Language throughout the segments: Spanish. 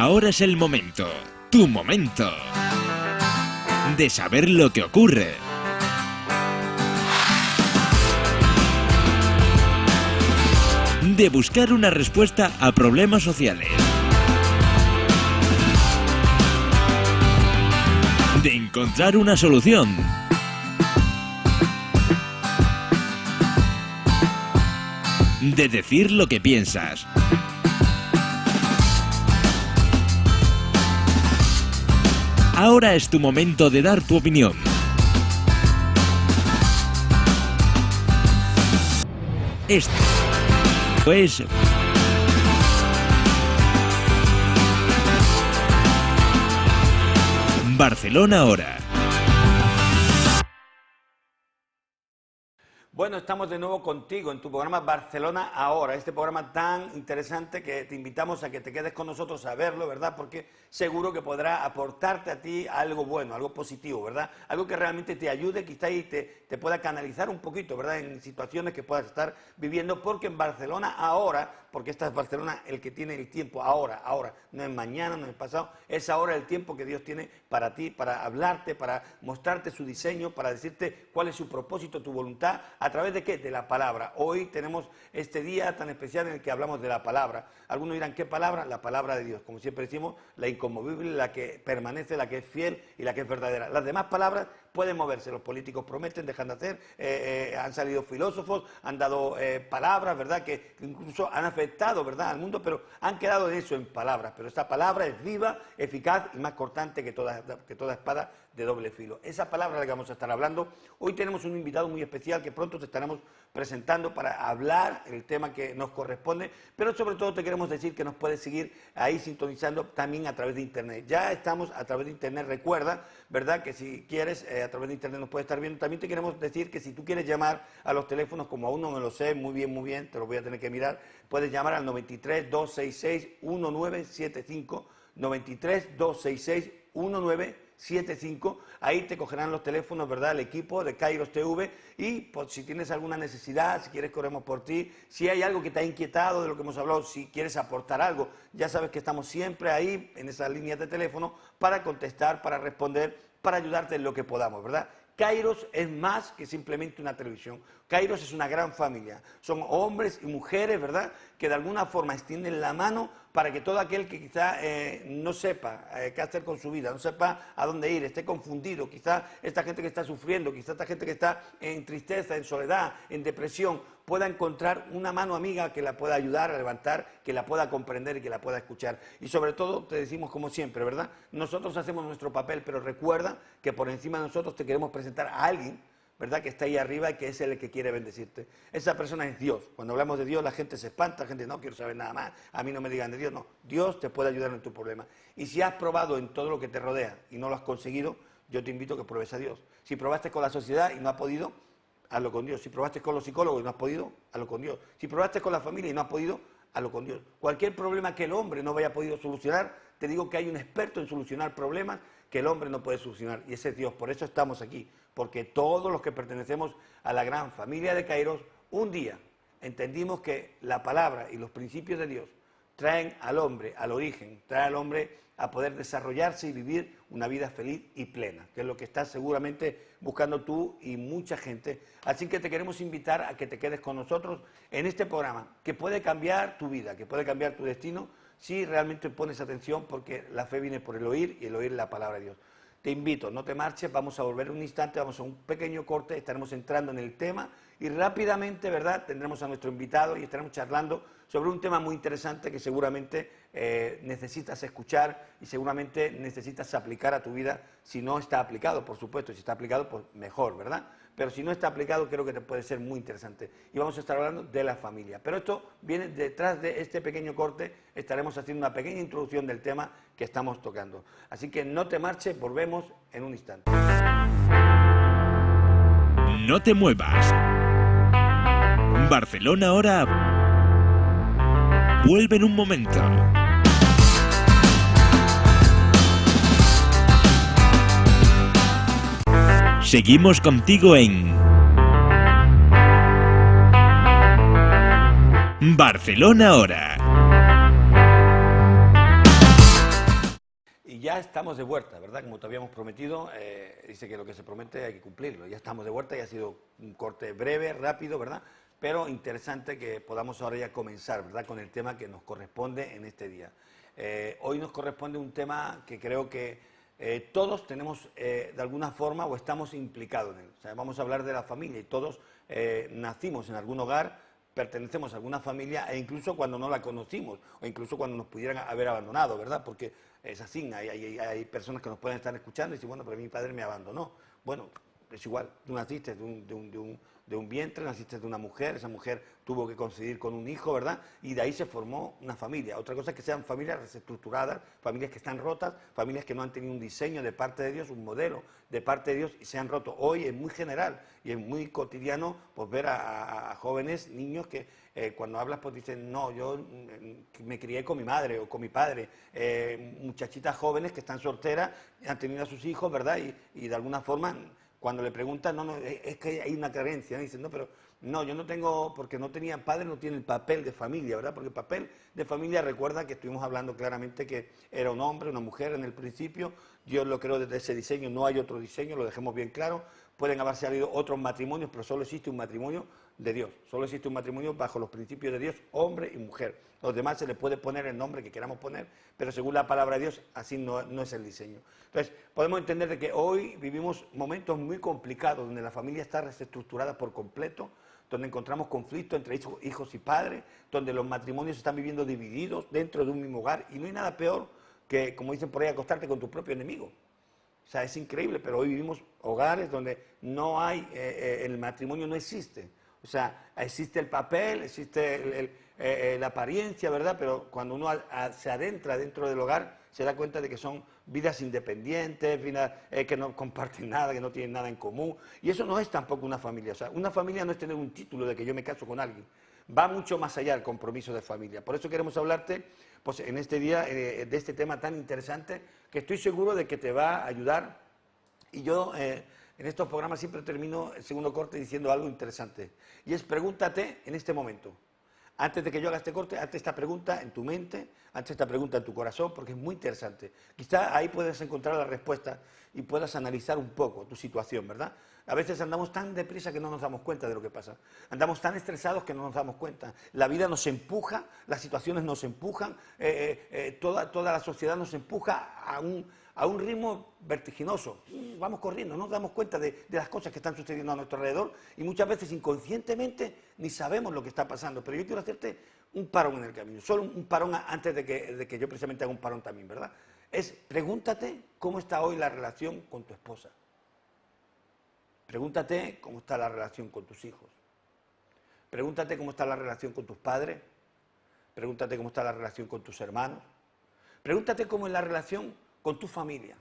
Ahora es el momento, tu momento, de saber lo que ocurre. De buscar una respuesta a problemas sociales. De encontrar una solución. De decir lo que piensas. Ahora es tu momento de dar tu opinión. Esto es Barcelona Ahora. Bueno, estamos de nuevo contigo en tu programa Barcelona Ahora, este programa tan interesante que te invitamos a que te quedes con nosotros a verlo, ¿verdad? Porque seguro que podrá aportarte a ti algo bueno, algo positivo, ¿verdad? Algo que realmente te ayude quizá y te pueda canalizar un poquito, ¿verdad? En situaciones que puedas estar viviendo, porque en Barcelona Ahora, porque esta es Barcelona el que tiene el tiempo ahora, no es mañana, no es pasado, es ahora el tiempo que Dios tiene para ti, para hablarte, para mostrarte su diseño, para decirte cuál es su propósito, tu voluntad. ¿A través de qué? De la palabra. Hoy tenemos este día tan especial en el que hablamos de la palabra. Algunos dirán, ¿qué palabra? La palabra de Dios. Como siempre decimos, la inconmovible, la que permanece, la que es fiel y la que es verdadera. Las demás palabras pueden moverse. Los políticos prometen, dejan de hacer, han salido filósofos, han dado palabras, ¿verdad?, que incluso han afectado, ¿verdad?, al mundo, pero han quedado en eso, en palabras. Pero esta palabra es viva, eficaz y más cortante que toda espada de doble filo. Esa palabra de la que vamos a estar hablando. Hoy tenemos un invitado muy especial que pronto te estaremos presentando para hablar el tema que nos corresponde, pero sobre todo te queremos decir que nos puedes seguir ahí sintonizando también a través de internet. Ya estamos a través de internet, recuerda, ¿verdad?, que si quieres a través de internet nos puedes estar viendo. También te queremos decir que si tú quieres llamar a los teléfonos, como aún no me lo sé muy bien, te lo voy a tener que mirar, puedes llamar al 93 266 1975, 93 266 1975, ahí te cogerán los teléfonos, ¿verdad?, el equipo de Kairos TV, y pues, si tienes alguna necesidad, si quieres que oremos por ti, si hay algo que te ha inquietado de lo que hemos hablado, si quieres aportar algo, ya sabes que estamos siempre ahí en esas líneas de teléfono para contestar, para responder, para ayudarte en lo que podamos, ¿verdad? Kairos es más que simplemente una televisión. Kairos es una gran familia. Son hombres y mujeres, ¿verdad?, que de alguna forma extienden la mano para que todo aquel que quizá no sepa qué hacer con su vida, no sepa a dónde ir, esté confundido, quizá esta gente que está sufriendo, quizá esta gente que está en tristeza, en soledad, en depresión, pueda encontrar una mano amiga que la pueda ayudar a levantar, que la pueda comprender y que la pueda escuchar. Y sobre todo te decimos como siempre, ¿verdad?, nosotros hacemos nuestro papel, pero recuerda que por encima de nosotros te queremos presentar a alguien, ¿verdad?, que está ahí arriba y que es el que quiere bendecirte. Esa persona es Dios. Cuando hablamos de Dios la gente se espanta, la gente no quiero saber nada más, a mí no me digan de Dios. No, Dios te puede ayudar en tu problema. Y si has probado en todo lo que te rodea y no lo has conseguido, yo te invito a que pruebes a Dios. Si probaste con la sociedad y no has podido, hazlo con Dios. Si probaste con los psicólogos y no has podido, hazlo con Dios. Si probaste con la familia y no has podido, hazlo con Dios. Cualquier problema que el hombre no haya podido solucionar, te digo que hay un experto en solucionar problemas que el hombre no puede solucionar, y ese es Dios. Por eso estamos aquí, porque todos los que pertenecemos a la gran familia de Kairos, un día entendimos que la palabra y los principios de Dios traen al hombre al origen, traen al hombre a poder desarrollarse y vivir una vida feliz y plena, que es lo que estás seguramente buscando tú y mucha gente. Así que te queremos invitar a que te quedes con nosotros en este programa, que puede cambiar tu vida, que puede cambiar tu destino, si realmente pones atención, porque la fe viene por el oír y el oír la palabra de Dios. Te invito, no te marches, vamos a volver un instante, vamos a un pequeño corte, estaremos entrando en el tema y rápidamente, ¿verdad?, tendremos a nuestro invitado y estaremos charlando sobre un tema muy interesante que seguramente necesitas escuchar y seguramente necesitas aplicar a tu vida. Si no está aplicado, por supuesto, si está aplicado, pues mejor, ¿verdad? Pero si no está aplicado, creo que te puede ser muy interesante. Y vamos a estar hablando de la familia. Pero esto viene detrás de este pequeño corte, estaremos haciendo una pequeña introducción del tema que estamos tocando. Así que no te marches, volvemos en un instante. No te muevas. Barcelona Ahora vuelve en un momento. Seguimos contigo en Barcelona Ahora. ya estamos de vuelta, ¿verdad? Como te habíamos prometido, dice que lo que se promete hay que cumplirlo. Ya estamos de vuelta y ha sido un corte breve, rápido, ¿verdad? Pero interesante que podamos ahora ya comenzar, ¿verdad? Con el tema que nos corresponde en este día. Hoy nos corresponde un tema que creo que todos tenemos de alguna forma o estamos implicados en él. O sea, vamos a hablar de la familia y todos nacimos en algún hogar, pertenecemos a alguna familia e incluso cuando no la conocimos o incluso cuando nos pudieran haber abandonado, ¿verdad? Porque es así, hay personas que nos pueden estar escuchando y decir, bueno, pero mi padre me abandonó. Bueno, es igual, tú naciste de un vientre, naciste de una mujer, esa mujer tuvo que coincidir con un hijo, ¿verdad? Y de ahí se formó una familia. Otra cosa es que sean familias desestructuradas, familias que están rotas, familias que no han tenido un diseño de parte de Dios, un modelo de parte de Dios y se han roto. Hoy es muy general y es muy cotidiano pues, ver a jóvenes, niños que cuando hablas pues dicen, no, yo me crié con mi madre o con mi padre. Muchachitas jóvenes que están solteras, han tenido a sus hijos, ¿verdad? Y de alguna forma... Cuando le preguntan, no, es que hay una carencia, ¿no? Dicen, no, pero no, yo no tengo, porque no tenía padre, no tiene el papel de familia, ¿verdad? Porque el papel de familia, recuerda que estuvimos hablando claramente que era un hombre, una mujer en el principio, Dios lo creó desde ese diseño, no hay otro diseño, lo dejemos bien claro, pueden haber salido otros matrimonios, pero solo existe un matrimonio de Dios, solo existe un matrimonio bajo los principios de Dios, hombre y mujer. Los demás se les puede poner el nombre que queramos poner, pero según la palabra de Dios, así no es el diseño. Entonces, podemos entender de que hoy vivimos momentos muy complicados, donde la familia está reestructurada por completo, donde encontramos conflictos entre hijos y padres, donde los matrimonios están viviendo divididos dentro de un mismo hogar, y no hay nada peor que, como dicen por ahí, acostarte con tu propio enemigo. O sea, es increíble, pero hoy vivimos hogares donde no hay, el matrimonio no existe. O sea, existe el papel, existe la apariencia, ¿verdad? Pero cuando uno se adentra dentro del hogar, se da cuenta de que son vidas independientes, vidas que no comparten nada, que no tienen nada en común. Y eso no es tampoco una familia. O sea, una familia no es tener un título de que yo me caso con alguien. Va mucho más allá el compromiso de familia. Por eso queremos hablarte, pues, en este día de este tema tan interesante, que estoy seguro de que te va a ayudar. Y yo... en estos programas siempre termino el segundo corte diciendo algo interesante. Y es pregúntate en este momento. Antes de que yo haga este corte, hazte esta pregunta en tu mente, hazte esta pregunta en tu corazón, porque es muy interesante. Quizá ahí puedes encontrar la respuesta y puedas analizar un poco tu situación, ¿verdad? A veces andamos tan deprisa que no nos damos cuenta de lo que pasa. Andamos tan estresados que no nos damos cuenta. La vida nos empuja, las situaciones nos empujan, toda la sociedad nos empuja a un ritmo vertiginoso. Vamos corriendo, no nos damos cuenta de las cosas que están sucediendo a nuestro alrededor y muchas veces inconscientemente ni sabemos lo que está pasando. Pero yo quiero hacerte un parón en el camino, solo un parón antes de que yo precisamente haga un parón también, ¿verdad? Pregúntate cómo está hoy la relación con tu esposa. Pregúntate cómo está la relación con tus hijos. Pregúntate cómo está la relación con tus padres. Pregúntate cómo está la relación con tus hermanos. Pregúntate cómo es la relación con tu familia.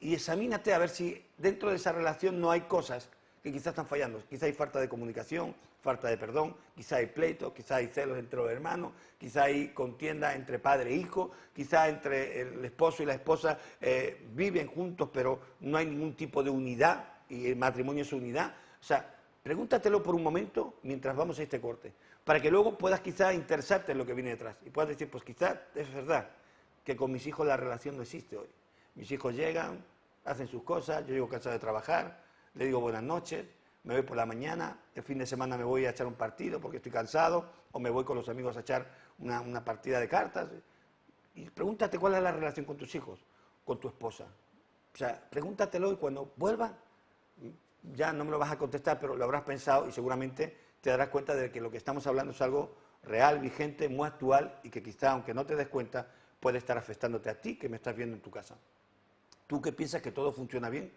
Y examínate a ver si dentro de esa relación no hay cosas que quizás están fallando. Quizás hay falta de comunicación, falta de perdón, quizás hay pleitos, quizás hay celos entre los hermanos, quizás hay contienda entre padre e hijo, quizás entre el esposo y la esposa viven juntos pero no hay ningún tipo de unidad y el matrimonio es unidad. O sea, pregúntatelo por un momento mientras vamos a este corte, para que luego puedas quizás interesarte en lo que viene detrás y puedas decir, pues quizás es verdad que con mis hijos la relación no existe hoy. Mis hijos llegan, hacen sus cosas, yo llego cansado de trabajar, le digo buenas noches, me voy por la mañana, el fin de semana me voy a echar un partido porque estoy cansado, o me voy con los amigos a echar una partida de cartas. Y pregúntate cuál es la relación con tus hijos, con tu esposa. O sea, pregúntatelo y cuando vuelvan, ya no me lo vas a contestar, pero lo habrás pensado y seguramente te darás cuenta de que lo que estamos hablando es algo real, vigente, muy actual y que quizá, aunque no te des cuenta, puede estar afectándote a ti que me estás viendo en tu casa. Tú que piensas que todo funciona bien,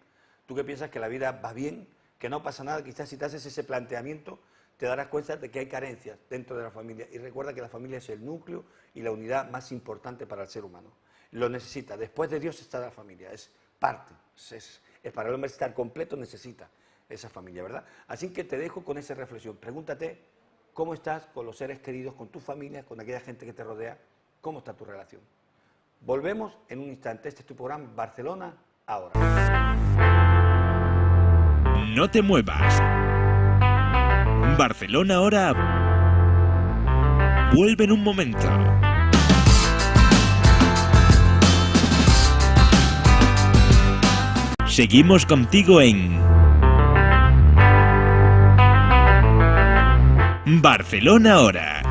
tú que piensas que la vida va bien, que no pasa nada, quizás si te haces ese planteamiento te darás cuenta de que hay carencias dentro de la familia. Y recuerda que la familia es el núcleo y la unidad más importante para el ser humano. Lo necesita. Después de Dios está la familia, es parte. Es para el hombre estar completo necesita esa familia, ¿verdad? Así que te dejo con esa reflexión. Pregúntate cómo estás con los seres queridos, con tu familia, con aquella gente que te rodea, cómo está tu relación. Volvemos en un instante. Este es tu programa Barcelona Ahora. No te muevas. Barcelona Ahora vuelve en un momento. Seguimos contigo en Barcelona ahora.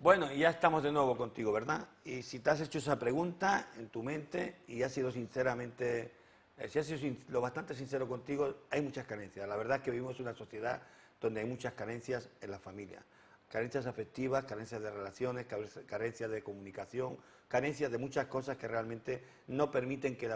Bueno, y ya estamos de nuevo contigo, ¿verdad? Y si te has hecho esa pregunta en tu mente y has sido sinceramente, si has sido lo bastante sincero contigo, hay muchas carencias. La verdad es que vivimos en una sociedad donde hay muchas carencias en la familia. Carencias afectivas, carencias de relaciones, carencias de comunicación, carencias de muchas cosas que realmente no permiten que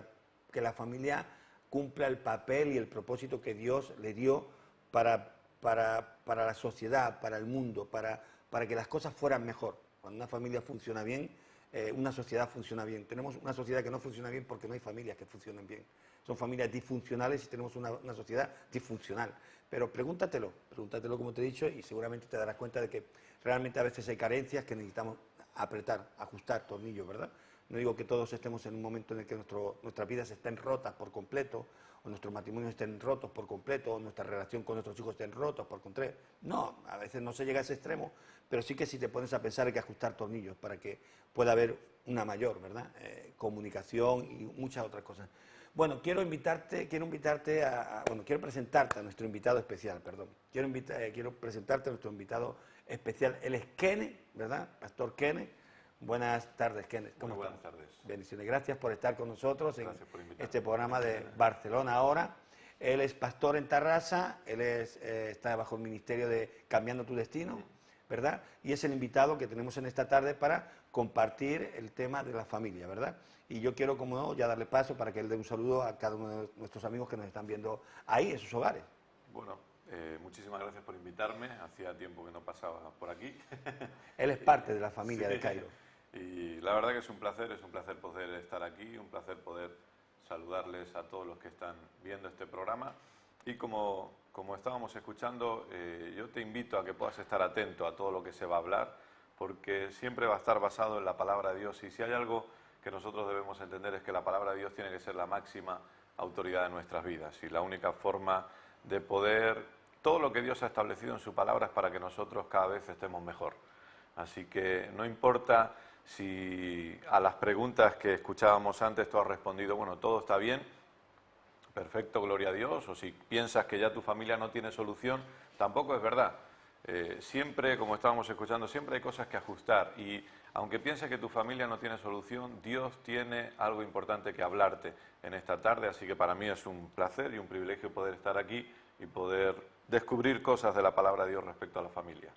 la familia cumpla el papel y el propósito que Dios le dio para la sociedad, para el mundo, para que las cosas fueran mejor. Cuando una familia funciona bien, una sociedad funciona bien. Tenemos una sociedad que no funciona bien porque no hay familias que funcionen bien. Son familias disfuncionales y tenemos una sociedad disfuncional. Pero pregúntatelo como te he dicho, y seguramente te darás cuenta de que realmente a veces hay carencias que necesitamos apretar, ajustar tornillos, ¿verdad? No digo que todos estemos en un momento en el que nuestras vidas estén rotas por completo, o nuestros matrimonios estén rotos por completo, o nuestra relación con nuestros hijos estén rotos por completo. No, a veces no se llega a ese extremo, pero sí que si te pones a pensar hay que ajustar tornillos para que pueda haber una mayor, ¿verdad? Comunicación y muchas otras cosas. Bueno, quiero presentarte a nuestro invitado especial, perdón. Quiero presentarte a nuestro invitado especial. Él es Kenneth, ¿verdad? Pastor Kenneth. Buenas tardes, Kenneth. Muy buenas tardes. Bendiciones. Gracias por estar con nosotros en por este programa de Barcelona ahora. Él es pastor en Tarrasa, él está bajo el ministerio de Cambiando tu Destino, ¿verdad? Y es el invitado que tenemos en esta tarde para compartir el tema de la familia, ¿verdad? Y yo quiero, como no, ya darle paso para que él dé un saludo a cada uno de nuestros amigos que nos están viendo ahí, en sus hogares. Bueno, muchísimas gracias por invitarme. Hacía tiempo que no pasaba por aquí. Él es parte de la familia de Cairo. Y la verdad que es un placer poder estar aquí, un placer poder saludarles a todos los que están viendo este programa. Y como estábamos escuchando, yo te invito a que puedas estar atento a todo lo que se va a hablar, porque siempre va a estar basado en la palabra de Dios. Y si hay algo que nosotros debemos entender es que la palabra de Dios tiene que ser la máxima autoridad de nuestras vidas. Y la única forma de poder, todo lo que Dios ha establecido en su palabra es para que nosotros cada vez estemos mejor. Así que no importa si a las preguntas que escuchábamos antes tú has respondido, bueno, todo está bien, perfecto, gloria a Dios, o si piensas que ya tu familia no tiene solución, tampoco es verdad. Siempre, como estábamos escuchando, siempre hay cosas que ajustar y aunque pienses que tu familia no tiene solución, Dios tiene algo importante que hablarte en esta tarde, así que para mí es un placer y un privilegio poder estar aquí y poder descubrir cosas de la palabra de Dios respecto a la familia.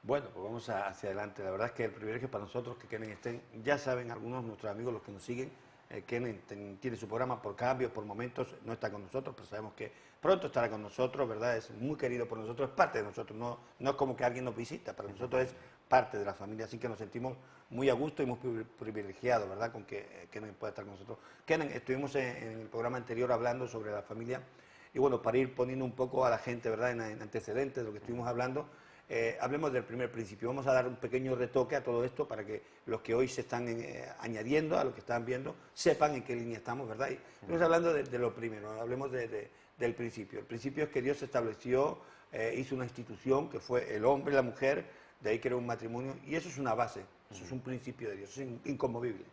Bueno, pues vamos hacia adelante. La verdad es que el privilegio para nosotros que Kenneth estén, ya saben algunos de nuestros amigos, los que nos siguen, Kenneth tiene su programa por cambios, por momentos, no está con nosotros, pero sabemos que pronto estará con nosotros, ¿verdad? Es muy querido por nosotros, es parte de nosotros, no es como que alguien nos visita, para nosotros es parte de la familia, así que nos sentimos muy a gusto y muy privilegiados, ¿verdad?, con que Kenneth pueda estar con nosotros. Kenneth, estuvimos en el programa anterior hablando sobre la familia, y bueno, para ir poniendo un poco a la gente, ¿verdad?, en antecedentes de lo que estuvimos hablando, hablemos del primer principio. Vamos a dar un pequeño retoque a todo esto para que los que hoy se están añadiendo a lo que están viendo sepan en qué línea estamos, ¿verdad? Y estamos hablando de lo primero, hablemos del principio. El principio es que Dios estableció, hizo una institución que fue el hombre y la mujer, de ahí creó un matrimonio, y eso es una base, eso es un principio de Dios, es inconmovible.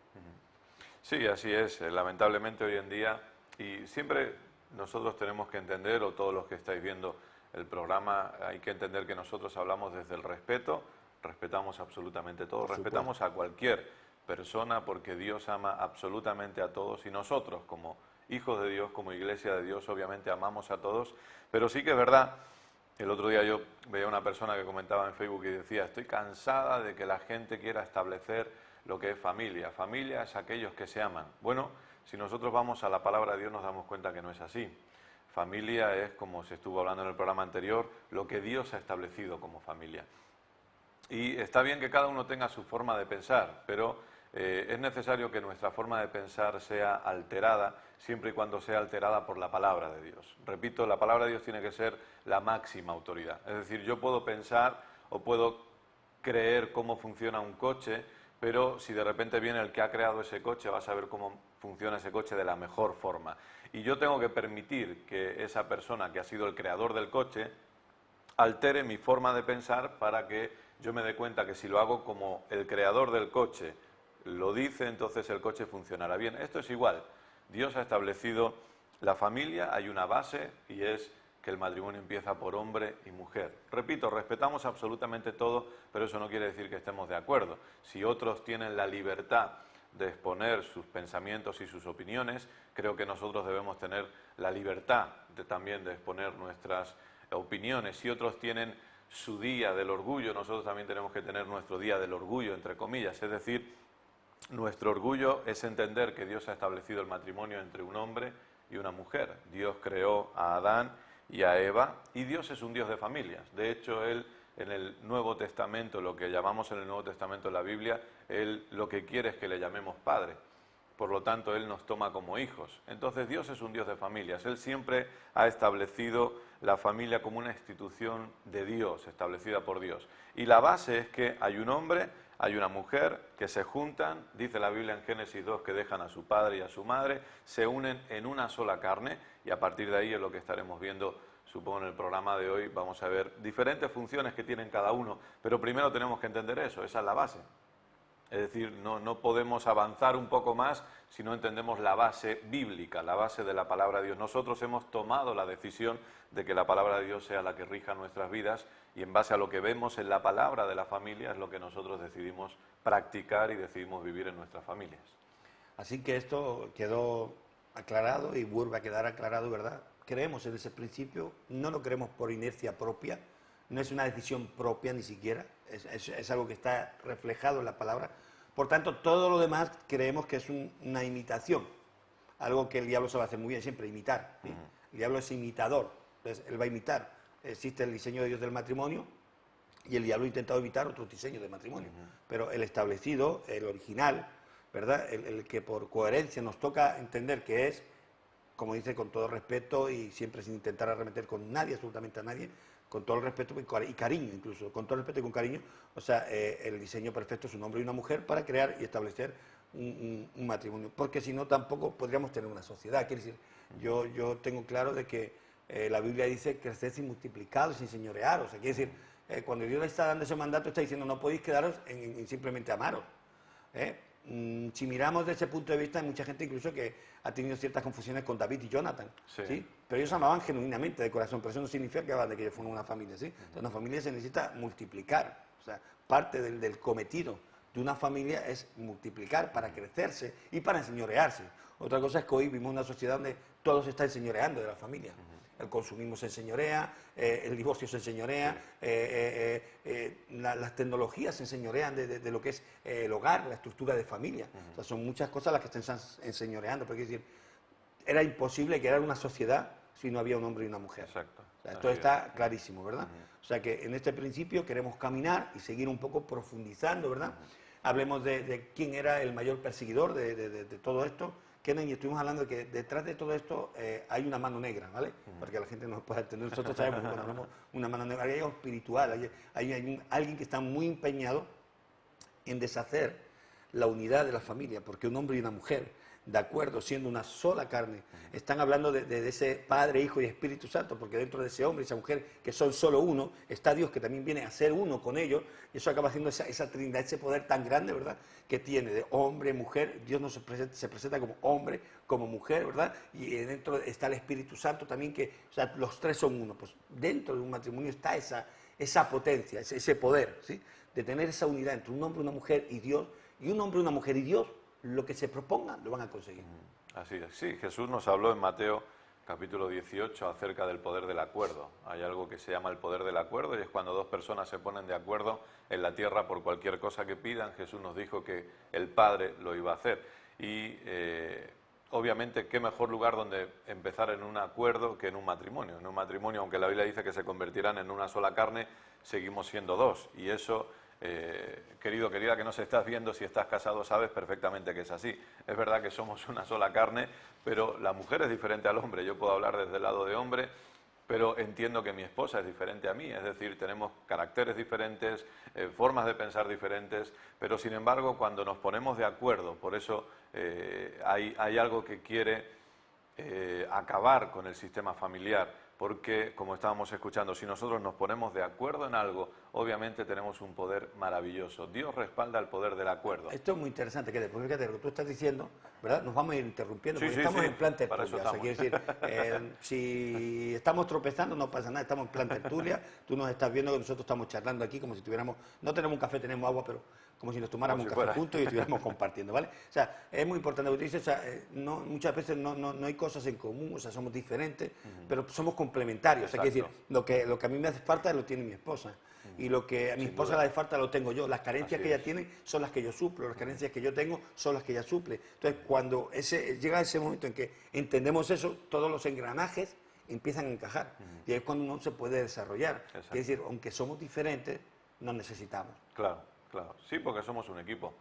Sí, así es, lamentablemente hoy en día, y siempre nosotros tenemos que entender, o todos los que estáis viendo el programa, hay que entender que nosotros hablamos desde el respeto, respetamos absolutamente todo, respetamos a cualquier persona porque Dios ama absolutamente a todos y nosotros como hijos de Dios, como iglesia de Dios, obviamente amamos a todos, pero sí que es verdad, el otro día yo veía una persona que comentaba en Facebook y decía, estoy cansada de que la gente quiera establecer lo que es familia. Familia es aquellos que se aman. Bueno, si nosotros vamos a la palabra de Dios nos damos cuenta que no es así. Familia es, como se estuvo hablando en el programa anterior, lo que Dios ha establecido como familia. Y está bien que cada uno tenga su forma de pensar, pero es necesario que nuestra forma de pensar sea alterada, siempre y cuando sea alterada por la palabra de Dios. Repito, la palabra de Dios tiene que ser la máxima autoridad. Es decir, yo puedo pensar o puedo creer cómo funciona un coche, pero si de repente viene el que ha creado ese coche, va a saber cómo funciona ese coche de la mejor forma. Y yo tengo que permitir que esa persona que ha sido el creador del coche altere mi forma de pensar para que yo me dé cuenta que si lo hago como el creador del coche lo dice, entonces el coche funcionará bien. Esto es igual. Dios ha establecido la familia, hay una base y es que el matrimonio empieza por hombre y mujer. Repito, respetamos absolutamente todo, pero eso no quiere decir que estemos de acuerdo. Si otros tienen la libertad de exponer sus pensamientos y sus opiniones, creo que nosotros debemos tener la libertad también de exponer nuestras opiniones. Si otros tienen su día del orgullo, nosotros también tenemos que tener nuestro día del orgullo, entre comillas. Es decir, nuestro orgullo es entender que Dios ha establecido el matrimonio entre un hombre y una mujer. Dios creó a Adán y a Eva, y Dios es un Dios de familias. De hecho, Él en el Nuevo Testamento, lo que llamamos en el Nuevo Testamento en la Biblia, Él lo que quiere es que le llamemos Padre. Por lo tanto, Él nos toma como hijos. Entonces, Dios es un Dios de familias. Él siempre ha establecido la familia como una institución de Dios, establecida por Dios. Y la base es que hay un hombre, hay una mujer que se juntan, dice la Biblia en Génesis 2 que dejan a su padre y a su madre, se unen en una sola carne y a partir de ahí es lo que estaremos viendo, supongo en el programa de hoy, vamos a ver diferentes funciones que tienen cada uno, pero primero tenemos que entender eso, esa es la base. Es decir, no podemos avanzar un poco más si no entendemos la base bíblica, la base de la palabra de Dios. Nosotros hemos tomado la decisión de que la palabra de Dios sea la que rija nuestras vidas y en base a lo que vemos en la palabra de la familia es lo que nosotros decidimos practicar y decidimos vivir en nuestras familias. Así que esto quedó aclarado y vuelve a quedar aclarado, ¿verdad? Creemos en ese principio, no lo creemos por inercia propia, no es una decisión propia ni siquiera, es algo que está reflejado en la palabra. Por tanto, todo lo demás creemos que es una imitación, algo que el diablo sabe hacer muy bien siempre, imitar. ¿Sí? El diablo es imitador, entonces él va a imitar. Existe el diseño de Dios del matrimonio y el diablo ha intentado imitar otros diseños de matrimonio, pero el establecido, el original, ¿verdad? El que por coherencia nos toca entender que es, como dice, con todo respeto y siempre sin intentar arremeter con nadie, absolutamente a nadie, con todo el respeto y cariño incluso, con todo el respeto y con cariño, o sea, el diseño perfecto es un hombre y una mujer para crear y establecer un matrimonio, porque si no tampoco podríamos tener una sociedad. Quiere decir, yo tengo claro de que la Biblia dice creced y multiplicados sin señorearos, o sea, quiere decir, cuando Dios le está dando ese mandato está diciendo no podéis quedaros en simplemente amaros. Si miramos desde ese punto de vista, hay mucha gente incluso que ha tenido ciertas confusiones con David y Jonathan, ¿sí? Pero ellos amaban genuinamente, de corazón, pero eso no significa que de que ellos fueron una familia, ¿sí? Entonces, una familia se necesita multiplicar, o sea, parte del cometido de una familia es multiplicar para crecerse y para enseñorearse. Otra cosa es que hoy vivimos en una sociedad donde todo se está enseñoreando de la familia. El consumismo se enseñorea, el divorcio se enseñorea, las tecnologías se enseñorean de lo que es el hogar, la estructura de familia. O sea, son muchas cosas las que están enseñoreando. Porque, es decir, era imposible crear una sociedad si no había un hombre y una mujer. Exacto. O sea, esto está clarísimo, ¿verdad? O sea que en este principio queremos caminar y seguir un poco profundizando, ¿verdad? Hablemos de quién era el mayor perseguidor de todo esto. Kenneth, y estuvimos hablando de que detrás de todo esto hay una mano negra, ¿vale? Para que la gente nos pueda entender. Nosotros sabemos que cuando hablamos una mano negra, hay algo espiritual, hay alguien que está muy empeñado en deshacer la unidad de la familia, porque un hombre y una mujer, de acuerdo, siendo una sola carne, están hablando de ese Padre, Hijo y Espíritu Santo, porque dentro de ese hombre y esa mujer, que son solo uno, está Dios, que también viene a ser uno con ellos, y eso acaba haciendo esa Trinidad, ese poder tan grande, ¿verdad?, que tiene de hombre, mujer. Dios nos se presenta como hombre, como mujer, ¿verdad?, y dentro está el Espíritu Santo también, que, o sea, los tres son uno. Pues dentro de un matrimonio está esa potencia, ese poder, ¿sí?, de tener esa unidad entre un hombre, una mujer y Dios, y un hombre, una mujer y Dios, lo que se propongan lo van a conseguir. Así es. Sí, Jesús nos habló en Mateo capítulo 18 acerca del poder del acuerdo. Hay algo que se llama el poder del acuerdo y es cuando dos personas se ponen de acuerdo en la tierra por cualquier cosa que pidan. Jesús nos dijo que el Padre lo iba a hacer. Y obviamente, qué mejor lugar donde empezar en un acuerdo que en un matrimonio. En un matrimonio, aunque la Biblia dice que se convertirán en una sola carne, seguimos siendo dos. Y eso, querido, querida, que nos estás viendo, si estás casado, sabes perfectamente que es así. Es verdad que somos una sola carne, pero la mujer es diferente al hombre. Yo puedo hablar desde el lado de hombre, pero entiendo que mi esposa es diferente a mí. Es decir, tenemos caracteres diferentes, formas de pensar diferentes, pero sin embargo, cuando nos ponemos de acuerdo, por eso hay algo que quiere acabar con el sistema familiar, porque, como estábamos escuchando, si nosotros nos ponemos de acuerdo en algo, obviamente tenemos un poder maravilloso. Dios respalda el poder del acuerdo. Esto es muy interesante, porque fíjate lo que tú estás diciendo, ¿verdad? Nos vamos a ir interrumpiendo, Sí, porque sí, estamos sí, en plan para eso tertulia. O sea, quiere decir, si estamos tropezando no pasa nada, estamos en plan tertulia, tú nos estás viendo que nosotros estamos charlando aquí como si tuviéramos, no tenemos un café, tenemos agua, pero como si nos tomáramos Como un si café fuera. juntos y estuviéramos compartiendo, ¿vale? O sea, es muy importante lo que tú dices, o sea, muchas veces no hay cosas en común, o sea, somos diferentes, pero somos complementarios. O sea, quiere decir, lo que a mí me hace falta lo tiene mi esposa. Y lo que a mi esposa le hace falta lo tengo yo. Las carencias que ella tiene son las que yo suplo, las carencias que yo tengo son las que ella suple. Entonces, cuando llega ese momento en que entendemos eso, todos los engranajes empiezan a encajar. Y ahí es cuando uno se puede desarrollar. Es decir, aunque somos diferentes, nos necesitamos. Claro, claro. Sí, porque somos un equipo.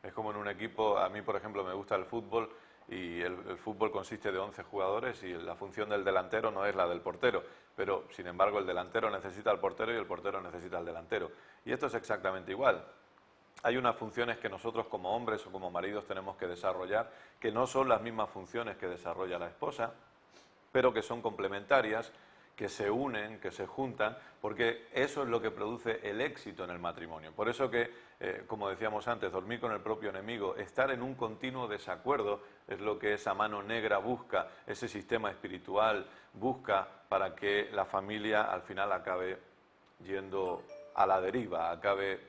Es como en un equipo, a mí, por ejemplo, me gusta el fútbol y el fútbol consiste de 11 jugadores y la función del delantero no es la del portero, pero sin embargo el delantero necesita al portero y el portero necesita al delantero. Y esto es exactamente igual. Hay unas funciones que nosotros como hombres o como maridos tenemos que desarrollar que no son las mismas funciones que desarrolla la esposa, pero que son complementarias, que se unen, que se juntan, porque eso es lo que produce el éxito en el matrimonio. Por eso que, como decíamos antes, dormir con el propio enemigo, estar en un continuo desacuerdo es lo que esa mano negra busca, ese sistema espiritual busca para que la familia al final acabe yendo a la deriva, acabe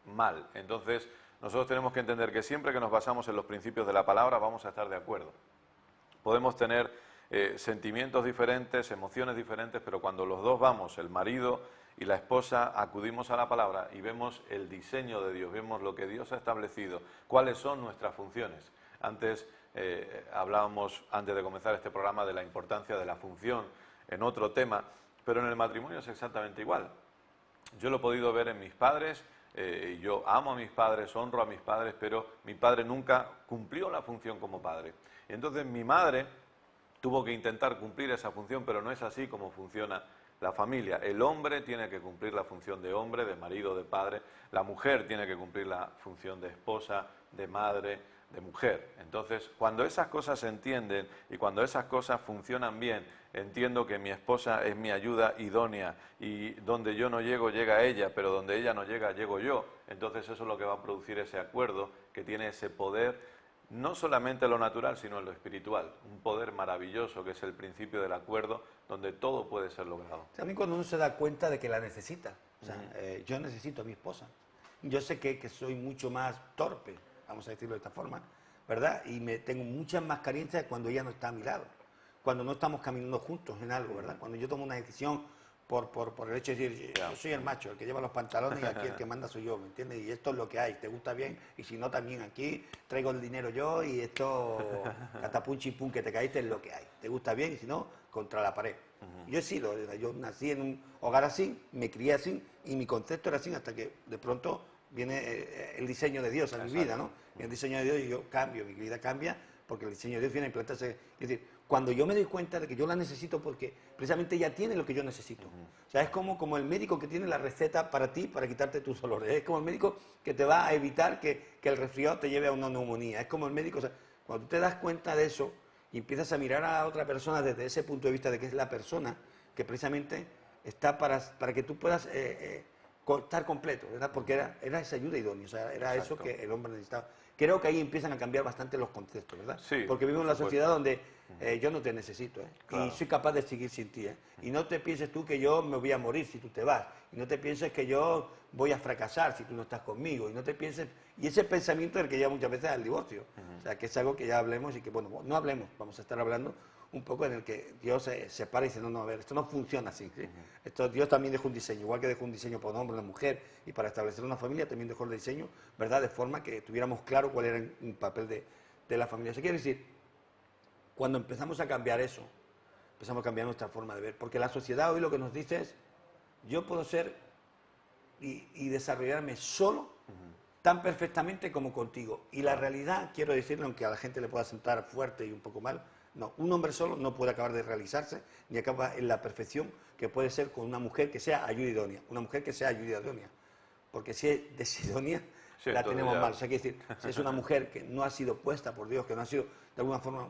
mal. Entonces, nosotros tenemos que entender que siempre que nos basamos en los principios de la palabra vamos a estar de acuerdo. Podemos tener sentimientos diferentes, emociones diferentes, pero cuando los dos vamos, el marido y la esposa, acudimos a la palabra y vemos el diseño de Dios, vemos lo que Dios ha establecido, cuáles son nuestras funciones. Antes hablábamos, antes de comenzar este programa, de la importancia de la función en otro tema, pero en el matrimonio es exactamente igual. Yo lo he podido ver en mis padres, yo amo a mis padres, honro a mis padres, pero mi padre nunca cumplió la función como padre. Y entonces mi madre tuvo que intentar cumplir esa función, pero no es así como funciona la familia. El hombre tiene que cumplir la función de hombre, de marido, de padre. La mujer tiene que cumplir la función de esposa, de madre, de mujer. Entonces, cuando esas cosas se entienden y cuando esas cosas funcionan bien, entiendo que mi esposa es mi ayuda idónea y donde yo no llego, llega ella, pero donde ella no llega, llego yo. Entonces, eso es lo que va a producir ese acuerdo que tiene ese poder, no solamente en lo natural, sino en lo espiritual. Un poder maravilloso que es el principio del acuerdo, donde todo puede ser logrado. También cuando uno se da cuenta de que la necesita. O sea, yo necesito a mi esposa. Yo sé que soy mucho más torpe, vamos a decirlo de esta forma, ¿verdad? Y tengo muchas más carencias cuando ella no está a mi lado. Cuando no estamos caminando juntos en algo, ¿verdad? Cuando yo tomo una decisión por el hecho de decir, yo soy el macho, el que lleva los pantalones y aquí el que manda soy yo, ¿me entiendes? Y esto es lo que hay, te gusta bien, y si no también aquí traigo el dinero yo y esto, catapum chipum, que te caíste es lo que hay. Te gusta bien y si no, contra la pared. Yo he sido, yo nací en un hogar así, me crié así y mi concepto era así hasta que de pronto viene el diseño de Dios a mi vida, ¿no? Y el diseño de Dios y yo cambio, mi vida cambia porque el diseño de Dios viene a implantarse. Es decir, cuando yo me doy cuenta de que yo la necesito porque precisamente ella tiene lo que yo necesito. O sea, es como el médico que tiene la receta para ti, para quitarte tus dolores. Es como el médico que te va a evitar que el resfriado te lleve a una neumonía. Es como el médico, o sea, cuando tú te das cuenta de eso y empiezas a mirar a otra persona desde ese punto de vista de que es la persona que precisamente está para que tú puedas estar completo, ¿verdad? Porque era esa ayuda idónea, o sea, era eso que el hombre necesitaba. Creo que ahí empiezan a cambiar bastante los conceptos, ¿verdad? Sí, porque vivimos en una sociedad donde yo no te necesito, claro, y soy capaz de seguir sin ti, y no te pienses tú que yo me voy a morir si tú te vas, y no te pienses que yo voy a fracasar si tú no estás conmigo, y no te pienses, y ese pensamiento es el que lleva muchas veces al divorcio, o sea, que es algo que ya hablemos y que, bueno, no hablemos, vamos a estar hablando un poco en el que Dios se separa y dice, no, a ver, esto no funciona así, ¿sí? Esto, Dios también dejó un diseño, igual que dejó un diseño para un hombre, una mujer, y para establecer una familia también dejó el diseño, ¿verdad? De forma que tuviéramos claro cuál era el papel de la familia. Eso quiere decir, cuando empezamos a cambiar eso, empezamos a cambiar nuestra forma de ver, porque la sociedad hoy lo que nos dice es, yo puedo ser y desarrollarme solo tan perfectamente como contigo. Y la realidad, quiero decirlo, aunque a la gente le pueda sentar fuerte y un poco mal, no, un hombre solo no puede acabar de realizarse ni acaba en la perfección que puede ser con una mujer que sea ayuda idónea, una mujer que sea ayuda idónea, porque si es desidónea, Sí, la entonces tenemos ya- mal. O sea, quiere decir, si es una mujer que no ha sido puesta por Dios, que no ha sido, de alguna forma,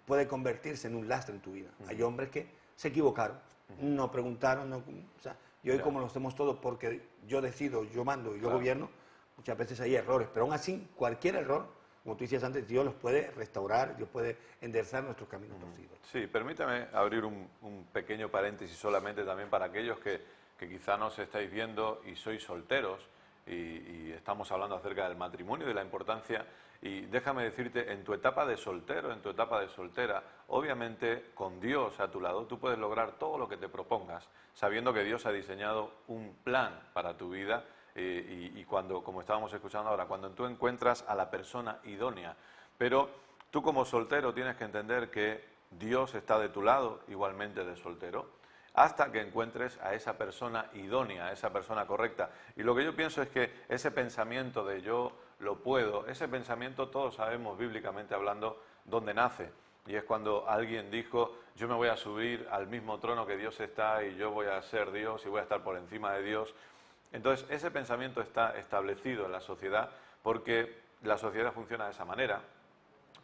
puede convertirse en un lastre en tu vida. Hay hombres que se equivocaron, no preguntaron, no, o sea, y hoy Ya. como lo hacemos todos porque yo decido, yo mando y yo Claro. gobierno, muchas veces hay errores, pero aún así, cualquier error, como tú decías antes, Dios los puede restaurar, Dios puede enderezar nuestros caminos torcidos. Sí, permítame abrir un pequeño paréntesis solamente también para aquellos que quizá nos estáis viendo y sois solteros y estamos hablando acerca del matrimonio y de la importancia. Y déjame decirte, en tu etapa de soltero, en tu etapa de soltera, obviamente con Dios a tu lado, tú puedes lograr todo lo que te propongas, sabiendo que Dios ha diseñado un plan para tu vida y cuando, como estábamos escuchando ahora, cuando tú encuentras a la persona idónea. Pero tú como soltero tienes que entender que Dios está de tu lado, igualmente de soltero, hasta que encuentres a esa persona idónea, a esa persona correcta. Y lo que yo pienso es que ese pensamiento de yo lo puedo, ese pensamiento todos sabemos bíblicamente hablando dónde nace. Y es cuando alguien dijo, yo me voy a subir al mismo trono que Dios está y yo voy a ser Dios y voy a estar por encima de Dios. Entonces, ese pensamiento está establecido en la sociedad porque la sociedad funciona de esa manera.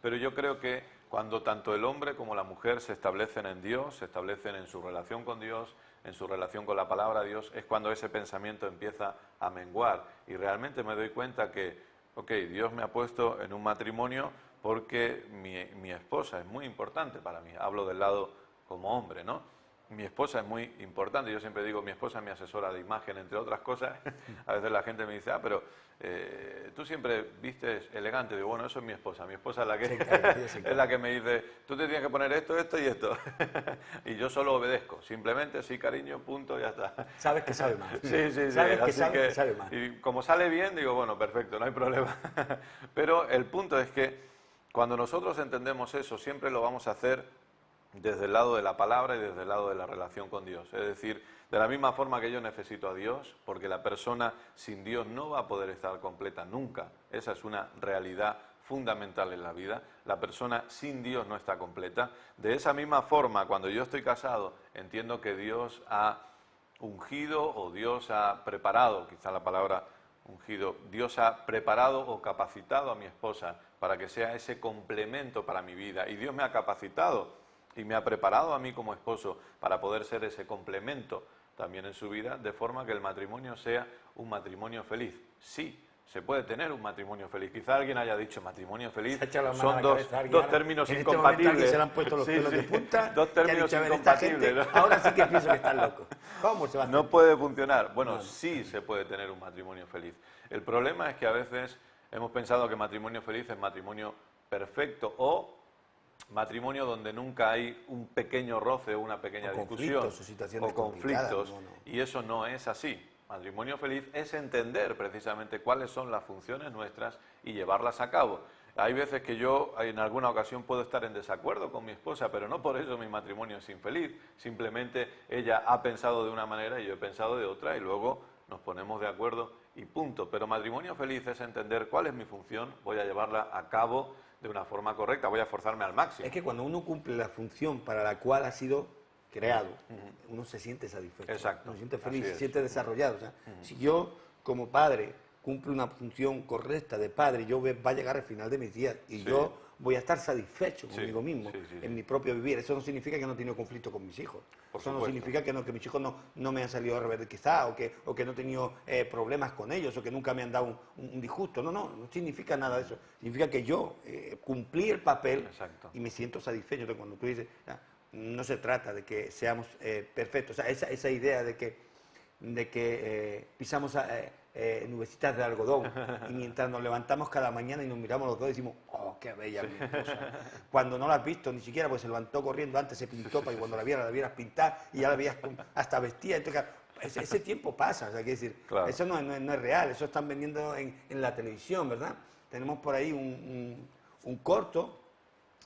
Pero yo creo que cuando tanto el hombre como la mujer se establecen en Dios, se establecen en su relación con Dios, en su relación con la palabra de Dios, es cuando ese pensamiento empieza a menguar. Y realmente me doy cuenta que, ok, Dios me ha puesto en un matrimonio porque mi esposa es muy importante para mí. Hablo del lado como hombre, ¿no? Mi esposa es muy importante, yo siempre digo, mi esposa es mi asesora de imagen, entre otras cosas. A veces la gente me dice, pero tú siempre vistes elegante. Digo, bueno, eso es mi esposa es la que, es la que me dice, tú te tienes que poner esto, esto y esto. Y yo solo obedezco, simplemente, sí, cariño, punto, ya está. Sabes que sabe más. Sí, sí, sí. Sabes que Así que sabe más. y como sale bien, digo, bueno, perfecto, no hay problema. Pero el punto es que cuando nosotros entendemos eso, siempre lo vamos a hacer desde el lado de la palabra y desde el lado de la relación con Dios. Es decir, de la misma forma que yo necesito a Dios, porque la persona sin Dios no va a poder estar completa nunca. Esa es una realidad fundamental en la vida. La persona sin Dios no está completa. De esa misma forma, cuando yo estoy casado, entiendo que Dios ha ungido o Dios ha preparado, quizá la palabra ungido, Dios ha preparado o capacitado a mi esposa para que sea ese complemento para mi vida. Y Dios me ha capacitado y me ha preparado a mí como esposo para poder ser ese complemento también en su vida, de forma que el matrimonio sea un matrimonio feliz. Sí, se puede tener un matrimonio feliz. Quizá alguien haya dicho matrimonio feliz, son dos términos incompatibles. Se le han puesto los pelos de punta. Dos términos Gente, incompatibles, ¿no? ahora sí que pienso que están locos. ¿Cómo se va a hacer? No puede funcionar. Bueno, No. sí se puede tener un matrimonio feliz. El problema es que a veces hemos pensado que matrimonio feliz es matrimonio perfecto o matrimonio donde nunca hay un pequeño roce o una pequeña discusión conflictos o situaciones o conflictos, complicadas, no. y eso no es así. Matrimonio feliz es entender precisamente cuáles son las funciones nuestras y llevarlas a cabo. Hay veces que yo en alguna ocasión puedo estar en desacuerdo con mi esposa, pero no por eso mi matrimonio es infeliz. Simplemente ella ha pensado de una manera y yo he pensado de otra y luego nos ponemos de acuerdo y punto. Pero matrimonio feliz es entender cuál es mi función, voy a llevarla a cabo de una forma correcta, voy a esforzarme al máximo. Es que cuando uno cumple la función para la cual ha sido creado, uno se siente satisfecho. Exacto. Uno se siente feliz, Así se es. siente desarrollado. O sea, si yo, como padre, cumplo una función correcta de padre, va a llegar al final de mis días y Sí. yo voy a estar satisfecho Sí, conmigo mismo sí, sí, sí. en mi propio vivir. Eso no significa que no he tenido conflicto con mis hijos. Por Eso no supuesto. significa que mis hijos no me han salido rebeldes quizá, o que no he tenido problemas con ellos, o que nunca me han dado un disgusto. No significa nada de eso. Significa que yo cumplí el papel Exacto. y me siento satisfecho. Entonces, cuando tú dices, no se trata de que seamos perfectos, o sea, esa idea de que pisamos nubecitas de algodón y mientras nos levantamos cada mañana y nos miramos los dos decimos, oh, qué bella mi esposa. Cuando no la has visto ni siquiera, pues se levantó corriendo, antes se pintó para que cuando la vieras pintar y ya la veías hasta vestida. Entonces, claro, ese tiempo pasa, o sea, quiere decir, Claro. eso no es real, eso están vendiendo en la televisión, ¿verdad? Tenemos por ahí un corto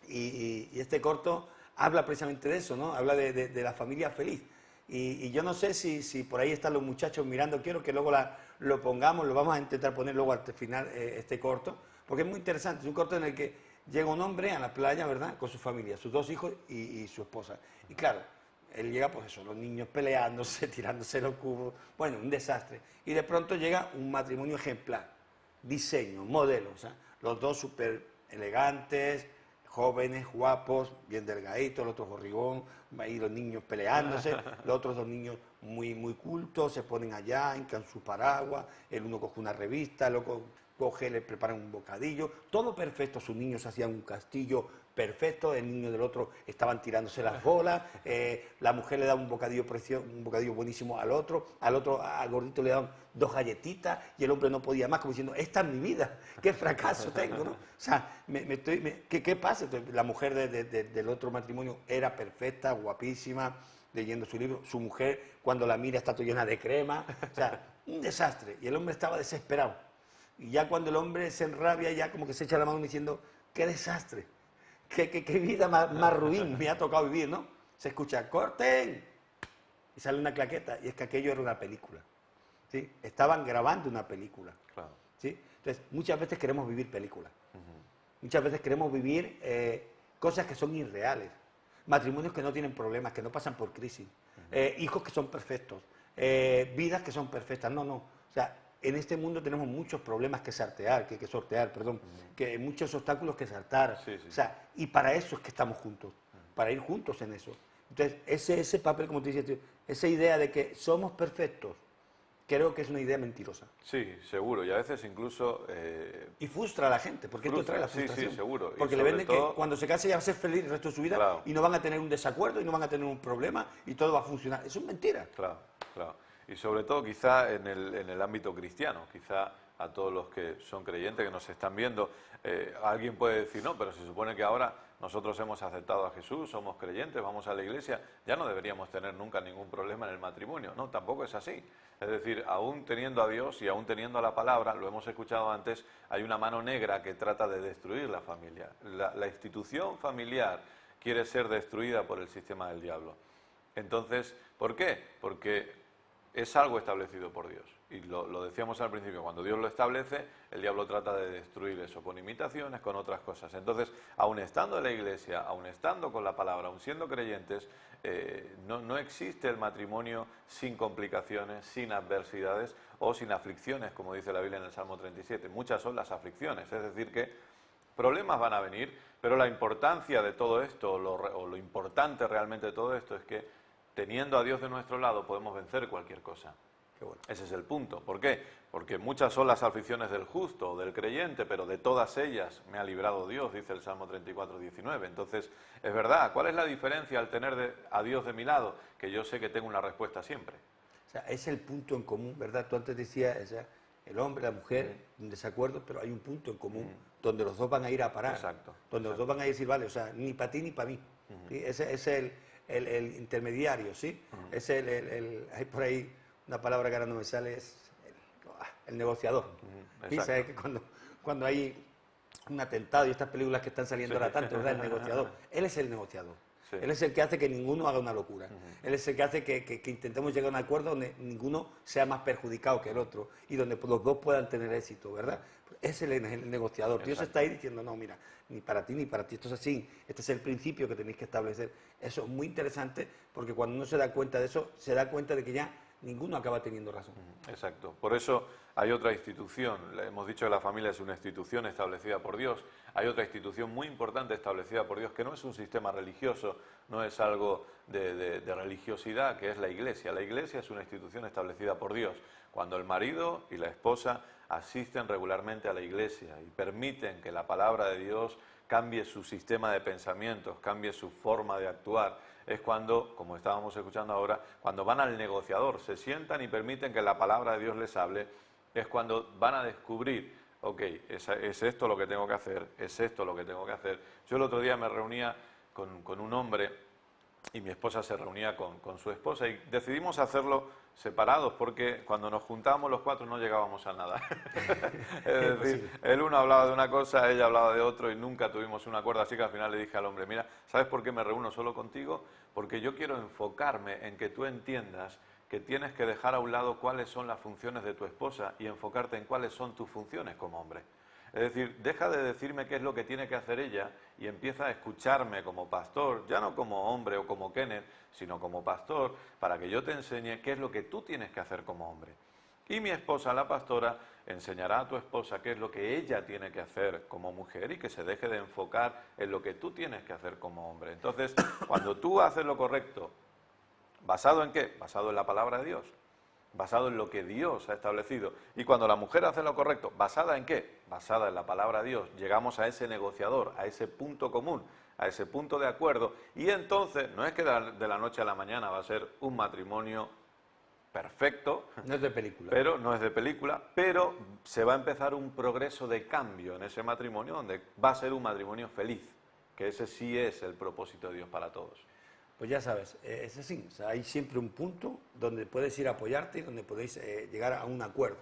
y este corto habla precisamente de eso, ¿no? Habla de la familia feliz. Y yo no sé si por ahí están los muchachos mirando, quiero que luego lo pongamos, lo vamos a intentar poner luego al final este corto, porque es muy interesante, es un corto en el que llega un hombre a la playa, ¿verdad?, con su familia, sus dos hijos y su esposa. Y claro, él llega, pues eso, los niños peleándose, tirándose los cubos, bueno, un desastre. Y de pronto llega un matrimonio ejemplar. diseño, modelos. Los dos súper elegantes, jóvenes, guapos, bien delgaditos, el otro borrigón, ahí los niños peleándose, los otros dos niños muy, muy cultos, se ponen allá, hincan su paraguas, el uno coge una revista, el otro coge, le preparan un bocadillo, todo perfecto, sus niños hacían un castillo perfecto, el niño del otro estaban tirándose las bolas, la mujer le da un bocadillo precioso, un bocadillo buenísimo al otro, al gordito le daban 2 galletitas y el hombre no podía más, como diciendo, esta es mi vida, qué fracaso tengo, ¿no? O sea, ¿qué pasa? Entonces, la mujer del otro matrimonio era perfecta, guapísima, leyendo su libro, su mujer cuando la mira está toda llena de crema, o sea, un desastre, y el hombre estaba desesperado. Y ya cuando el hombre se enrabia, ya como que se echa la mano diciendo, qué desastre, qué vida más ruin me ha tocado vivir, ¿no? Se escucha, ¡corten! Y sale una claqueta, y es que aquello era una película, ¿sí? Estaban grabando una película, Claro. ¿sí? Entonces, muchas veces queremos vivir películas. Muchas veces queremos vivir cosas que son irreales. Matrimonios que no tienen problemas, que no pasan por crisis. Hijos que son perfectos. Vidas que son perfectas. No, no. O sea, en este mundo tenemos muchos problemas que sortear, que muchos obstáculos que saltar. Sí, sí. O sea, y para eso es que estamos juntos, para ir juntos en eso. Entonces, ese papel, como te decía, esa idea de que somos perfectos, creo que es una idea mentirosa. Sí, seguro. Y a veces incluso... Y frustra a la gente, porque esto Frustra, trae la sí, sí, frustración. seguro. Y Porque le sobre venden todo- que cuando se case ya va a ser feliz el resto de su vida, Claro. y no van a tener un desacuerdo y no van a tener un problema y todo va a funcionar. Eso es mentira. Claro, claro. Y sobre todo quizá en el ámbito cristiano, quizá a todos los que son creyentes, que nos están viendo, alguien puede decir, no, pero se supone que ahora nosotros hemos aceptado a Jesús, somos creyentes, vamos a la iglesia, ya no deberíamos tener nunca ningún problema en el matrimonio. No, tampoco es así. Es decir, aún teniendo a Dios y aún teniendo a la palabra, lo hemos escuchado antes, hay una mano negra que trata de destruir la familia. La institución familiar quiere ser destruida por el sistema del diablo. Entonces, ¿por qué? Porque es algo establecido por Dios. Y lo decíamos al principio, cuando Dios lo establece, el diablo trata de destruir eso con imitaciones, con otras cosas. Entonces, aun estando en la iglesia, aun estando con la palabra, aun siendo creyentes, no existe el matrimonio sin complicaciones, sin adversidades o sin aflicciones, como dice la Biblia en el Salmo 37. Muchas son las aflicciones, es decir que problemas van a venir, pero la importancia de todo esto, o lo importante realmente de todo esto es que teniendo a Dios de nuestro lado podemos vencer cualquier cosa. Qué bueno. Ese es el punto. ¿Por qué? Porque muchas son las aflicciones del justo o del creyente, pero de todas ellas me ha librado Dios, dice el Salmo 34, 19. Entonces, es verdad, ¿cuál es la diferencia al tener a Dios de mi lado? Que yo sé que tengo una respuesta siempre. O sea, es el punto en común, ¿verdad? Tú antes decías, o sea, el hombre, la mujer, un desacuerdo, pero hay un punto en común donde los dos van a ir a parar. Exacto, Donde los dos van a decir, vale, o sea, ni para ti ni para mí. ¿Sí? Ese es el intermediario, ¿sí? Es hay por ahí una palabra que ahora no me sale, es el negociador. ¿Sí? Exacto. ¿Sabes? Que cuando hay un atentado y estas películas que están saliendo ahora tanto, ¿verdad? El negociador. Él es el negociador. Sí. Él es el que hace que ninguno haga una locura. Él es el que hace que intentemos llegar a un acuerdo donde ninguno sea más perjudicado que el otro y donde los dos puedan tener éxito, ¿verdad? Es el negociador. Dios Exacto. está ahí diciendo, no, mira, ni para ti ni para ti, esto es así. Este es el principio que tenéis que establecer. Eso es muy interesante porque cuando uno se da cuenta de eso, se da cuenta de que ya ninguno acaba teniendo razón. Exacto. Por eso hay otra institución. Le hemos dicho que la familia es una institución establecida por Dios. Hay otra institución muy importante establecida por Dios que no es un sistema religioso, no es algo de religiosidad, que es la iglesia. La iglesia es una institución establecida por Dios. Cuando el marido y la esposa asisten regularmente a la iglesia y permiten que la palabra de Dios cambie su sistema de pensamientos, cambie su forma de actuar, es cuando, como estábamos escuchando ahora, cuando van al negociador, se sientan y permiten que la palabra de Dios les hable, es cuando van a descubrir, ok, es esto lo que tengo que hacer, es esto lo que tengo que hacer. Yo el otro día me reunía con un hombre y mi esposa se reunía con su esposa y decidimos hacerlo separados porque cuando nos juntábamos los cuatro no llegábamos a nada. Es decir, el uno hablaba de una cosa, ella hablaba de otro y nunca tuvimos un acuerdo, así que al final le dije al hombre, mira, ¿sabes por qué me reúno solo contigo? Porque yo quiero enfocarme en que tú entiendas que tienes que dejar a un lado cuáles son las funciones de tu esposa y enfocarte en cuáles son tus funciones como hombre. Es decir, deja de decirme qué es lo que tiene que hacer ella y empieza a escucharme como pastor, ya no como hombre o como Kenneth, sino como pastor, para que yo te enseñe qué es lo que tú tienes que hacer como hombre. Y mi esposa, la pastora, enseñará a tu esposa qué es lo que ella tiene que hacer como mujer y que se deje de enfocar en lo que tú tienes que hacer como hombre. Entonces, cuando tú haces lo correcto, ¿basado en qué? Basado en la palabra de Dios, basado en lo que Dios ha establecido. Y cuando la mujer hace lo correcto, ¿basada en qué? Basada en la palabra de Dios. Llegamos a ese negociador, a ese punto común, a ese punto de acuerdo. Y entonces, no es que de la noche a la mañana va a ser un matrimonio perfecto. No es de película. Pero no es de película, pero se va a empezar un progreso de cambio en ese matrimonio donde va a ser un matrimonio feliz, que ese sí es el propósito de Dios para todos. Pues ya sabes, es así, o sea, hay siempre un punto donde puedes ir a apoyarte y donde podéis llegar a un acuerdo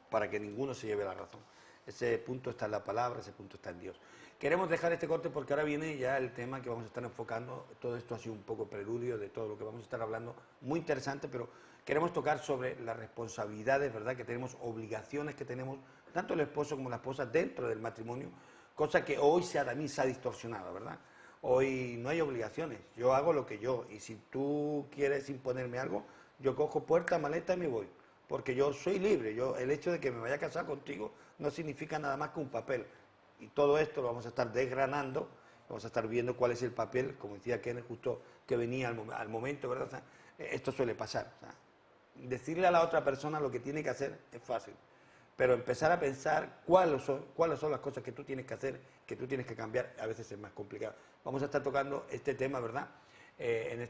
para que ninguno se lleve la razón. Ese punto está en la palabra, ese punto está en Dios. Queremos dejar este corte porque ahora viene ya el tema que vamos a estar enfocando. Todo esto ha sido un poco preludio de todo lo que vamos a estar hablando, muy interesante, pero queremos tocar sobre las responsabilidades, ¿verdad?, que tenemos, obligaciones que tenemos, tanto el esposo como la esposa dentro del matrimonio, cosa que hoy también se ha distorsionado, ¿verdad? Hoy no hay obligaciones, yo hago lo que yo, y si tú quieres imponerme algo, yo cojo puerta, maleta y me voy, porque yo soy libre. El hecho de que me vaya a casar contigo no significa nada más que un papel, y todo esto lo vamos a estar desgranando, vamos a estar viendo cuál es el papel, como decía Kenneth justo que venía al momento, ¿verdad? O sea, esto suele pasar, o sea, decirle a la otra persona lo que tiene que hacer es fácil, pero empezar a pensar cuáles son las cosas que tú tienes que hacer, que tú tienes que cambiar, a veces es más complicado. Vamos a estar tocando este tema, ¿verdad?, en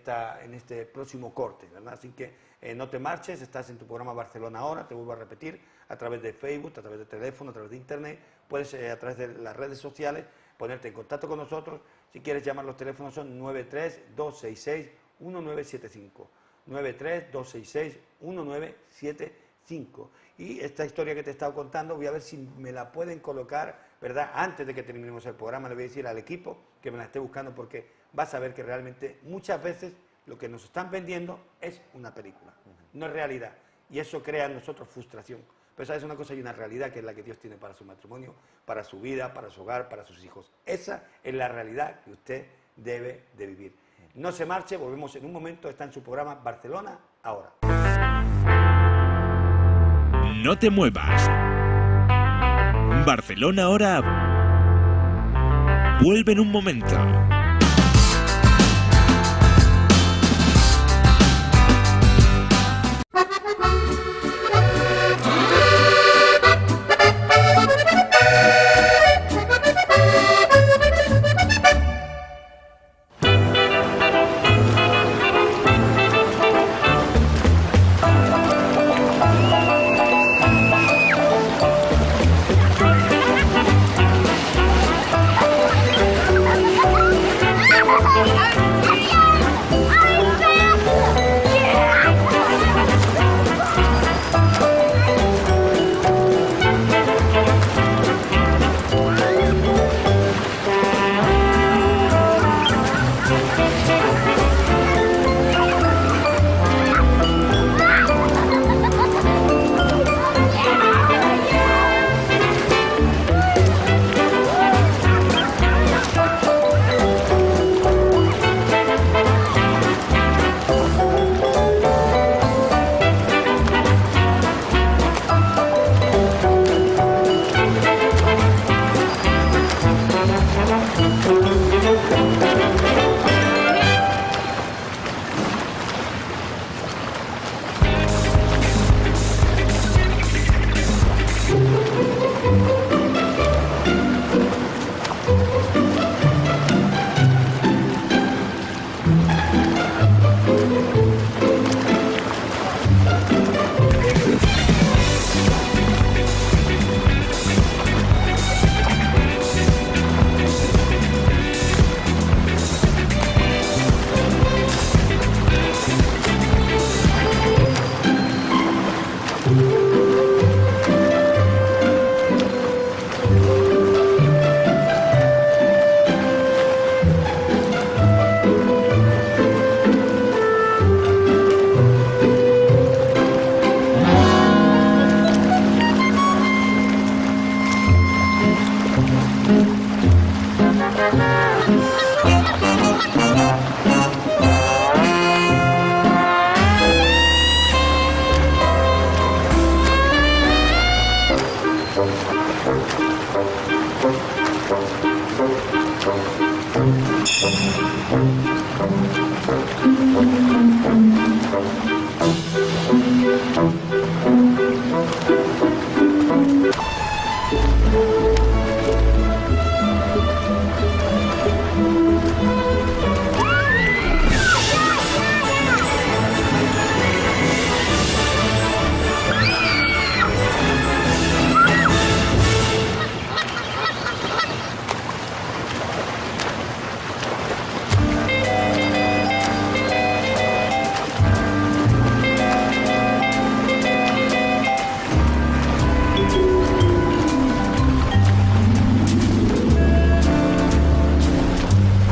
este próximo corte, ¿verdad? Así que no te marches, estás en tu programa Barcelona Ahora, te vuelvo a repetir, a través de Facebook, a través de teléfono, a través de Internet, puedes a través de las redes sociales ponerte en contacto con nosotros. Si quieres llamar, los teléfonos son 93-266-1975, 93-266-1975. Y esta historia que te he estado contando, voy a ver si me la pueden colocar, ¿verdad?, antes de que terminemos el programa. Le voy a decir al equipo que me la esté buscando, porque vas a ver que realmente muchas veces lo que nos están vendiendo es una película, no es realidad. Y eso crea en nosotros frustración. Pero sabes una cosa, hay una realidad que es la que Dios tiene para su matrimonio, para su vida, para su hogar, para sus hijos. Esa es la realidad que usted debe de vivir. No se marche, volvemos en un momento, está en su programa Barcelona Ahora. No te muevas. Barcelona Ahora vuelve en un momento.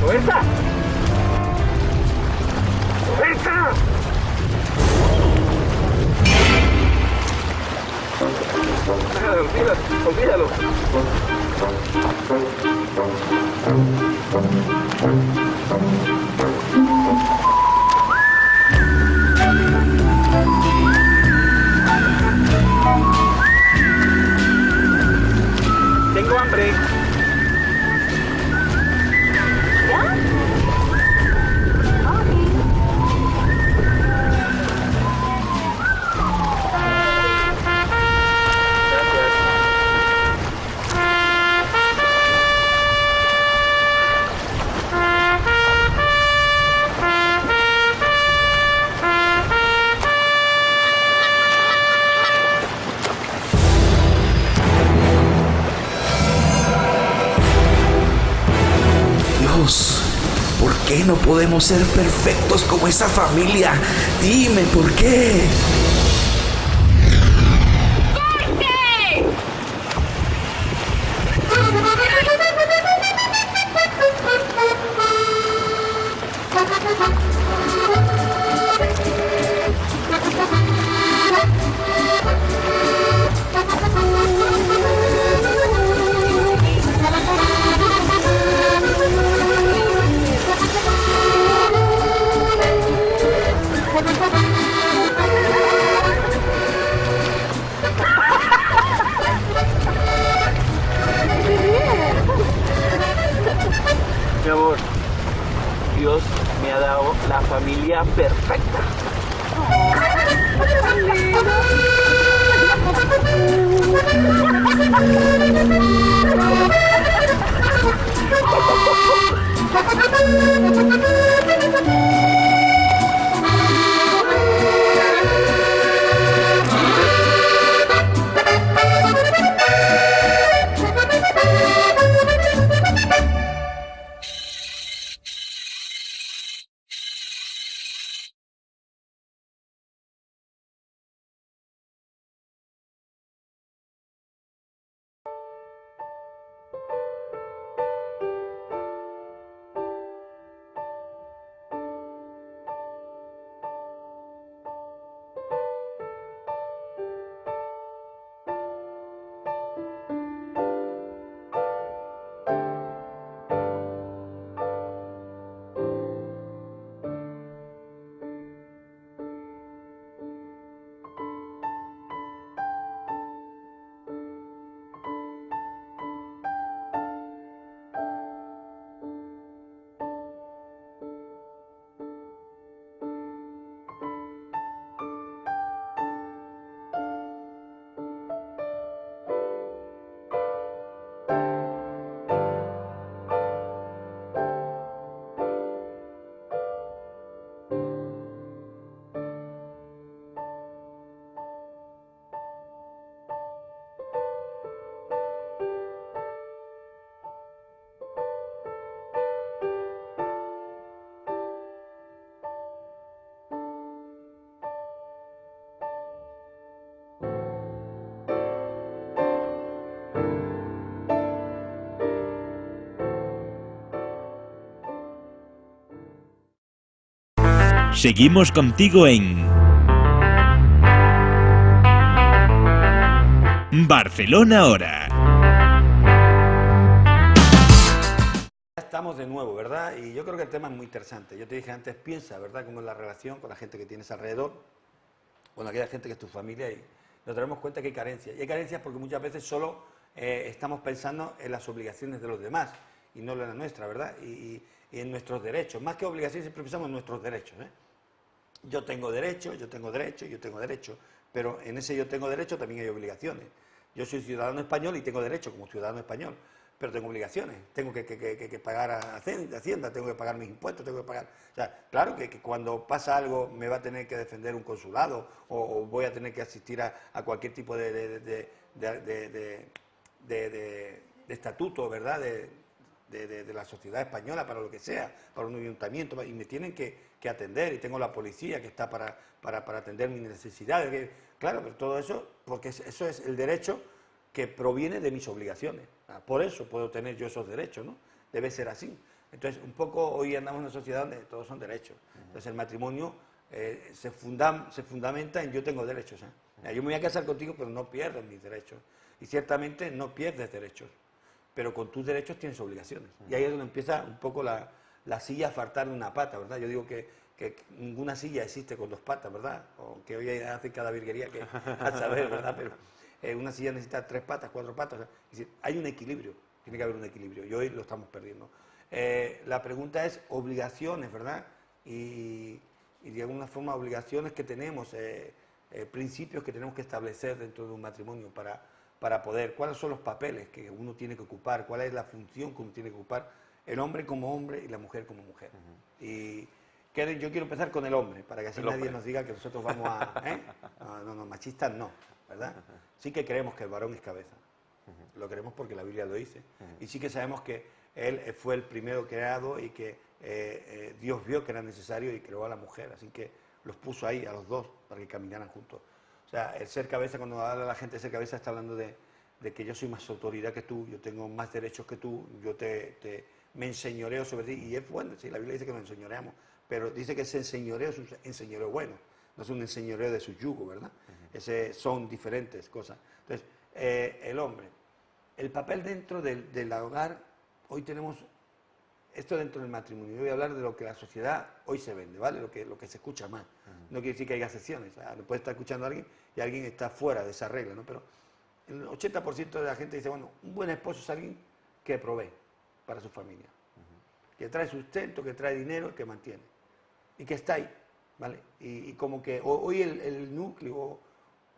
¡Roberta! ¡Roberta! Olvídalo. Tengo hambre. Dios, ¿por qué no podemos ser perfectos como esa familia? Dime, ¿por qué? Mi amor, Dios me ha dado la familia perfecta. Seguimos contigo en Barcelona ahora. Ya estamos de nuevo, ¿verdad? Y yo creo que el tema es muy interesante. Yo te dije antes, piensa, ¿verdad?, cómo es la relación con la gente que tienes alrededor, con aquella gente que es tu familia, y nos daremos cuenta que hay carencias. Y hay carencias porque muchas veces solo estamos pensando en las obligaciones de los demás. y no en la nuestra, ¿verdad? Y en nuestros derechos, más que obligaciones, siempre pensamos en nuestros derechos, ¿eh? Yo tengo derecho, yo tengo derecho, yo tengo derecho, pero en ese yo tengo derecho también hay obligaciones. Yo soy ciudadano español y tengo derecho como ciudadano español, pero tengo obligaciones, tengo que pagar a Hacienda, tengo que pagar mis impuestos, tengo que pagar... O sea, claro que cuando pasa algo me va a tener que defender un consulado o voy a tener que asistir a cualquier tipo de estatuto, ¿verdad?, de la sociedad española, para lo que sea, para un ayuntamiento, y me tienen que atender, y tengo la policía que está para atender mis necesidades. Claro, pero todo eso, porque eso es el derecho que proviene de mis obligaciones. Por eso puedo tener yo esos derechos, ¿no? Debe ser así. Entonces, un poco hoy andamos en una sociedad donde todos son derechos. Entonces, el matrimonio se fundamenta en yo tengo derechos. Yo me voy a casar contigo, pero no pierdes mis derechos. Y ciertamente no pierdes derechos, pero con tus derechos tienes obligaciones. Y ahí es donde empieza un poco la silla a faltar de una pata, ¿verdad? Yo digo que ninguna silla existe con dos patas, ¿verdad? O que hoy hace cada virguería que a saber, ¿verdad? Pero una silla necesita 3 patas, 4 patas. O sea, es decir, hay un equilibrio, tiene que haber un equilibrio, y hoy lo estamos perdiendo. La pregunta es obligaciones, ¿verdad? Y de alguna forma obligaciones que tenemos, principios que tenemos que establecer dentro de un matrimonio para poder, cuáles son los papeles que uno tiene que ocupar, cuál es la función que uno tiene que ocupar, el hombre como hombre y la mujer como mujer. Y yo quiero empezar con el hombre, para que así nadie nos diga que nosotros vamos a... No, machistas no, ¿verdad? Sí que creemos que el varón es cabeza. Lo creemos porque la Biblia lo dice. Y sí que sabemos que él fue el primero creado y que Dios vio que era necesario y creó a la mujer. Así que los puso ahí a los dos para que caminaran juntos. O sea, el ser cabeza, cuando habla la gente de ser cabeza, está hablando de que yo soy más autoridad que tú, yo tengo más derechos que tú, yo me enseñoreo sobre ti. Y es bueno, sí, la Biblia dice que nos enseñoreamos, pero dice que ese enseñoreo es un enseñoreo bueno, no es un enseñoreo de su yugo, ¿verdad? Son diferentes cosas. Entonces, el hombre, el papel dentro del hogar, hoy tenemos esto dentro del matrimonio. Yo voy a hablar de lo que la sociedad hoy se vende, ¿vale? Lo que se escucha más. No quiere decir que haya excepciones. No puede estar escuchando a alguien y alguien está fuera de esa regla, ¿no? Pero el 80% de la gente dice, bueno, un buen esposo es alguien que provee para su familia, que trae sustento, que trae dinero, que mantiene y que está ahí, ¿vale? Y como que hoy el núcleo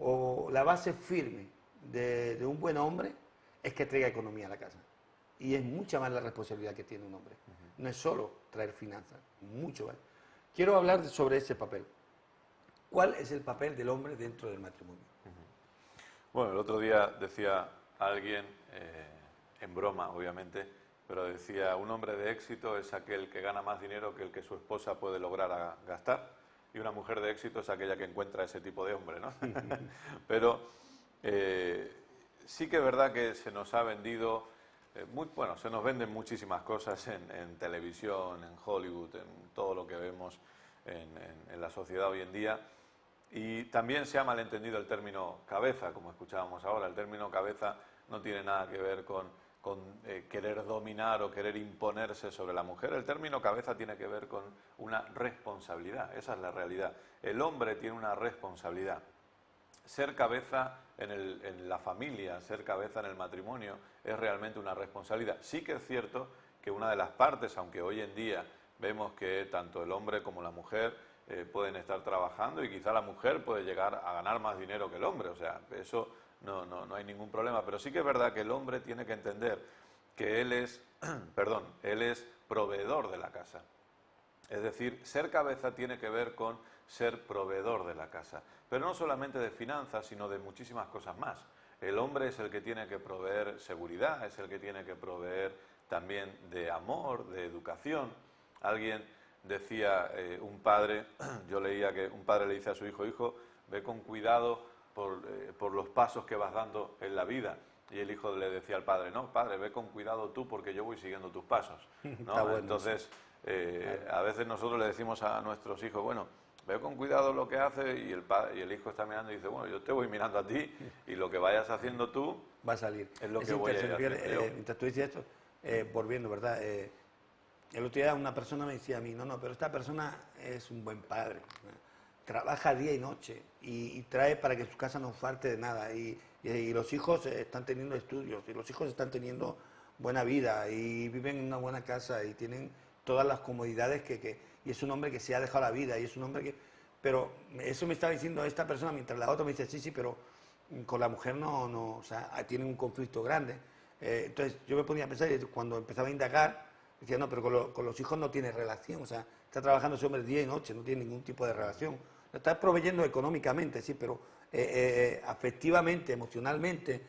o la base firme de un buen hombre es que traiga economía a la casa. Y es mucha más la responsabilidad que tiene un hombre. No es solo traer finanzas, mucho más. Quiero hablar sobre ese papel. ¿Cuál es el papel del hombre dentro del matrimonio? Bueno, el otro día decía alguien, en broma obviamente, pero decía, un hombre de éxito es aquel que gana más dinero que el que su esposa puede lograr gastar, y una mujer de éxito es aquella que encuentra ese tipo de hombre, ¿no? Pero sí que es verdad que se nos ha vendido, bueno, se nos venden muchísimas cosas en televisión, en Hollywood, en todo lo que vemos en la sociedad hoy en día. Y también se ha malentendido el término cabeza, como escuchábamos ahora. El término cabeza no tiene nada que ver con querer dominar o querer imponerse sobre la mujer. El término cabeza tiene que ver con una responsabilidad, esa es la realidad. El hombre tiene una responsabilidad. Ser cabeza en la familia, ser cabeza en el matrimonio, es realmente una responsabilidad. Sí que es cierto que una de las partes, aunque hoy en día vemos que tanto el hombre como la mujer pueden estar trabajando y quizá la mujer puede llegar a ganar más dinero que el hombre, o sea, eso no hay ningún problema, pero sí que es verdad que el hombre tiene que entender que él es, él es proveedor de la casa. Es decir, ser cabeza tiene que ver con ser proveedor de la casa, pero no solamente de finanzas, sino de muchísimas cosas más. El hombre es el que tiene que proveer seguridad, es el que tiene que proveer también de amor, de educación. Alguien decía, un padre, yo leía que un padre le dice a su hijo, hijo, ve con cuidado por los pasos que vas dando en la vida. Y el hijo le decía al padre, no, padre, ve con cuidado tú porque yo voy siguiendo tus pasos, ¿no? Bueno, entonces, a veces nosotros le decimos a nuestros hijos, bueno, ve con cuidado lo que hace, y el hijo está mirando y dice, bueno, yo te voy mirando a ti y lo que vayas haciendo tú va a salir. Es lo que voy a hacer. Mientras tú dices esto, volviendo, ¿verdad? El otro día una persona me decía a mí, no, pero esta persona es un buen padre, trabaja día y noche y trae para que su casa no falte de nada y los hijos están teniendo estudios y los hijos están teniendo buena vida y viven en una buena casa y tienen todas las comodidades y es un hombre que se ha dejado la vida y es un hombre que... Pero eso me estaba diciendo esta persona, mientras la otra me dice, sí, pero con la mujer no, o sea, tienen un conflicto grande. Entonces yo me ponía a pensar y cuando empezaba a indagar, decía, no, pero con los hijos no tiene relación, o sea, está trabajando ese hombre día y noche, no tiene ningún tipo de relación. Lo está proveyendo económicamente, sí, pero afectivamente, emocionalmente,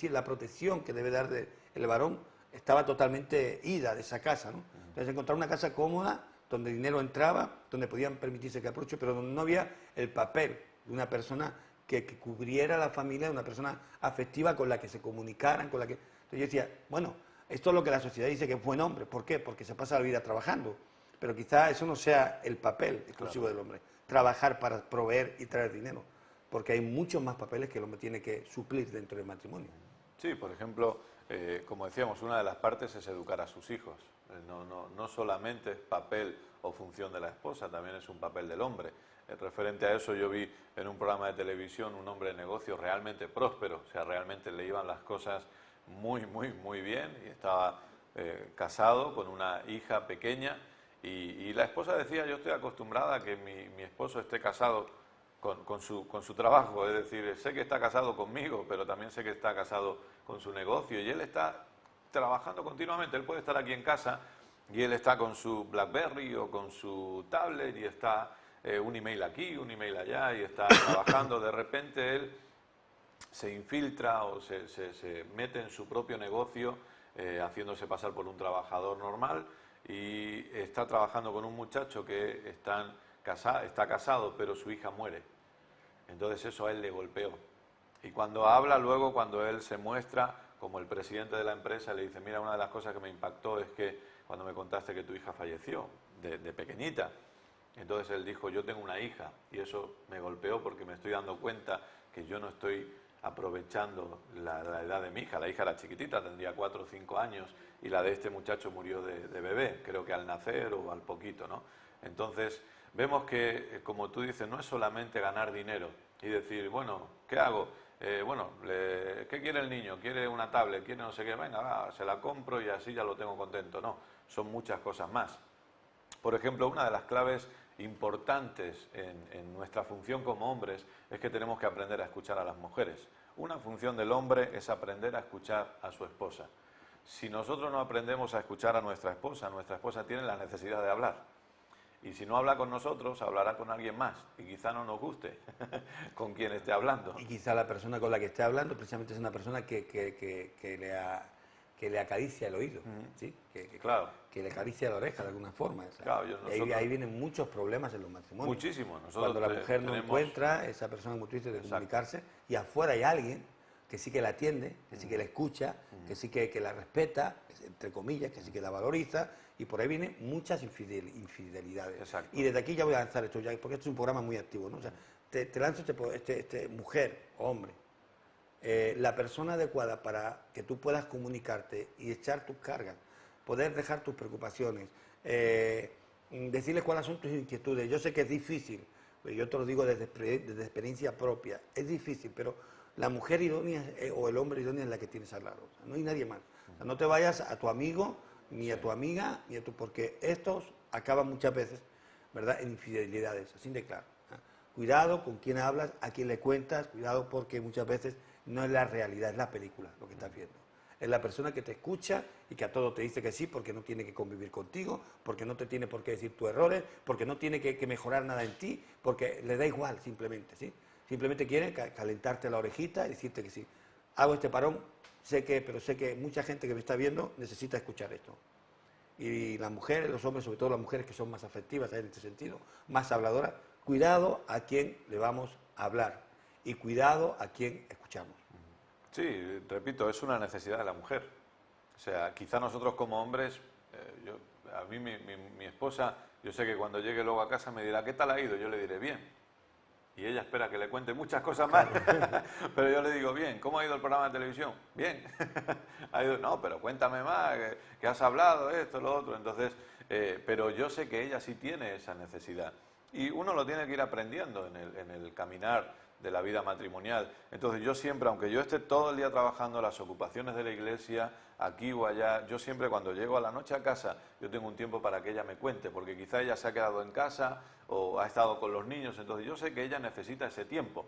la protección que debe dar el varón estaba totalmente ida de esa casa, ¿no? Entonces encontrar una casa cómoda, donde el dinero entraba, donde podían permitirse que aproveche, pero donde no había el papel de una persona que cubriera la familia, de una persona afectiva con la que se comunicaran, con la que... Entonces yo decía, bueno, esto es lo que la sociedad dice que es buen hombre. ¿Por qué? Porque se pasa la vida trabajando. Pero quizá eso no sea el papel exclusivo del hombre. Trabajar para proveer y traer dinero. Porque hay muchos más papeles que el hombre tiene que suplir dentro del matrimonio. Sí, por ejemplo, como decíamos, una de las partes es educar a sus hijos. No solamente es papel o función de la esposa, también es un papel del hombre. Referente a eso, yo vi en un programa de televisión un hombre de negocio realmente próspero, o sea, realmente le iban las cosas muy bien y estaba casado con una hija pequeña y la esposa decía, yo estoy acostumbrada a que mi esposo esté casado con su trabajo, es decir, sé que está casado conmigo, pero también sé que está casado con su negocio y él está trabajando continuamente. Él puede estar aquí en casa y él está con su BlackBerry o con su tablet y está un email aquí, un email allá y está trabajando. De repente él se infiltra o se mete en su propio negocio haciéndose pasar por un trabajador normal y está trabajando con un muchacho que está casado, pero su hija muere. Entonces eso a él le golpeó. Y cuando habla luego, cuando él se muestra como el presidente de la empresa, le dice, mira, una de las cosas que me impactó es que cuando me contaste que tu hija falleció, de pequeñita. Entonces él dijo, yo tengo una hija y eso me golpeó porque me estoy dando cuenta que yo no estoy aprovechando la edad de mi hija. La hija era chiquitita, tendría 4 o 5 años y la de este muchacho murió de bebé, creo que al nacer o al poquito, ¿no? Entonces vemos que, como tú dices, no es solamente ganar dinero y decir, bueno, ¿qué hago? ¿Qué quiere el niño? ¿Quiere una tablet? ¿Quiere no sé qué? Venga, se la compro y así ya lo tengo contento. No, son muchas cosas más. Por ejemplo, una de las claves importantes en nuestra función como hombres es que tenemos que aprender a escuchar a las mujeres. Una función del hombre es aprender a escuchar a su esposa. Si nosotros no aprendemos a escuchar a nuestra esposa tiene la necesidad de hablar. Y si no habla con nosotros, hablará con alguien más. Y quizá no nos guste con quien esté hablando. Y quizá la persona con la que esté hablando precisamente es una persona que le acaricia el oído, ¿sí? Claro. Que le acaricia la oreja de alguna forma. Claro, ahí vienen muchos problemas en los matrimonios. Muchísimos. Cuando la mujer no encuentra esa persona, como tú dices, de comunicarse, y afuera hay alguien que sí que la atiende, que sí que la escucha, que sí que la respeta, entre comillas, que sí que la valoriza, y por ahí vienen muchas infidelidades. Exacto. Y desde aquí ya voy a lanzar esto, ya, porque este es un programa muy activo, ¿no? O sea, te lanzo mujer o hombre, la persona adecuada para que tú puedas comunicarte y echar tus cargas, poder dejar tus preocupaciones, decirles cuáles son tus inquietudes. Yo sé que es difícil, pero yo te lo digo desde experiencia propia, es difícil, pero la mujer idónea o el hombre idóneo es la que tienes al lado, o sea, no hay nadie más. O sea, no te vayas a tu amigo, ni a tu amiga, porque estos acaban muchas veces, ¿verdad?, en infidelidades, así de claro. Cuidado con quién hablas, a quién le cuentas, cuidado porque muchas veces no es la realidad, es la película lo que estás viendo. Es la persona que te escucha y que a todo te dice que sí porque no tiene que convivir contigo, porque no te tiene por qué decir tus errores, porque no tiene que mejorar nada en ti, porque le da igual simplemente, ¿sí? Simplemente quiere calentarte la orejita y decirte que sí. Hago este parón, pero sé que mucha gente que me está viendo necesita escuchar esto. Y las mujeres, los hombres, sobre todo las mujeres que son más afectivas en este sentido, más habladoras, cuidado a quién le vamos a hablar y cuidado a quién escuchamos. Sí, repito, es una necesidad de la mujer. O sea, quizá nosotros como hombres, a mí mi esposa, yo sé que cuando llegue luego a casa me dirá, ¿qué tal ha ido? Yo le diré, bien. Y ella espera que le cuente muchas cosas más. Pero yo le digo, bien, ¿cómo ha ido el programa de televisión? Bien. Ha ido, no, pero cuéntame más, que has hablado, esto, lo otro. Entonces, pero yo sé que ella sí tiene esa necesidad. Y uno lo tiene que ir aprendiendo en el caminar de la vida matrimonial. Entonces yo siempre, aunque yo esté todo el día trabajando las ocupaciones de la iglesia, aquí o allá, yo siempre cuando llego a la noche a casa, yo tengo un tiempo para que ella me cuente, porque quizá ella se ha quedado en casa o ha estado con los niños, entonces yo sé que ella necesita ese tiempo.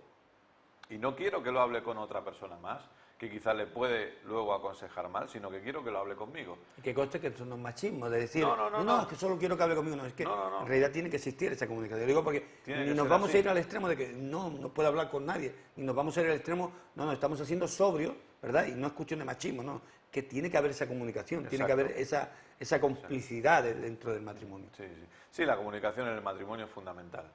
Y no quiero que lo hable con otra persona más, que quizá le puede luego aconsejar mal, sino que quiero que lo hable conmigo. Y que conste que eso no es machismo, de decir, No. es que solo quiero que hable conmigo, no, es que No. en realidad tiene que existir esa comunicación. Yo digo porque Tiene ni que nos ser vamos así. a ir al extremo de que no puede hablar con nadie, ni nos vamos a ir al extremo, no, estamos haciendo sobrio, ¿verdad? Y no es cuestión de machismo, no, que tiene que haber esa comunicación, tiene que haber esa complicidad dentro del matrimonio. Sí, la comunicación en el matrimonio es fundamental.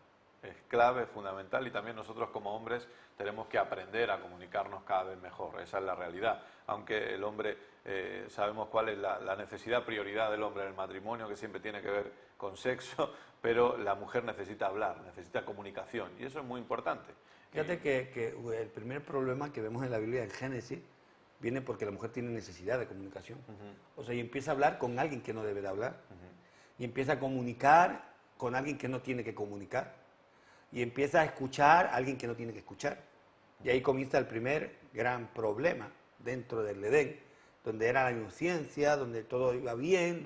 Es clave, es fundamental, y también nosotros como hombres tenemos que aprender a comunicarnos cada vez mejor, esa es la realidad. Aunque el hombre, sabemos cuál es la necesidad, prioridad del hombre en el matrimonio, que siempre tiene que ver con sexo, pero la mujer necesita hablar, necesita comunicación, y eso es muy importante. Fíjate que el primer problema que vemos en la Biblia, en Génesis, viene porque la mujer tiene necesidad de comunicación. O sea, y empieza a hablar con alguien que no debe de hablar, y empieza a comunicar con alguien que no tiene que comunicar. Y empieza a escuchar a alguien que no tiene que escuchar. Y ahí comienza el primer gran problema dentro del Edén, donde era la inocencia, donde todo iba bien,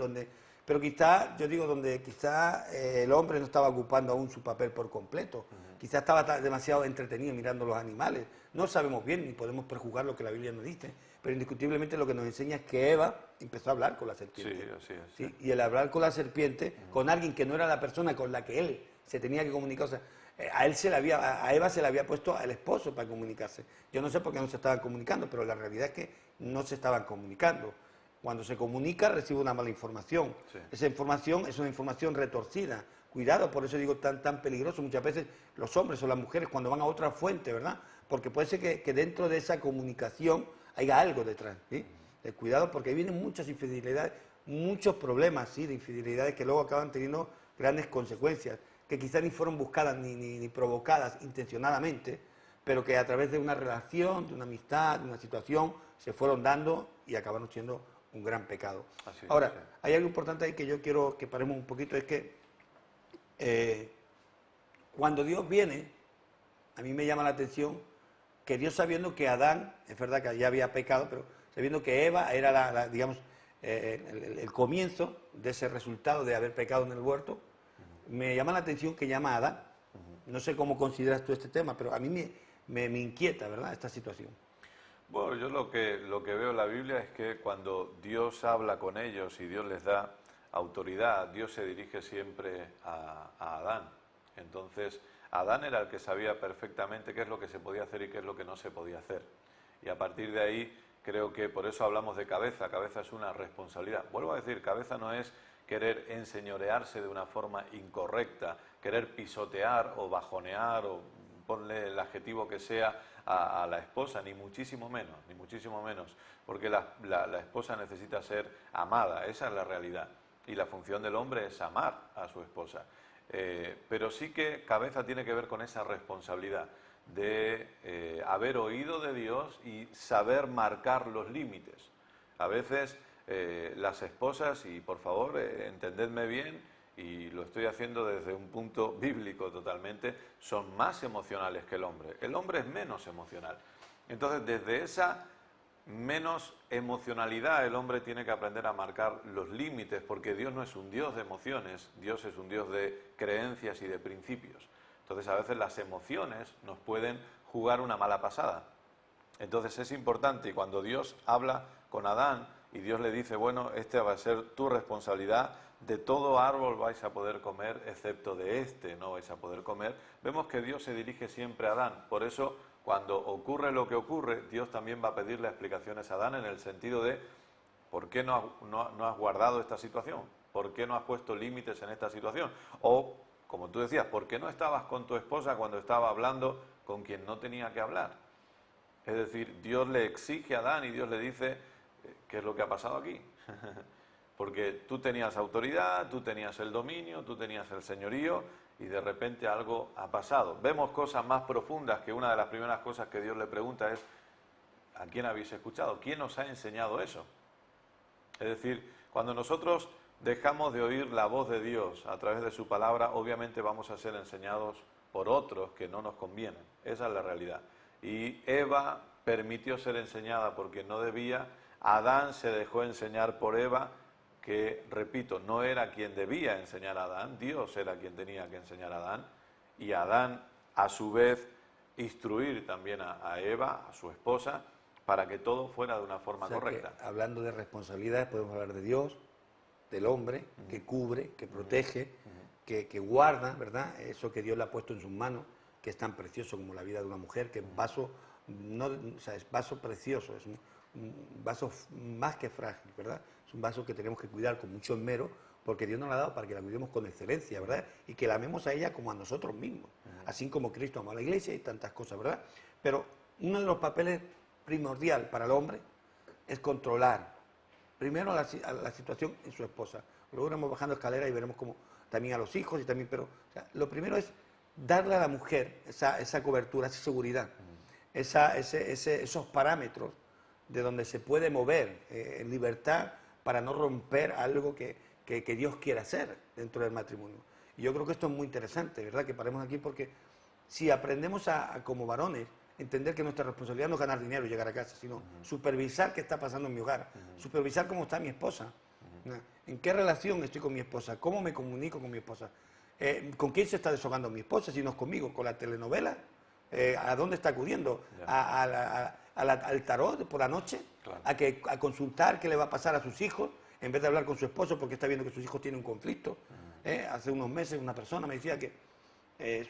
pero quizá, yo digo, donde quizá el hombre no estaba ocupando aún su papel por completo. Quizá estaba demasiado entretenido mirando los animales. No sabemos bien, ni podemos prejuzgar lo que la Biblia nos dice, pero indiscutiblemente lo que nos enseña es que Eva empezó a hablar con la serpiente. Sí, así es. ¿Sí? Y el hablar con la serpiente, con alguien que no era la persona con la que él se tenía que comunicar, o sea, a Eva se le había puesto al esposo para comunicarse. Yo no sé por qué no se estaban comunicando, pero la realidad es que no se estaban comunicando. Cuando se comunica recibe una mala información. Sí. Esa información es una información retorcida. Cuidado, por eso digo tan peligroso muchas veces los hombres o las mujeres cuando van a otra fuente, ¿verdad? Porque puede ser que dentro de esa comunicación haya algo detrás, ¿sí? Cuidado, porque ahí vienen muchas infidelidades, muchos problemas, ¿sí? De infidelidades que luego acaban teniendo grandes consecuencias, que quizás ni fueron buscadas ni provocadas intencionadamente, pero que a través de una relación, de una amistad, de una situación, se fueron dando y acabaron siendo un gran pecado. Ahora, hay algo importante ahí que yo quiero que paremos un poquito, es que cuando Dios viene, a mí me llama la atención que Dios, sabiendo que Adán, es verdad que ya había pecado, pero sabiendo que Eva era digamos, el comienzo de ese resultado de haber pecado en el huerto, me llama la atención que llama a Adán. No sé cómo consideras tú este tema, pero a mí me inquieta, ¿verdad?, esta situación. Bueno, yo lo que veo en la Biblia es que cuando Dios habla con ellos y Dios les da autoridad, Dios se dirige siempre a Adán. Entonces, Adán era el que sabía perfectamente qué es lo que se podía hacer y qué es lo que no se podía hacer. Y a partir de ahí, creo que por eso hablamos de cabeza. Cabeza es una responsabilidad. Vuelvo a decir, cabeza no es querer enseñorearse de una forma incorrecta, querer pisotear o bajonear o ponle el adjetivo que sea a la esposa, ni muchísimo menos, porque la esposa necesita ser amada, esa es la realidad, y la función del hombre es amar a su esposa, pero sí que cabeza tiene que ver con esa responsabilidad de haber oído de Dios y saber marcar los límites. A veces las esposas, y por favor entendedme bien, y lo estoy haciendo desde un punto bíblico totalmente, son más emocionales que el hombre. El hombre es menos emocional. Entonces, desde esa menos emocionalidad, el hombre tiene que aprender a marcar los límites, porque Dios no es un Dios de emociones, Dios es un Dios de creencias y de principios. Entonces, a veces las emociones nos pueden jugar una mala pasada. Entonces, es importante, y cuando Dios habla con Adán y Dios le dice, bueno, esta va a ser tu responsabilidad, de todo árbol vais a poder comer, excepto de este no vais a poder comer, vemos que Dios se dirige siempre a Adán. Por eso, cuando ocurre lo que ocurre, Dios también va a pedirle explicaciones a Adán en el sentido de ¿por qué no has guardado esta situación? ¿Por qué no has puesto límites en esta situación? O, como tú decías, ¿por qué no estabas con tu esposa cuando estaba hablando con quien no tenía que hablar? Es decir, Dios le exige a Adán y Dios le dice, ¿qué es lo que ha pasado aquí? Porque tú tenías autoridad, tú tenías el dominio, tú tenías el señorío y de repente algo ha pasado. Vemos cosas más profundas, que una de las primeras cosas que Dios le pregunta es ¿a quién habéis escuchado? ¿Quién os ha enseñado eso? Es decir, cuando nosotros dejamos de oír la voz de Dios a través de su palabra, obviamente vamos a ser enseñados por otros que no nos convienen. Esa es la realidad. Y Eva permitió ser enseñada porque no debía. Adán se dejó enseñar por Eva, que, repito, no era quien debía enseñar a Adán, Dios era quien tenía que enseñar a Adán. Y Adán, a su vez, instruir también a Eva, a su esposa, para que todo fuera de una forma correcta. Hablando de responsabilidades, podemos hablar de Dios, del hombre, que cubre, que protege, que guarda, ¿verdad? Eso que Dios le ha puesto en sus manos, que es tan precioso como la vida de una mujer, que es vaso, no, o sea, es vaso precioso, es un vaso más que frágil, ¿verdad? Es un vaso que tenemos que cuidar con mucho esmero, porque Dios nos la ha dado para que la cuidemos con excelencia, ¿verdad? Y que la amemos a ella como a nosotros mismos, así como Cristo amó a la iglesia y tantas cosas, ¿verdad? Pero uno de los papeles primordial para el hombre es controlar primero la situación en su esposa. Luego iremos bajando escaleras y veremos cómo también a los hijos y también, pero o sea, lo primero es darle a la mujer esa cobertura, esa seguridad, esos parámetros de donde se puede mover en libertad para no romper algo que Dios quiere hacer dentro del matrimonio. Y yo creo que esto es muy interesante, ¿verdad? Que paremos aquí porque si aprendemos como varones, entender que nuestra responsabilidad no es ganar dinero y llegar a casa, sino supervisar qué está pasando en mi hogar, supervisar cómo está mi esposa, en qué relación estoy con mi esposa, cómo me comunico con mi esposa, con quién se está desahogando mi esposa, si no es conmigo, con la telenovela, a dónde está acudiendo, al tarot por la noche, Claro. a consultar qué le va a pasar a sus hijos, en vez de hablar con su esposo porque está viendo que sus hijos tienen un conflicto. Hace unos meses una persona me decía que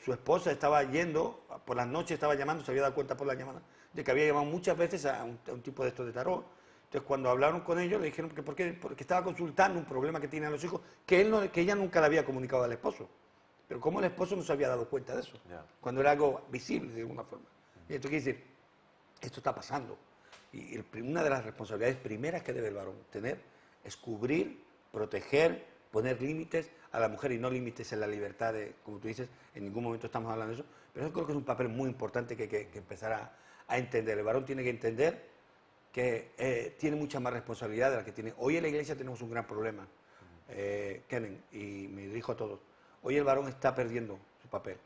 su esposa estaba yendo, por las noches estaba llamando, se había dado cuenta por la llamada, de que había llamado muchas veces a un tipo de estos de tarot. Entonces cuando hablaron con ellos le dijeron que porque estaba consultando un problema que tienen los hijos, que ella nunca le había comunicado al esposo. Pero cómo el esposo no se había dado cuenta de eso, cuando era algo visible de alguna forma. Y esto quiere decir, esto está pasando. Y una de las responsabilidades primeras que debe el varón tener es cubrir, proteger, poner límites a la mujer y no límites en la libertad de, como tú dices, en ningún momento estamos hablando de eso, pero eso creo que es un papel muy importante que hay que empezar a entender. El varón tiene que entender que tiene mucha más responsabilidad de la que tiene. Hoy en la iglesia tenemos un gran problema, Kenen, y me dirijo a todos. Hoy el varón está perdiendo su papel.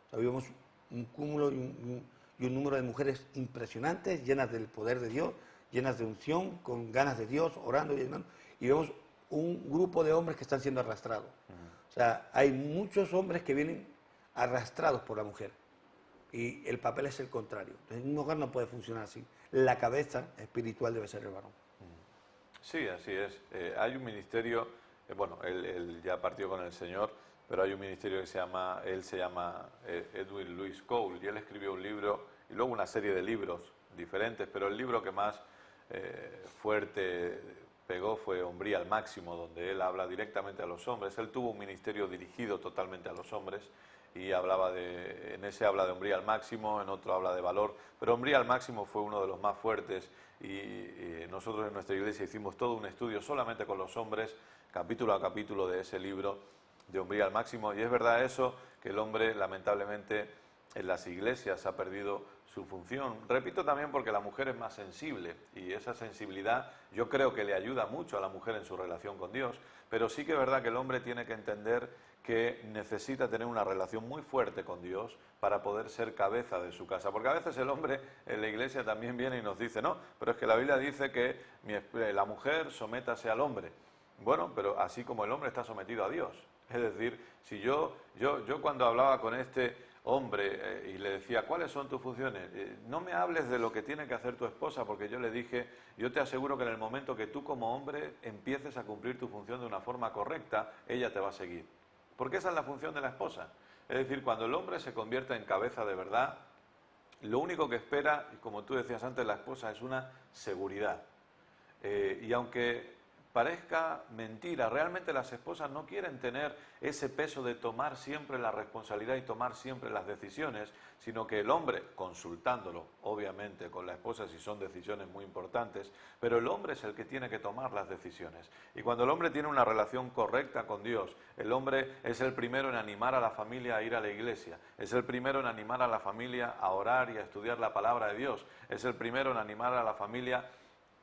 O sea, vivimos un cúmulo y un número de mujeres impresionantes, llenas del poder de Dios, llenas de unción, con ganas de Dios, orando y ayunando, y vemos un grupo de hombres que están siendo arrastrados. O sea, hay muchos hombres que vienen arrastrados por la mujer y el papel es el contrario. Entonces, un hogar no puede funcionar así. La cabeza espiritual debe ser el varón. Sí, así es. Hay un ministerio, bueno, él ya partió con el Señor, pero hay un ministerio que él se llama Edwin Lewis Cole, y él escribió un libro y luego una serie de libros diferentes, pero el libro que más fuerte pegó fue Hombría al Máximo, donde él habla directamente a los hombres. Él tuvo un ministerio dirigido totalmente a los hombres y en ese habla de Hombría al Máximo, en otro habla de valor, pero Hombría al Máximo fue uno de los más fuertes y nosotros en nuestra iglesia hicimos todo un estudio solamente con los hombres, capítulo a capítulo de ese libro de Hombría al Máximo, y es verdad eso, que el hombre lamentablemente en las iglesias ha perdido su función. Repito también porque la mujer es más sensible y esa sensibilidad yo creo que le ayuda mucho a la mujer en su relación con Dios, pero sí que es verdad que el hombre tiene que entender que necesita tener una relación muy fuerte con Dios para poder ser cabeza de su casa, porque a veces el hombre en la iglesia también viene y nos dice, no, pero es que la Biblia dice que la mujer sométase al hombre. Bueno, pero así como el hombre está sometido a Dios. Es decir, si yo cuando hablaba con este hombre y le decía, ¿cuáles son tus funciones? No me hables de lo que tiene que hacer tu esposa, porque yo le dije, yo te aseguro que en el momento que tú como hombre empieces a cumplir tu función de una forma correcta, ella te va a seguir. Porque esa es la función de la esposa. Es decir, cuando el hombre se convierte en cabeza de verdad, lo único que espera, y como tú decías antes, la esposa es una seguridad. Y aunque parezca mentira, realmente las esposas no quieren tener ese peso de tomar siempre la responsabilidad y tomar siempre las decisiones, sino que el hombre, consultándolo obviamente con la esposa si son decisiones muy importantes, pero el hombre es el que tiene que tomar las decisiones. Y cuando el hombre tiene una relación correcta con Dios, el hombre es el primero en animar a la familia a ir a la iglesia, es el primero en animar a la familia a orar y a estudiar la palabra de Dios, es el primero en animar a la familia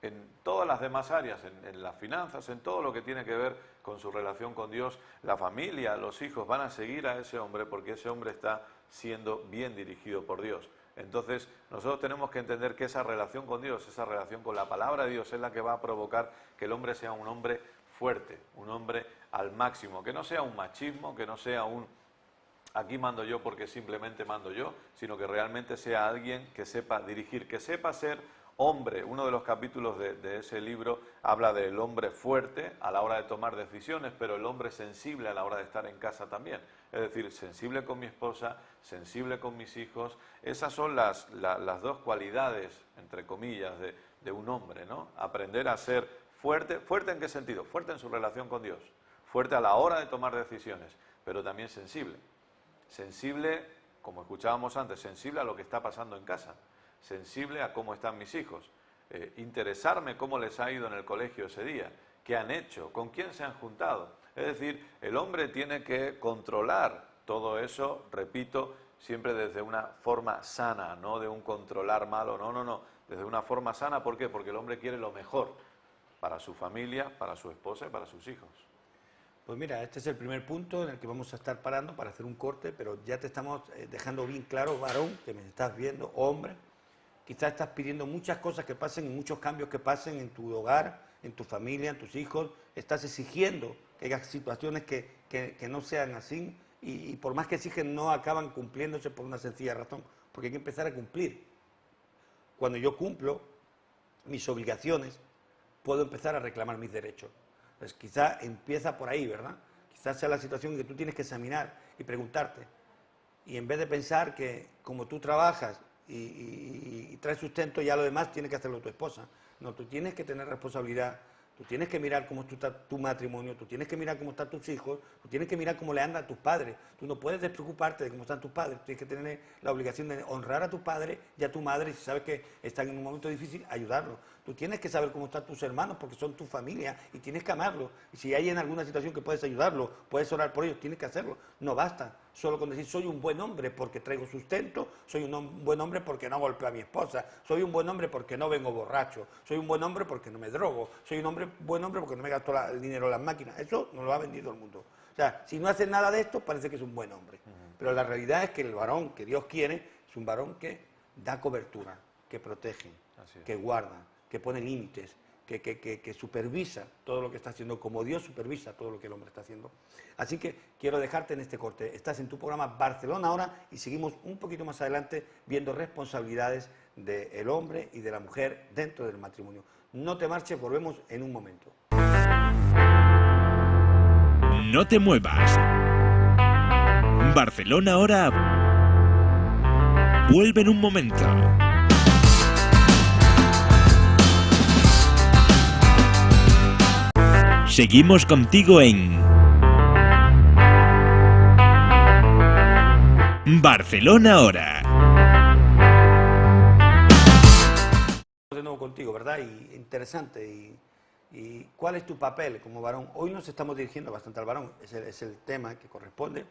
en todas las demás áreas, en las finanzas, en todo lo que tiene que ver con su relación con Dios, la familia, los hijos van a seguir a ese hombre porque ese hombre está siendo bien dirigido por Dios. Entonces, nosotros tenemos que entender que esa relación con Dios, esa relación con la palabra de Dios es la que va a provocar que el hombre sea un hombre fuerte, un hombre al máximo, que no sea un machismo, que no sea un aquí mando yo porque simplemente mando yo, sino que realmente sea alguien que sepa dirigir, que sepa ser hombre. Uno de los capítulos de ese libro habla del hombre fuerte a la hora de tomar decisiones, pero el hombre sensible a la hora de estar en casa también. Es decir, sensible con mi esposa, sensible con mis hijos. Esas son las dos cualidades, entre comillas, de un hombre, ¿no? Aprender a ser fuerte. ¿Fuerte en qué sentido? Fuerte en su relación con Dios. Fuerte a la hora de tomar decisiones, pero también sensible. Sensible, como escuchábamos antes, sensible a lo que está pasando en casa. Sensible a cómo están mis hijos, interesarme cómo les ha ido en el colegio ese día, qué han hecho, con quién se han juntado. Es decir, el hombre tiene que controlar todo eso, repito, siempre desde una forma sana, no de un controlar malo, no, desde una forma sana. ¿Por qué? Porque el hombre quiere lo mejor para su familia, para su esposa y para sus hijos. Pues mira, este es el primer punto en el que vamos a estar parando para hacer un corte, pero ya te estamos dejando bien claro, varón, que me estás viendo, hombre. Quizás estás pidiendo muchas cosas que pasen y muchos cambios que pasen en tu hogar, en tu familia, en tus hijos. Estás exigiendo que haya situaciones que no sean así y por más que exigen no acaban cumpliéndose por una sencilla razón, porque hay que empezar a cumplir. Cuando yo cumplo mis obligaciones, puedo empezar a reclamar mis derechos. Pues quizás empieza por ahí, ¿verdad? Quizás sea la situación en que tú tienes que examinar y preguntarte. Y en vez de pensar que como tú trabajas y traes sustento, ya lo demás tiene que hacerlo tu esposa. No, tú tienes que tener responsabilidad, tú tienes que mirar cómo está tu matrimonio, tú tienes que mirar cómo están tus hijos, tú tienes que mirar cómo le andan a tus padres. Tú no puedes despreocuparte de cómo están tus padres, tú tienes que tener la obligación de honrar a tu padre y a tu madre, y si sabes que están en un momento difícil, ayudarlos. Tú tienes que saber cómo están tus hermanos porque son tu familia y tienes que amarlos. Y si hay en alguna situación que puedes ayudarlos, puedes orar por ellos, tienes que hacerlo. No basta solo con decir soy un buen hombre porque traigo sustento, soy un buen hombre porque no golpeo a mi esposa, soy un buen hombre porque no vengo borracho, soy un buen hombre porque no me drogo, soy un buen hombre porque no me gasto el dinero en las máquinas. Eso nos lo ha vendido el mundo. O sea, si no haces nada de esto, parece que es un buen hombre. Pero la realidad es que el varón que Dios quiere es un varón que da cobertura, que protege, que guarda, que pone límites, que supervisa todo lo que está haciendo, como Dios supervisa todo lo que el hombre está haciendo. Así que quiero dejarte en este corte. Estás en tu programa Barcelona Ahora y seguimos un poquito más adelante viendo responsabilidades del hombre y de la mujer dentro del matrimonio. No te marches, volvemos en un momento. No te muevas. Barcelona Ahora vuelve en un momento. Seguimos contigo en Barcelona Ahora. De nuevo contigo, ¿verdad? Y interesante. ¿Y cuál es tu papel como varón? Hoy nos estamos dirigiendo bastante al varón, es el tema que corresponde.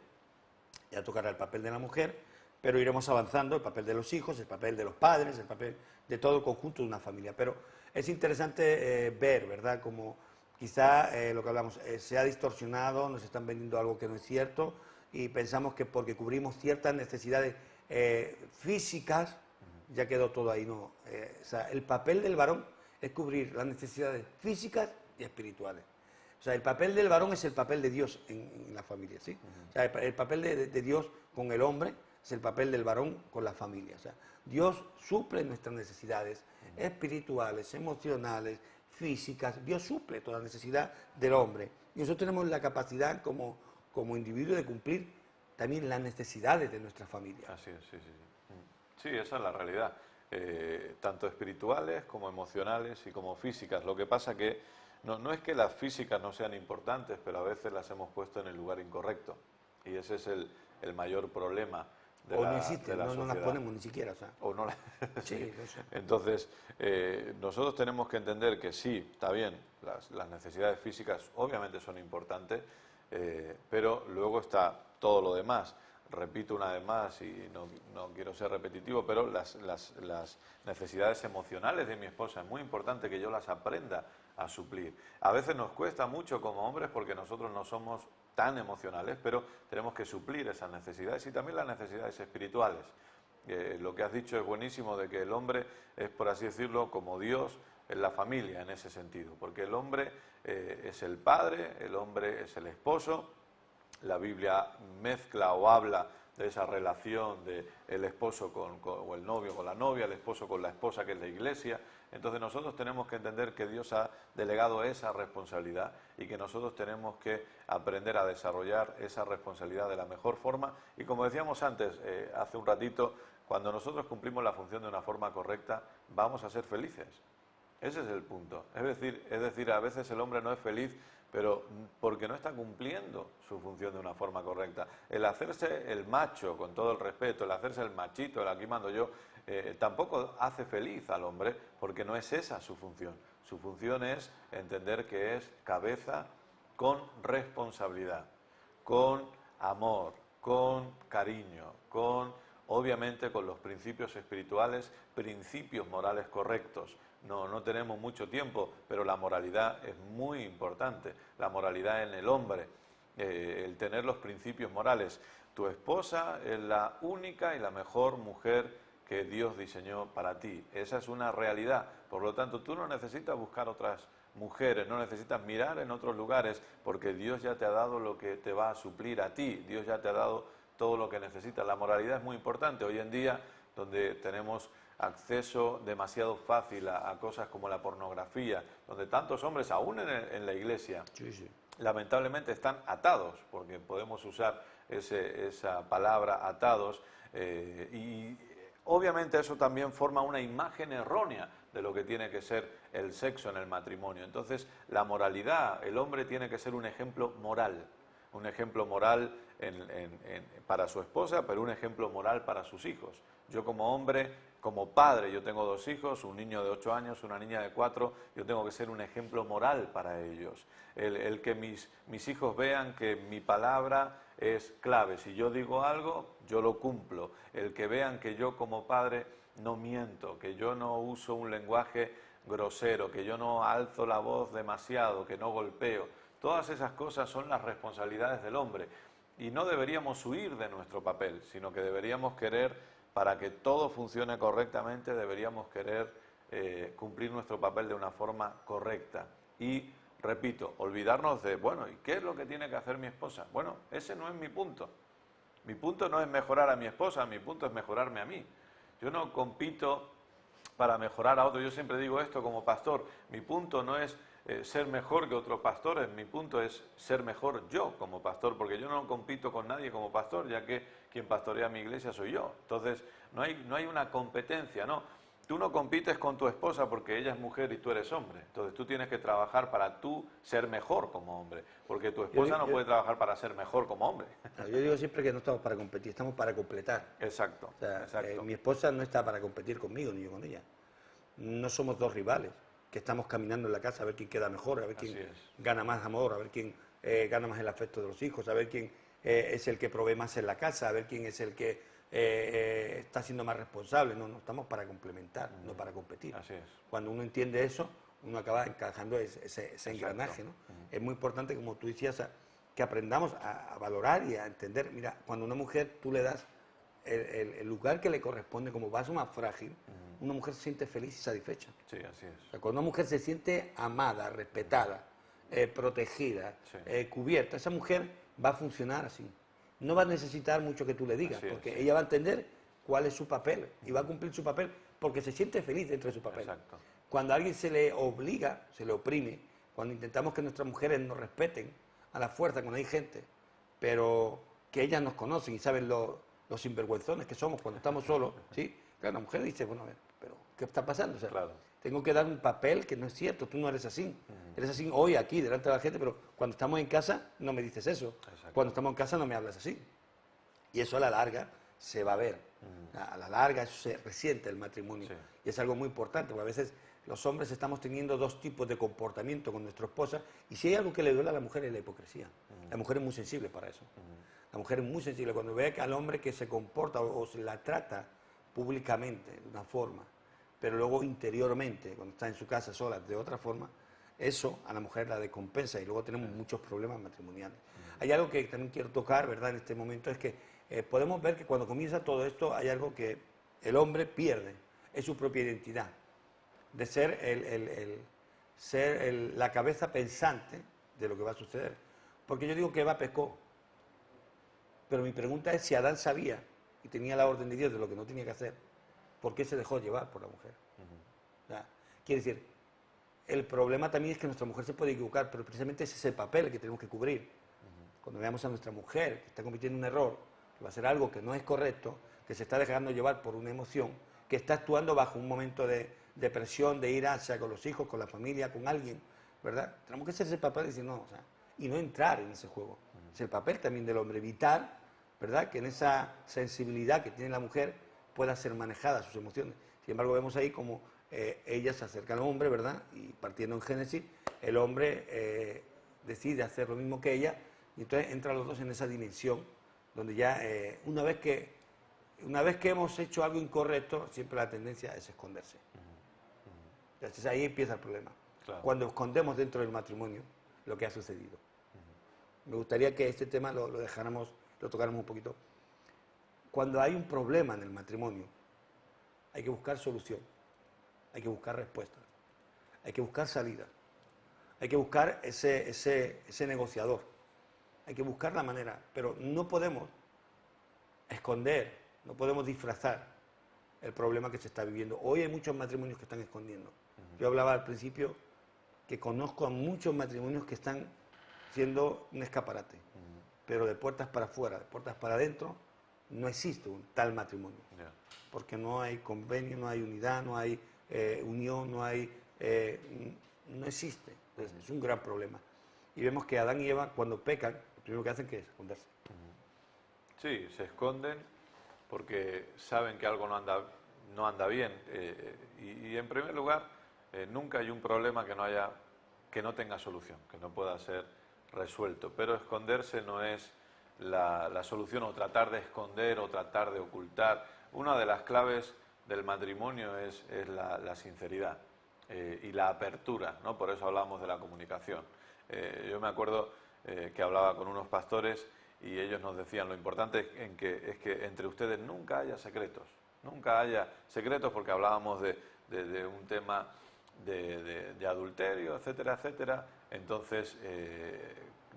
Ya tocará el papel de la mujer, pero iremos avanzando, el papel de los hijos, el papel de los padres, el papel de todo el conjunto de una familia. Pero es interesante ver, ¿verdad?, como quizá lo que hablamos se ha distorsionado, nos están vendiendo algo que no es cierto y pensamos que porque cubrimos ciertas necesidades físicas, ya quedó todo ahí. No, o sea, el papel del varón es cubrir las necesidades físicas y espirituales. O sea, el papel del varón es el papel de Dios en la familia, ¿sí? O sea, el papel de Dios con el hombre es el papel del varón con la familia. O sea, Dios suple nuestras necesidades espirituales, emocionales, físicas. Dios suple toda necesidad del hombre. Y nosotros tenemos la capacidad como individuo de cumplir también las necesidades de nuestra familia. Así es, sí. Sí, esa es la realidad. Tanto espirituales como emocionales y como físicas. Lo que pasa que no es que las físicas no sean importantes, pero a veces las hemos puesto en el lugar incorrecto. Y ese es el mayor problema de la sociedad. No las ponemos ni siquiera. O sea. O no la... Sí, no sé. Entonces, nosotros tenemos que entender que sí, está bien, las necesidades físicas obviamente son importantes, pero luego está todo lo demás. repito una vez más y no quiero ser repetitivo, pero las necesidades emocionales de mi esposa es muy importante que yo las aprenda a suplir. A veces nos cuesta mucho como hombres porque nosotros no somos tan emocionales, pero tenemos que suplir esas necesidades y también las necesidades espirituales. Lo que has dicho es buenísimo, de que el hombre es, por así decirlo, como Dios en la familia en ese sentido, porque el hombre es el padre, el hombre es el esposo. La Biblia mezcla o habla de esa relación de el esposo o el novio con la novia, el esposo con la esposa, que es la iglesia. Entonces nosotros tenemos que entender que Dios ha delegado esa responsabilidad y que nosotros tenemos que aprender a desarrollar esa responsabilidad de la mejor forma. Y como decíamos antes, hace un ratito, cuando nosotros cumplimos la función de una forma correcta, vamos a ser felices. Ese es el punto. Es decir, a veces el hombre no es feliz, pero porque no está cumpliendo su función de una forma correcta. El hacerse el macho, con todo el respeto, el hacerse el machito, el aquí mando yo, tampoco hace feliz al hombre, porque no es esa su función. Su función es entender que es cabeza con responsabilidad, con amor, con cariño, obviamente con los principios espirituales, principios morales correctos. No tenemos mucho tiempo, pero la moralidad es muy importante, la moralidad en el hombre, el tener los principios morales. Tu esposa es la única y la mejor mujer que Dios diseñó para ti. Esa es una realidad. Por lo tanto, tú no necesitas buscar otras mujeres, no necesitas mirar en otros lugares, porque Dios ya te ha dado lo que te va a suplir a ti. Dios ya te ha dado todo lo que necesitas. La moralidad es muy importante. Hoy en día, donde tenemos acceso demasiado fácil a cosas como la pornografía, donde tantos hombres, aún en la iglesia, lamentablemente están atados, porque podemos usar esa palabra atados, y obviamente eso también forma una imagen errónea de lo que tiene que ser el sexo en el matrimonio. Entonces, la moralidad, el hombre tiene que ser un ejemplo moral para su esposa, pero un ejemplo moral para sus hijos. Yo como hombre, como padre, yo tengo 2 hijos, un niño de 8 años, una niña de 4, yo tengo que ser un ejemplo moral para ellos. El que mis hijos vean que mi palabra es clave. Si yo digo algo, yo lo cumplo. El que vean que yo como padre no miento, que yo no uso un lenguaje grosero, que yo no alzo la voz demasiado, que no golpeo. Todas esas cosas son las responsabilidades del hombre. Y no deberíamos huir de nuestro papel, sino que deberíamos querer, para que todo funcione correctamente, deberíamos querer cumplir nuestro papel de una forma correcta. Y, repito, olvidarnos de, bueno, ¿y qué es lo que tiene que hacer mi esposa? Bueno, ese no es mi punto. Mi punto no es mejorar a mi esposa, mi punto es mejorarme a mí. Yo no compito para mejorar a otro. Yo siempre digo esto como pastor. Mi punto no es ser mejor que otros pastores, mi punto es ser mejor yo como pastor, porque yo no compito con nadie como pastor, ya que quien pastorea mi iglesia soy yo. Entonces, no hay una competencia, ¿no? Tú no compites con tu esposa porque ella es mujer y tú eres hombre. Entonces, tú tienes que trabajar para tú ser mejor como hombre, porque tu esposa no puede trabajar para ser mejor como hombre. Yo digo siempre que no estamos para competir, estamos para completar. Exacto. O sea, exacto. Mi esposa no está para competir conmigo ni yo con ella. No somos 2 rivales que estamos caminando en la casa a ver quién queda mejor, a ver quién gana más amor, a ver quién gana más el afecto de los hijos, a ver quién es el que provee más en la casa, a ver quién es el que está siendo más responsable. No estamos para complementar, no para competir. Así es. Cuando uno entiende eso, uno acaba encajando ese engranaje, ¿no? Es muy importante, como tú decías, que aprendamos a valorar y a entender. Mira, cuando a una mujer tú le das el lugar que le corresponde como vaso más frágil, una mujer se siente feliz y satisfecha. Sí, así es. O sea, cuando una mujer se siente amada, respetada, protegida, cubierta, esa mujer va a funcionar así. No va a necesitar mucho que tú le digas, porque ella va a entender cuál es su papel y va a cumplir su papel porque se siente feliz dentro de su papel. Exacto. Cuando a alguien se le obliga, se le oprime, cuando intentamos que nuestras mujeres nos respeten a la fuerza, cuando hay gente, pero que ellas nos conocen y saben los sinvergüenzones que somos cuando estamos solos, ¿sí? Claro, la mujer dice, bueno, a ver, pero ¿qué está pasando? O sea, tengo que dar un papel que no es cierto, tú no eres así. Eres así hoy aquí, delante de la gente, pero cuando estamos en casa no me dices eso. Exacto. Cuando estamos en casa no me hablas así. Y eso a la larga se va a ver. A la larga eso se resiente el matrimonio. Sí. Y es algo muy importante, porque a veces los hombres estamos teniendo dos tipos de comportamiento con nuestra esposa, y si hay algo que le duele a la mujer es la hipocresía. La mujer es muy sensible para eso. La mujer es muy sensible cuando ve que al hombre que se comporta o se la trata públicamente de una forma, pero luego interiormente, cuando está en su casa sola, de otra forma, eso a la mujer la descompensa y luego tenemos muchos problemas matrimoniales. Hay algo que también quiero tocar, ¿verdad?, en este momento, es que podemos ver que cuando comienza todo esto hay algo que el hombre pierde, es su propia identidad, de ser la cabeza pensante de lo que va a suceder. Porque yo digo que Eva pecó, pero mi pregunta es si Adán sabía y tenía la orden de Dios de lo que no tenía que hacer, ¿por qué se dejó llevar por la mujer? Quiere decir, el problema también es que nuestra mujer se puede equivocar, pero precisamente ese es el papel que tenemos que cubrir. Cuando veamos a nuestra mujer que está cometiendo un error, que va a hacer algo que no es correcto, que se está dejando llevar por una emoción, que está actuando bajo un momento de presión, de ira, sea con los hijos, con la familia, con alguien, ¿verdad? Tenemos que hacer ese papel y decir no, y no entrar en ese juego. Es el papel también del hombre, evitar, ¿verdad?, que en esa sensibilidad que tiene la mujer pueda ser manejada sus emociones. Sin embargo, vemos ahí como ella se acerca al hombre, ¿verdad?, y partiendo en Génesis, el hombre decide hacer lo mismo que ella, y entonces entran los dos en esa dimensión, donde ya una vez que hemos hecho algo incorrecto, siempre la tendencia es esconderse. Entonces ahí empieza el problema. Claro. Cuando escondemos dentro del matrimonio lo que ha sucedido. Me gustaría que este tema lo tocáramos un poquito. Cuando hay un problema en el matrimonio, hay que buscar solución, hay que buscar respuesta, hay que buscar salida, hay que buscar ese negociador, hay que buscar la manera, pero no podemos esconder, no podemos disfrazar el problema que se está viviendo. Hoy hay muchos matrimonios que están escondiendo. Yo hablaba al principio que conozco a muchos matrimonios que están siendo un escaparate, pero de puertas para afuera, de puertas para adentro, no existe un tal matrimonio, porque no hay convenio, no hay unidad, no hay unión, no existe. Entonces, es un gran problema. Y vemos que Adán y Eva, cuando pecan, lo primero que hacen es esconderse. Sí, se esconden porque saben que algo no anda bien. Y en primer lugar, nunca hay un problema que no tenga solución, que no pueda ser resuelto. Pero esconderse no es la solución, o tratar de esconder o tratar de ocultar. Una de las claves del matrimonio es la sinceridad y la apertura, ¿no? Por eso hablamos de la comunicación. Yo me acuerdo que hablaba con unos pastores y ellos nos decían lo importante es que entre ustedes nunca haya secretos, porque hablábamos de un tema de adulterio, etcétera, etcétera. Entonces,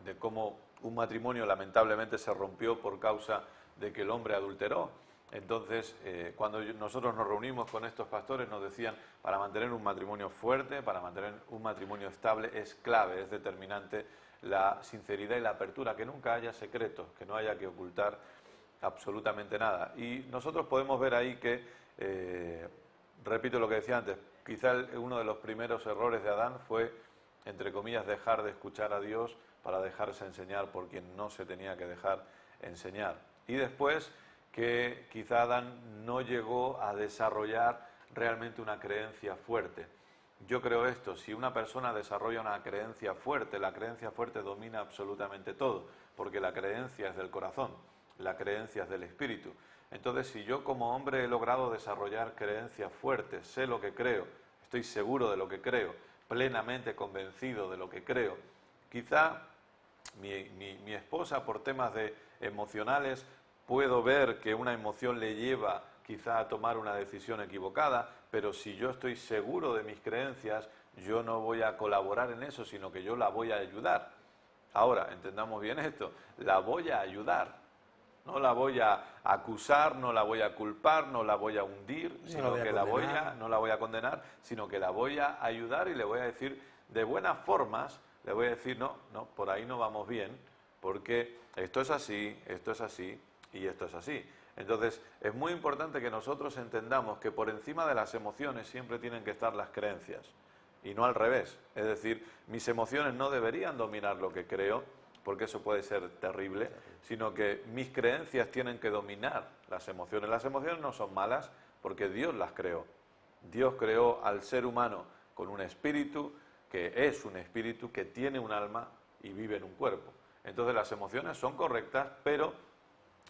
de cómo un matrimonio lamentablemente se rompió por causa de que el hombre adulteró. Entonces, cuando nosotros nos reunimos con estos pastores, nos decían, para mantener un matrimonio fuerte, para mantener un matrimonio estable, es clave, es determinante la sinceridad y la apertura, que nunca haya secretos, que no haya que ocultar absolutamente nada. Y nosotros podemos ver ahí que, repito lo que decía antes, quizá uno de los primeros errores de Adán fue, entre comillas, dejar de escuchar a Dios para dejarse enseñar por quien no se tenía que dejar enseñar. Y después, que quizá Adán no llegó a desarrollar realmente una creencia fuerte. Yo creo esto, si una persona desarrolla una creencia fuerte, la creencia fuerte domina absolutamente todo, porque la creencia es del corazón, la creencia es del espíritu. Entonces, si yo como hombre he logrado desarrollar creencias fuertes, sé lo que creo, estoy seguro de lo que creo, plenamente convencido de lo que creo, quizá mi esposa, por temas emocionales, puedo ver que una emoción le lleva quizá a tomar una decisión equivocada, pero si yo estoy seguro de mis creencias, yo no voy a colaborar en eso, sino que yo la voy a ayudar. Ahora, entendamos bien esto, la voy a ayudar, no la voy a acusar, no la voy a culpar, no la voy a hundir, sino que no la voy a condenar, sino que la voy a ayudar y le voy a decir de buenas formas, le voy a decir, no, por ahí no vamos bien, porque esto es así y esto es así. Entonces, es muy importante que nosotros entendamos que por encima de las emociones siempre tienen que estar las creencias, y no al revés. Es decir, mis emociones no deberían dominar lo que creo, porque eso puede ser terrible, sino que mis creencias tienen que dominar las emociones. Las emociones no son malas, porque Dios las creó. Dios creó al ser humano con un espíritu, que es un espíritu, que tiene un alma y vive en un cuerpo. Entonces las emociones son correctas, pero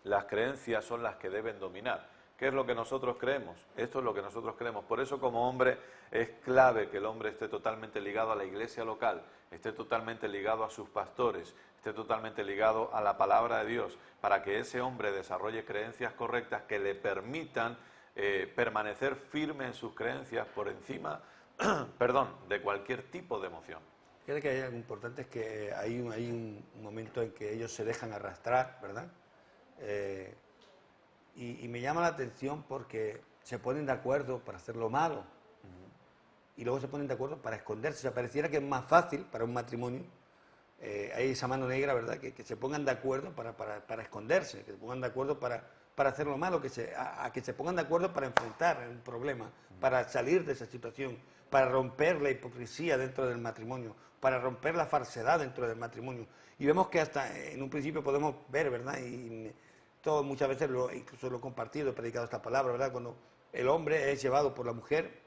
las creencias son las que deben dominar. ¿Qué es lo que nosotros creemos? Esto es lo que nosotros creemos. Por eso, como hombre, es clave que el hombre esté totalmente ligado a la iglesia local, esté totalmente ligado a sus pastores, esté totalmente ligado a la palabra de Dios, para que ese hombre desarrolle creencias correctas que le permitan permanecer firme en sus creencias por encima, perdón, de cualquier tipo de emoción. Fíjate que hay algo importante, es que hay un momento en que ellos se dejan arrastrar, ¿verdad? Y me llama la atención porque se ponen de acuerdo para hacer lo malo y luego se ponen de acuerdo para esconderse. O sea, pareciera que es más fácil para un matrimonio, hay esa mano negra, ¿verdad? Que se pongan de acuerdo para esconderse, que se pongan de acuerdo para hacer lo malo, que se pongan de acuerdo para enfrentar un problema, para salir de esa situación, para romper la hipocresía dentro del matrimonio, para romper la falsedad dentro del matrimonio. Y vemos que hasta en un principio podemos ver, ¿verdad? Todo, muchas veces incluso lo he compartido, he predicado esta palabra, ¿verdad? Cuando el hombre es llevado por la mujer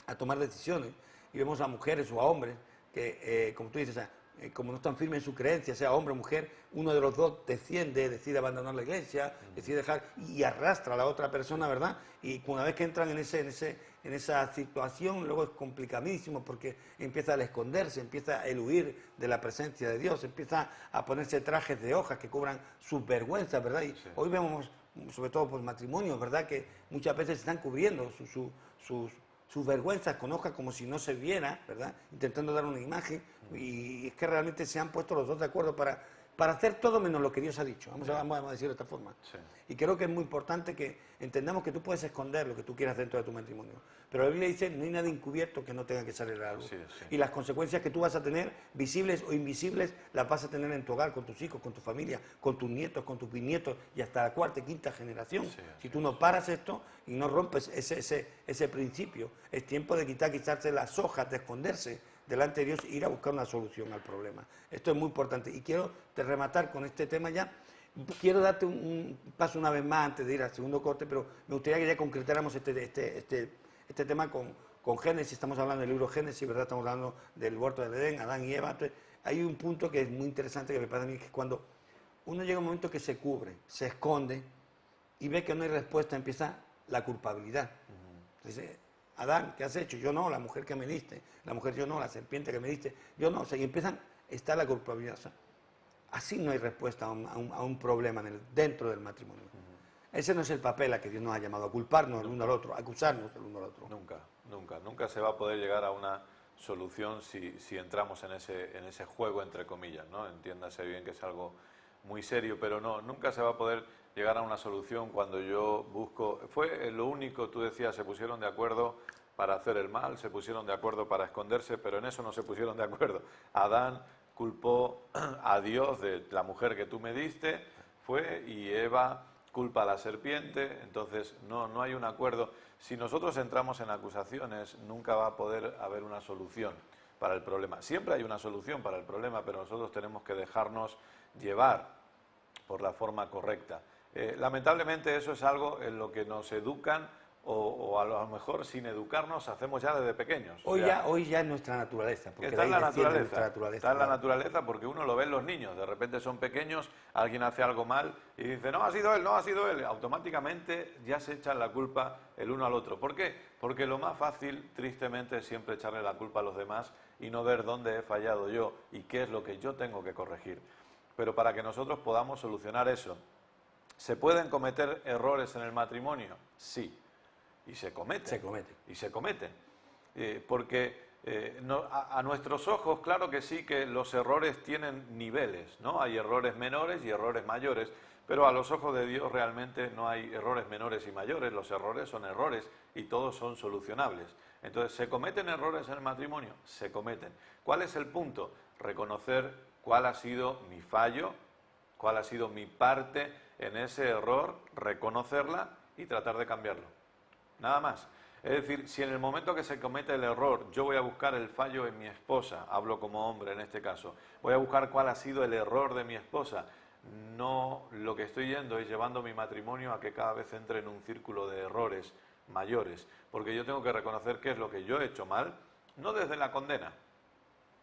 a tomar decisiones y vemos a mujeres o a hombres que, como tú dices, como no están firmes en su creencia, sea hombre o mujer, uno de los dos decide abandonar la iglesia, decide dejar y arrastra a la otra persona, ¿verdad? Y una vez que entran en esa situación, luego es complicadísimo porque empieza a esconderse, empieza a huir de la presencia de Dios, empieza a ponerse trajes de hojas que cubran sus vergüenzas, ¿verdad? Y sí, hoy vemos, sobre todo por matrimonios, ¿verdad?, que muchas veces están cubriendo sus vergüenzas con hojas como si no se viera, ¿verdad?, intentando dar una imagen, y es que realmente se han puesto los dos de acuerdo para hacer todo menos lo que Dios ha dicho, vamos a decirlo de esta forma. Sí. Y creo que es muy importante que entendamos que tú puedes esconder lo que tú quieras dentro de tu matrimonio, pero la Biblia dice, no hay nada encubierto que no tenga que salir a la luz. Sí, sí. Y las consecuencias que tú vas a tener, visibles o invisibles, las vas a tener en tu hogar, con tus hijos, con tu familia, con tus nietos, con tus bisnietos, y hasta la cuarta y quinta generación. Sí, si tú no paras esto y no rompes ese principio, es tiempo de quitarse las hojas, de esconderse delante de Dios e ir a buscar una solución al problema. Esto es muy importante. Y quiero rematar con este tema ya. Quiero darte un paso una vez más antes de ir al segundo corte, pero me gustaría que ya concretáramos este tema con Génesis. Estamos hablando del libro Génesis, ¿verdad? Estamos hablando del huerto del Edén, Adán y Eva. Entonces, hay un punto que es muy interesante que me parece a mí, que cuando uno llega a un momento que se cubre, se esconde y ve que no hay respuesta, empieza la culpabilidad. Entonces, Adán, ¿qué has hecho? Yo no, la mujer que me diste, la mujer yo no, la serpiente que me diste, yo no. O sea, y está la culpabilidad. O sea, así no hay respuesta a un problema dentro del matrimonio. Ese no es el papel a que Dios nos ha llamado, a culparnos el uno al otro, a acusarnos el uno al otro. Nunca se va a poder llegar a una solución si entramos en ese juego, entre comillas, ¿no? Entiéndase bien que es algo muy serio, pero nunca se va a poder llegar a una solución cuando yo busco. Fue lo único, tú decías, se pusieron de acuerdo para hacer el mal, se pusieron de acuerdo para esconderse, pero en eso no se pusieron de acuerdo. Adán culpó a Dios de la mujer que tú me diste, y Eva culpa a la serpiente, entonces no hay un acuerdo. Si nosotros entramos en acusaciones, nunca va a poder haber una solución para el problema. Siempre hay una solución para el problema, pero nosotros tenemos que dejarnos llevar por la forma correcta. Lamentablemente eso es algo en lo que nos educan o a lo mejor sin educarnos hacemos ya desde pequeños. Hoy ya es nuestra naturaleza. Porque está en la naturaleza porque uno lo ve en los niños. De repente son pequeños, alguien hace algo mal y dice, no ha sido él. Automáticamente ya se echan la culpa el uno al otro. ¿Por qué? Porque lo más fácil, tristemente, es siempre echarle la culpa a los demás y no ver dónde he fallado yo y qué es lo que yo tengo que corregir. Pero para que nosotros podamos solucionar eso, ¿se pueden cometer errores en el matrimonio? Sí. Y se cometen. Porque a nuestros ojos, claro que sí, que los errores tienen niveles, ¿no? Hay errores menores y errores mayores, pero a los ojos de Dios realmente no hay errores menores y mayores. Los errores son errores y todos son solucionables. Entonces, ¿se cometen errores en el matrimonio? Se cometen. ¿Cuál es el punto? Reconocer cuál ha sido mi fallo, cuál ha sido mi parte en ese error, reconocerla y tratar de cambiarlo. Nada más. Es decir, si en el momento que se comete el error yo voy a buscar el fallo en mi esposa, hablo como hombre en este caso, voy a buscar cuál ha sido el error de mi esposa, no, lo que estoy yendo es llevando mi matrimonio a que cada vez entre en un círculo de errores mayores, porque yo tengo que reconocer qué es lo que yo he hecho mal no desde la condena,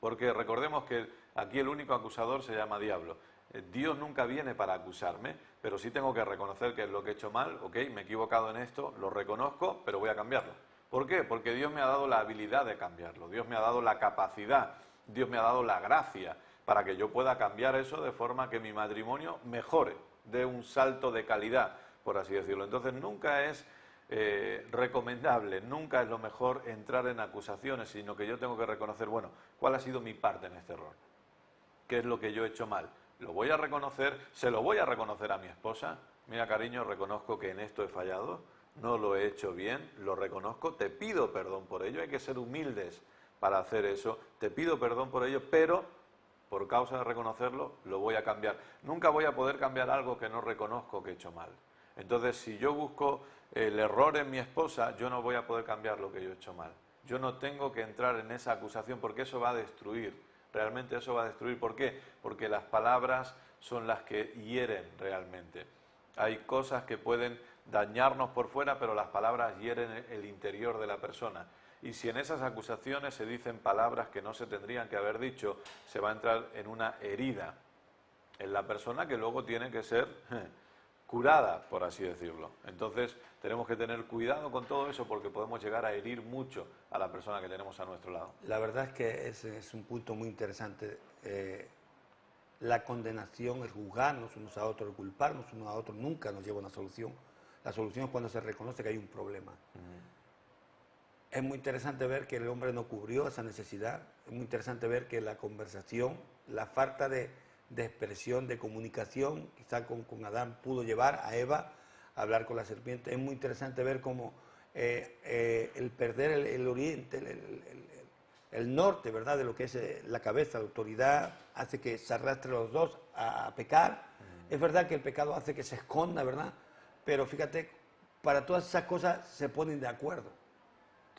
porque recordemos que aquí el único acusador se llama diablo. Dios nunca viene para acusarme, pero sí tengo que reconocer que es lo que he hecho mal, ok, me he equivocado en esto, lo reconozco, pero voy a cambiarlo. ¿Por qué? Porque Dios me ha dado la habilidad de cambiarlo, Dios me ha dado la capacidad, Dios me ha dado la gracia para que yo pueda cambiar eso de forma que mi matrimonio mejore, dé un salto de calidad, por así decirlo. Entonces nunca es recomendable, nunca es lo mejor entrar en acusaciones, sino que yo tengo que reconocer, bueno, ¿cuál ha sido mi parte en este error? ¿Qué es lo que yo he hecho mal? Lo voy a reconocer, se lo voy a reconocer a mi esposa. Mira, cariño, reconozco que en esto he fallado, no lo he hecho bien, lo reconozco, te pido perdón por ello, hay que ser humildes para hacer eso, te pido perdón por ello, pero por causa de reconocerlo, lo voy a cambiar. Nunca voy a poder cambiar algo que no reconozco que he hecho mal. Entonces, si yo busco el error en mi esposa, yo no voy a poder cambiar lo que yo he hecho mal. Yo no tengo que entrar en esa acusación porque eso va a destruir. Realmente eso va a destruir. ¿Por qué? Porque las palabras son las que hieren realmente. Hay cosas que pueden dañarnos por fuera, pero las palabras hieren el interior de la persona. Y si en esas acusaciones se dicen palabras que no se tendrían que haber dicho, se va a entrar en una herida en la persona que luego tiene que ser curada, por así decirlo. Entonces tenemos que tener cuidado con todo eso porque podemos llegar a herir mucho a la persona que tenemos a nuestro lado. La verdad es que ese es un punto muy interesante. La condenación, el juzgarnos unos a otros, el culparnos unos a otros, nunca nos lleva a una solución. La solución es cuando se reconoce que hay un problema. Es muy interesante ver que el hombre no cubrió esa necesidad. Es muy interesante ver que la conversación, la falta de expresión, de comunicación, quizá con Adán pudo llevar a Eva a hablar con la serpiente. Es muy interesante ver cómo el perder el oriente, el norte, ¿verdad?, de lo que es la cabeza, la autoridad, hace que se arrastre los dos a pecar. Es verdad que el pecado hace que se esconda, ¿verdad? Pero fíjate, para todas esas cosas se ponen de acuerdo.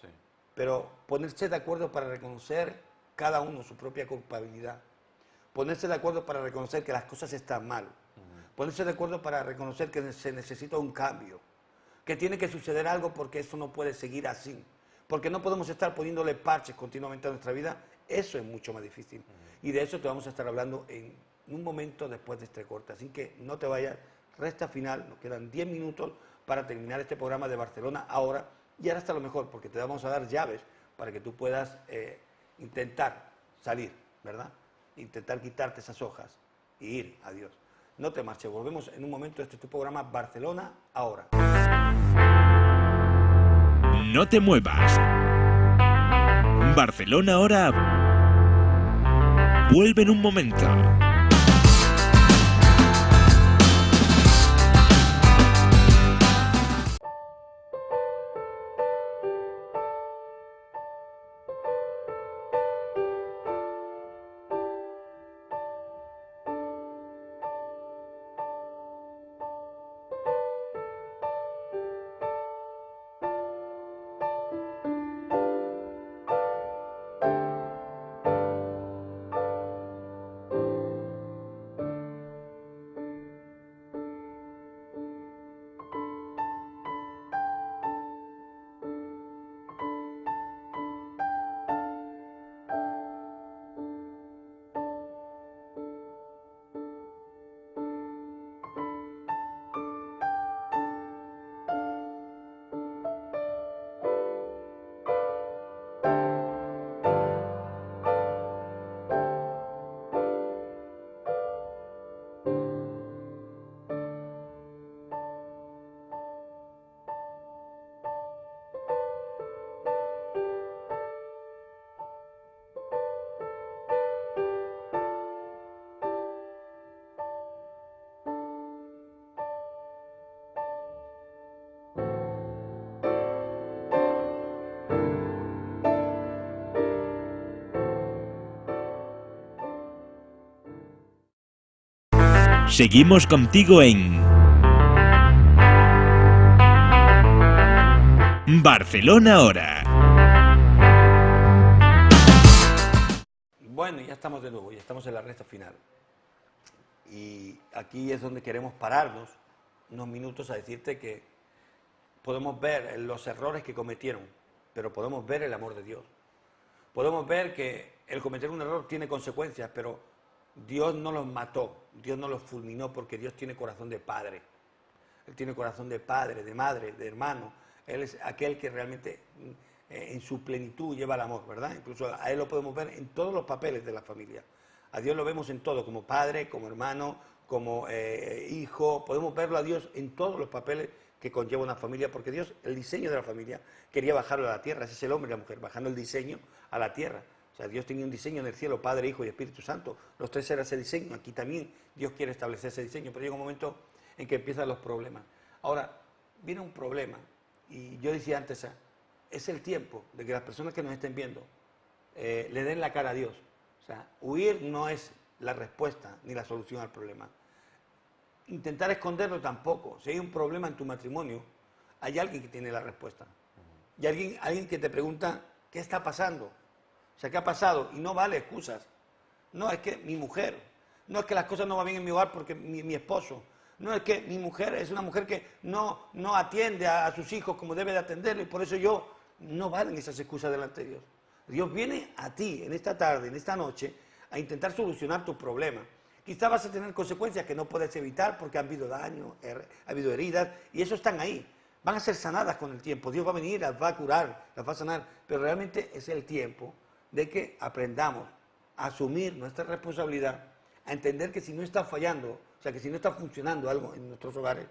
Sí. Pero ponerse de acuerdo para reconocer cada uno su propia culpabilidad. Ponerse de acuerdo para reconocer que las cosas están mal. Ponerse de acuerdo para reconocer que se necesita un cambio. Que tiene que suceder algo porque eso no puede seguir así. Porque no podemos estar poniéndole parches continuamente a nuestra vida. Eso es mucho más difícil. Y de eso te vamos a estar hablando en un momento después de este corte. Así que no te vayas. Resta final. Nos quedan 10 minutos para terminar este programa de Barcelona ahora. Y ahora está lo mejor porque te vamos a dar llaves para que tú puedas intentar salir, ¿verdad? Intentar quitarte esas hojas y ir a Dios. No te marches, volvemos en un momento. Este es tu programa Barcelona ahora. No te muevas. Barcelona ahora vuelve en un momento. Seguimos contigo en Barcelona ahora. Bueno, ya estamos de nuevo, ya estamos en la recta final. Y aquí es donde queremos pararnos unos minutos a decirte que podemos ver los errores que cometieron, pero podemos ver el amor de Dios. podemos ver que el cometer un error tiene consecuencias, pero Dios no los mató, Dios no los fulminó, porque Dios tiene corazón de padre. Él tiene corazón de padre, de madre, de hermano. Él es aquel que realmente en su plenitud lleva el amor, ¿verdad? Incluso a Él lo podemos ver en todos los papeles de la familia. A Dios lo vemos en todo, como padre, como hermano, como hijo. Podemos verlo a Dios en todos los papeles que conlleva una familia, porque Dios, el diseño de la familia, quería bajarlo a la tierra. Ese es el hombre y la mujer, bajando el diseño a la tierra. O sea, Dios tenía un diseño en el cielo, Padre, Hijo y Espíritu Santo. Los tres eran ese diseño. Aquí también Dios quiere establecer ese diseño, pero llega un momento en que empiezan los problemas. Ahora, viene un problema, y yo decía antes, es el tiempo de que las personas que nos estén viendo le den la cara a Dios. O sea, huir no es la respuesta ni la solución al problema. Intentar esconderlo tampoco. Si hay un problema en tu matrimonio, hay alguien que tiene la respuesta. Y alguien que te pregunta, ¿qué está pasando? O sea, ¿qué ha pasado? Y no vale excusas. No, es que mi mujer. No es que las cosas no van bien en mi hogar porque mi esposo. No, es que mi mujer es una mujer que no atiende a sus hijos como debe de atenderlo, y por eso yo... No valen esas excusas delante de Dios. Dios viene a ti en esta tarde, en esta noche, a intentar solucionar tu problema. Quizá vas a tener consecuencias que no puedes evitar porque ha habido daño, ha habido heridas, y eso están ahí. Van a ser sanadas con el tiempo. Dios va a venir, las va a curar, las va a sanar, pero realmente es el tiempo de que aprendamos a asumir nuestra responsabilidad, a entender que si no está fallando, o sea, que si no está funcionando algo en nuestros hogares,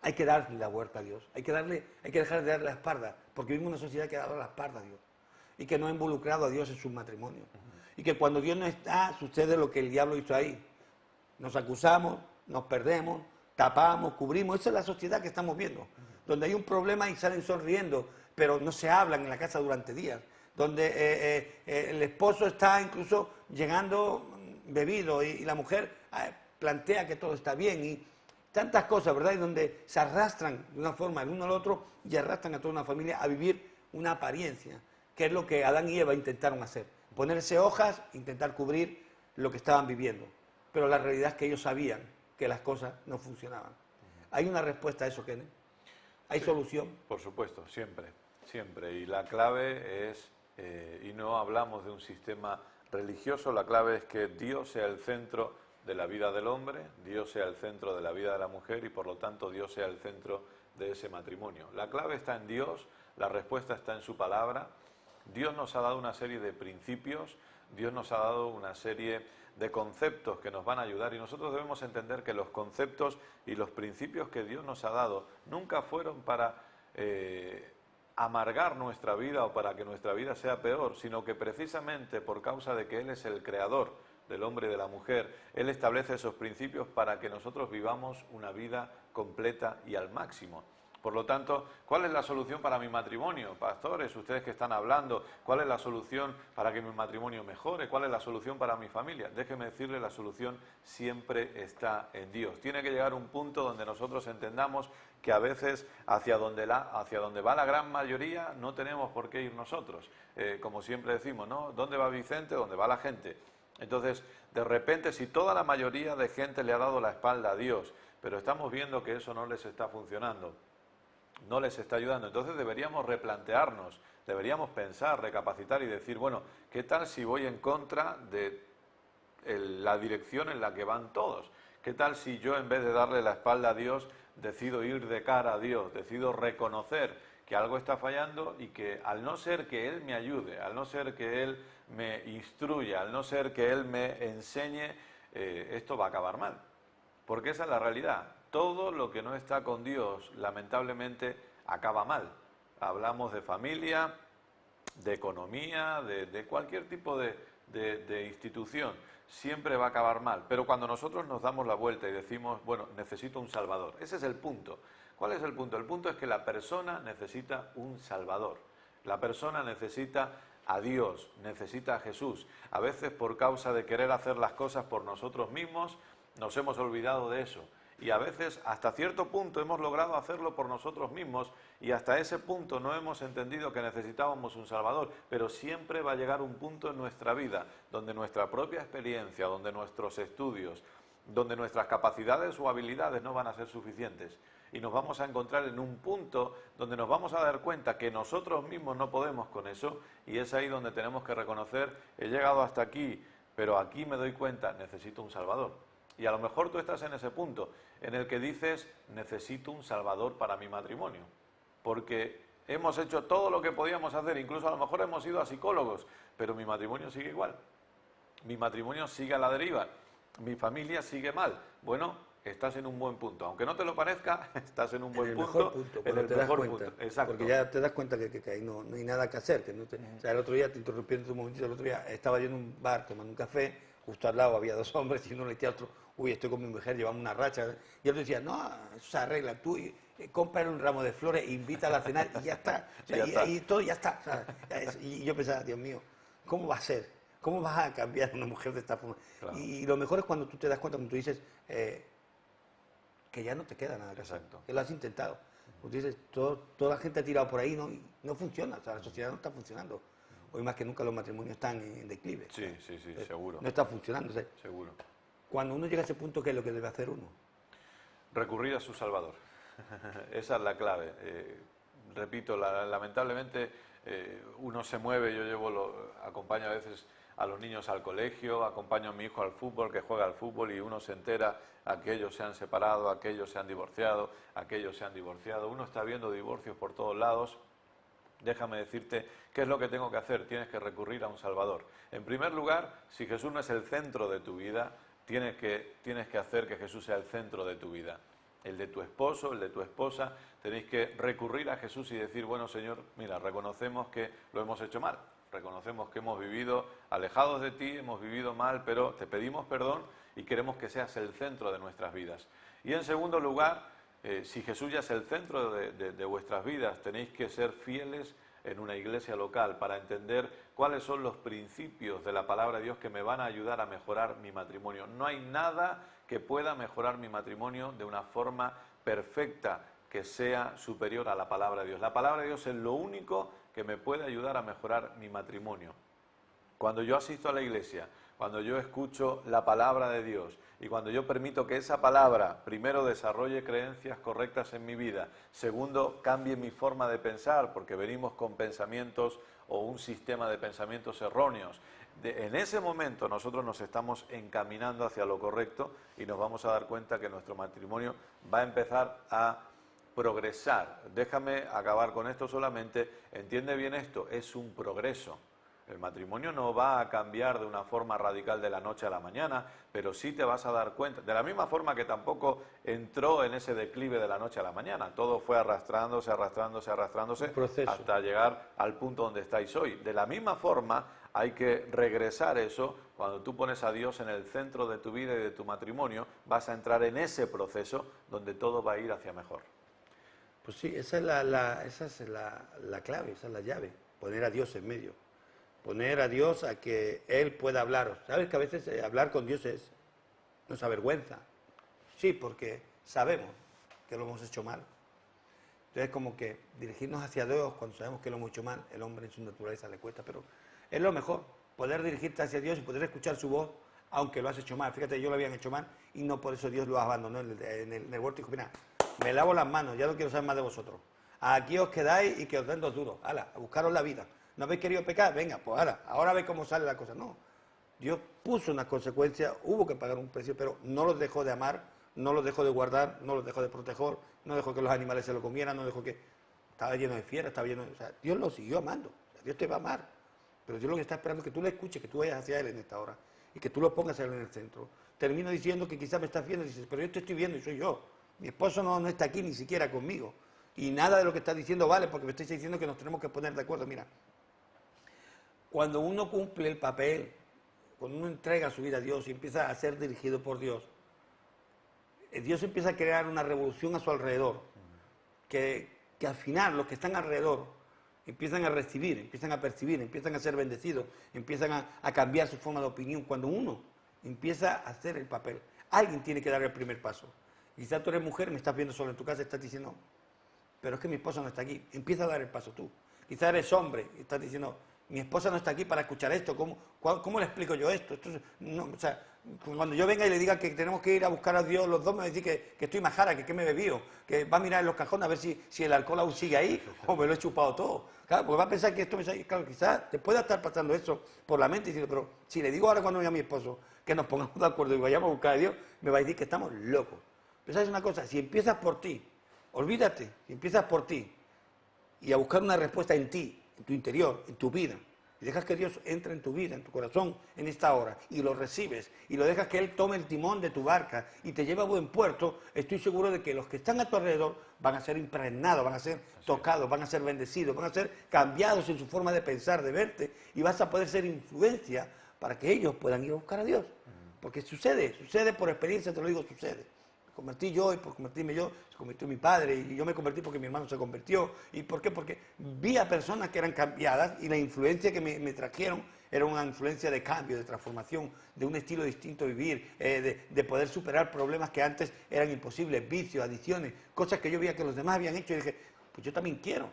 hay que darle la vuelta a Dios, hay que dejar de darle la espalda, porque vivimos en una sociedad que ha dado la espalda a Dios y que no ha involucrado a Dios en sus matrimonios. Y que cuando Dios no está, sucede lo que el diablo hizo ahí. Nos acusamos, nos perdemos, tapamos, cubrimos. Esa es la sociedad que estamos viendo, donde hay un problema y salen sonriendo, pero no se hablan en la casa durante días, donde el esposo está incluso llegando bebido y la mujer plantea que todo está bien y tantas cosas, ¿verdad? Y donde se arrastran de una forma el uno al otro y arrastran a toda una familia a vivir una apariencia, que es lo que Adán y Eva intentaron hacer. Ponerse hojas, intentar cubrir lo que estaban viviendo. Pero la realidad es que ellos sabían que las cosas no funcionaban. ¿Hay una respuesta a eso, Kenneth? ¿Hay solución? Por supuesto, siempre, siempre. Y la clave es, y no hablamos de un sistema religioso, la clave es que Dios sea el centro de la vida del hombre, Dios sea el centro de la vida de la mujer y por lo tanto Dios sea el centro de ese matrimonio. La clave está en Dios, la respuesta está en su palabra. Dios nos ha dado una serie de principios, Dios nos ha dado una serie de conceptos que nos van a ayudar y nosotros debemos entender que los conceptos y los principios que Dios nos ha dado nunca fueron para amargar nuestra vida o para que nuestra vida sea peor, sino que precisamente por causa de que Él es el creador del hombre y de la mujer, Él establece esos principios para que nosotros vivamos una vida completa y al máximo. Por lo tanto, ¿cuál es la solución para mi matrimonio? Pastores, ustedes que están hablando, ¿cuál es la solución para que mi matrimonio mejore? ¿Cuál es la solución para mi familia? Déjeme decirle, la solución siempre está en Dios. Tiene que llegar un punto donde nosotros entendamos que a veces hacia donde va la gran mayoría no tenemos por qué ir nosotros. Como siempre decimos, ¿no? ¿Dónde va Vicente? ¿Dónde va la gente? Entonces, de repente, si toda la mayoría de gente le ha dado la espalda a Dios, pero estamos viendo que eso no les está funcionando, no les está ayudando, entonces deberíamos replantearnos, deberíamos pensar, recapacitar y decir, bueno, ¿qué tal si voy en contra de la dirección en la que van todos? ¿Qué tal si yo, en vez de darle la espalda a Dios, decido ir de cara a Dios, decido reconocer que algo está fallando y que al no ser que Él me ayude, al no ser que Él me instruya, al no ser que Él me enseñe, esto va a acabar mal? Porque esa es la realidad. Todo lo que no está con Dios, lamentablemente, acaba mal. Hablamos de familia, de economía, de cualquier tipo de institución. Siempre va a acabar mal. Pero cuando nosotros nos damos la vuelta y decimos, bueno, necesito un Salvador. Ese es el punto. ¿Cuál es el punto? El punto es que la persona necesita un Salvador. La persona necesita a Dios, necesita a Jesús. A veces, por causa de querer hacer las cosas por nosotros mismos, nos hemos olvidado de eso. Y a veces, hasta cierto punto, hemos logrado hacerlo por nosotros mismos y hasta ese punto no hemos entendido que necesitábamos un Salvador. Pero siempre va a llegar un punto en nuestra vida donde nuestra propia experiencia, donde nuestros estudios, donde nuestras capacidades o habilidades no van a ser suficientes. Y nos vamos a encontrar en un punto donde nos vamos a dar cuenta que nosotros mismos no podemos con eso, y es ahí donde tenemos que reconocer, he llegado hasta aquí, pero aquí me doy cuenta, necesito un Salvador. Y a lo mejor tú estás en ese punto en el que dices, necesito un Salvador para mi matrimonio, porque hemos hecho todo lo que podíamos hacer, incluso a lo mejor hemos ido a psicólogos, pero mi matrimonio sigue igual, mi matrimonio sigue a la deriva, mi familia sigue mal. Bueno, estás en un buen punto, aunque no te lo parezca, estás en un buen punto, en el mejor punto. Exacto. Porque ya te das cuenta que ahí no hay nada que hacer. Que no te, o sea, el otro día, te interrumpiendo un momentito, el otro día estaba yo en un bar tomando un café, justo al lado había dos hombres y uno le decía al otro, uy, estoy con mi mujer, llevamos una racha. Y el otro decía, no, eso se arregla, tú cómprale un ramo de flores, invítala a cenar y ya está. O sea, y todo ya está. O sea, y yo pensaba, Dios mío, ¿cómo va a ser? ¿Cómo vas a cambiar a una mujer de esta forma? Claro. Y lo mejor es cuando tú te das cuenta, cuando tú dices que ya no te queda nada que hacer, que lo has intentado. Tú dices, toda la gente ha tirado por ahí, no funciona, o sea, la sociedad no está funcionando. Hoy más que nunca los matrimonios están en declive. Sí, seguro. No está funcionando. O sea, seguro. Cuando uno llega a ese punto, ¿qué es lo que debe hacer uno? Recurrir a su Salvador. Esa es la clave. Repito, lamentablemente uno se mueve, acompaño a veces a los niños al colegio, acompaño a mi hijo al fútbol, que juega al fútbol, y uno se entera, aquellos se han separado, aquellos se han divorciado, aquellos se han divorciado. Uno está viendo divorcios por todos lados. Déjame decirte qué es lo que tengo que hacer. Tienes que recurrir a un Salvador. En primer lugar, si Jesús no es el centro de tu vida, tienes que hacer que Jesús sea el centro de tu vida. El de tu esposo, el de tu esposa, tenéis que recurrir a Jesús y decir, bueno, Señor, mira, reconocemos que lo hemos hecho mal, reconocemos que hemos vivido alejados de ti, hemos vivido mal, pero te pedimos perdón y queremos que seas el centro de nuestras vidas. Y en segundo lugar, si Jesús ya es el centro de vuestras vidas, tenéis que ser fieles en una iglesia local para entender cuáles son los principios de la palabra de Dios que me van a ayudar a mejorar mi matrimonio. No hay nada que pueda mejorar mi matrimonio de una forma perfecta que sea superior a la palabra de Dios. La palabra de Dios es lo único que me puede ayudar a mejorar mi matrimonio. Cuando yo asisto a la iglesia, cuando yo escucho la palabra de Dios y cuando yo permito que esa palabra, primero, desarrolle creencias correctas en mi vida, segundo, cambie mi forma de pensar, porque venimos con pensamientos o un sistema de pensamientos erróneos, en ese momento nosotros nos estamos encaminando hacia lo correcto y nos vamos a dar cuenta que nuestro matrimonio va a empezar a progresar. Déjame acabar con esto solamente, entiende bien esto, es un progreso. El matrimonio no va a cambiar de una forma radical de la noche a la mañana, pero sí te vas a dar cuenta, de la misma forma que tampoco entró en ese declive de la noche a la mañana, todo fue arrastrándose hasta llegar al punto donde estáis hoy. De la misma forma hay que regresar eso. Cuando tú pones a Dios en el centro de tu vida y de tu matrimonio, vas a entrar en ese proceso donde todo va a ir hacia mejor. Pues sí, esa es la clave, esa es la llave, poner a Dios en medio. Poner a Dios a que Él pueda hablaros. ¿Sabes que a veces hablar con Dios nos avergüenza? Sí, porque sabemos que lo hemos hecho mal. Entonces, como que dirigirnos hacia Dios cuando sabemos que lo hemos hecho mal, el hombre en su naturaleza le cuesta, pero es lo mejor, poder dirigirte hacia Dios y poder escuchar su voz, aunque lo has hecho mal. Fíjate, yo lo habían hecho mal y no por eso Dios lo abandonó en el huerto y dijo, mira, me lavo las manos, ya no quiero saber más de vosotros. Aquí os quedáis y que os den dos duros. Hala, a buscaros la vida. ¿No habéis querido pecar? Venga, pues ahora veis cómo sale la cosa. No, Dios puso unas consecuencias, hubo que pagar un precio, pero no los dejó de amar, no los dejó de guardar, no los dejó de proteger, no dejó que los animales se lo comieran, no dejó que... Estaba lleno de fieras, estaba lleno de... O sea, Dios lo siguió amando, o sea, Dios te va a amar, pero Dios lo que está esperando es que tú le escuches, que tú vayas hacia Él en esta hora y que tú lo pongas a Él en el centro. Termino diciendo que quizás me estás viendo y dices, pero yo te estoy viendo y soy yo. Mi esposo no está aquí ni siquiera conmigo. Y nada de lo que estás diciendo vale porque me estáis diciendo que nos tenemos que poner de acuerdo. Mira, cuando uno cumple el papel, cuando uno entrega su vida a Dios y empieza a ser dirigido por Dios, Dios empieza a crear una revolución a su alrededor, que al final los que están alrededor empiezan a recibir, empiezan a percibir, empiezan a ser bendecidos, empiezan a cambiar su forma de opinión. Cuando uno empieza a hacer el papel, alguien tiene que dar el primer paso. Quizás tú eres mujer, me estás viendo solo en tu casa y estás diciendo, pero es que mi esposo no está aquí. Empieza a dar el paso tú. Quizás eres hombre y estás diciendo, Mi esposa no está aquí para escuchar esto. ¿Cómo le explico yo esto? No, o sea, cuando yo venga y le diga que tenemos que ir a buscar a Dios los dos, me va a decir que estoy majara, que me he bebido, que va a mirar en los cajones a ver si el alcohol aún sigue ahí o me lo he chupado todo. Claro, porque va a pensar que esto me sale. Claro, quizás te pueda estar pasando eso por la mente, diciendo, pero si le digo ahora cuando venga mi esposo que nos pongamos de acuerdo y vayamos a buscar a Dios, me va a decir que estamos locos. Pero ¿sabes una cosa? Si empiezas por ti, olvídate, si empiezas por ti y a buscar una respuesta en ti, en tu interior, en tu vida, y dejas que Dios entre en tu vida, en tu corazón, en esta hora, y lo recibes, y lo dejas que Él tome el timón de tu barca y te lleve a buen puerto, estoy seguro de que los que están a tu alrededor van a ser impregnados, van a ser tocados, van a ser bendecidos, van a ser cambiados en su forma de pensar, de verte, y vas a poder ser influencia para que ellos puedan ir a buscar a Dios. Porque sucede por experiencia, te lo digo, sucede. Me convertí yo y por convertirme yo se convirtió mi padre y yo me convertí porque mi hermano se convirtió. ¿Y por qué? Porque vi a personas que eran cambiadas y la influencia que me trajeron era una influencia de cambio, de transformación, de un estilo distinto de vivir, de poder superar problemas que antes eran imposibles, vicios, adicciones, cosas que yo veía que los demás habían hecho y dije, pues yo también quiero.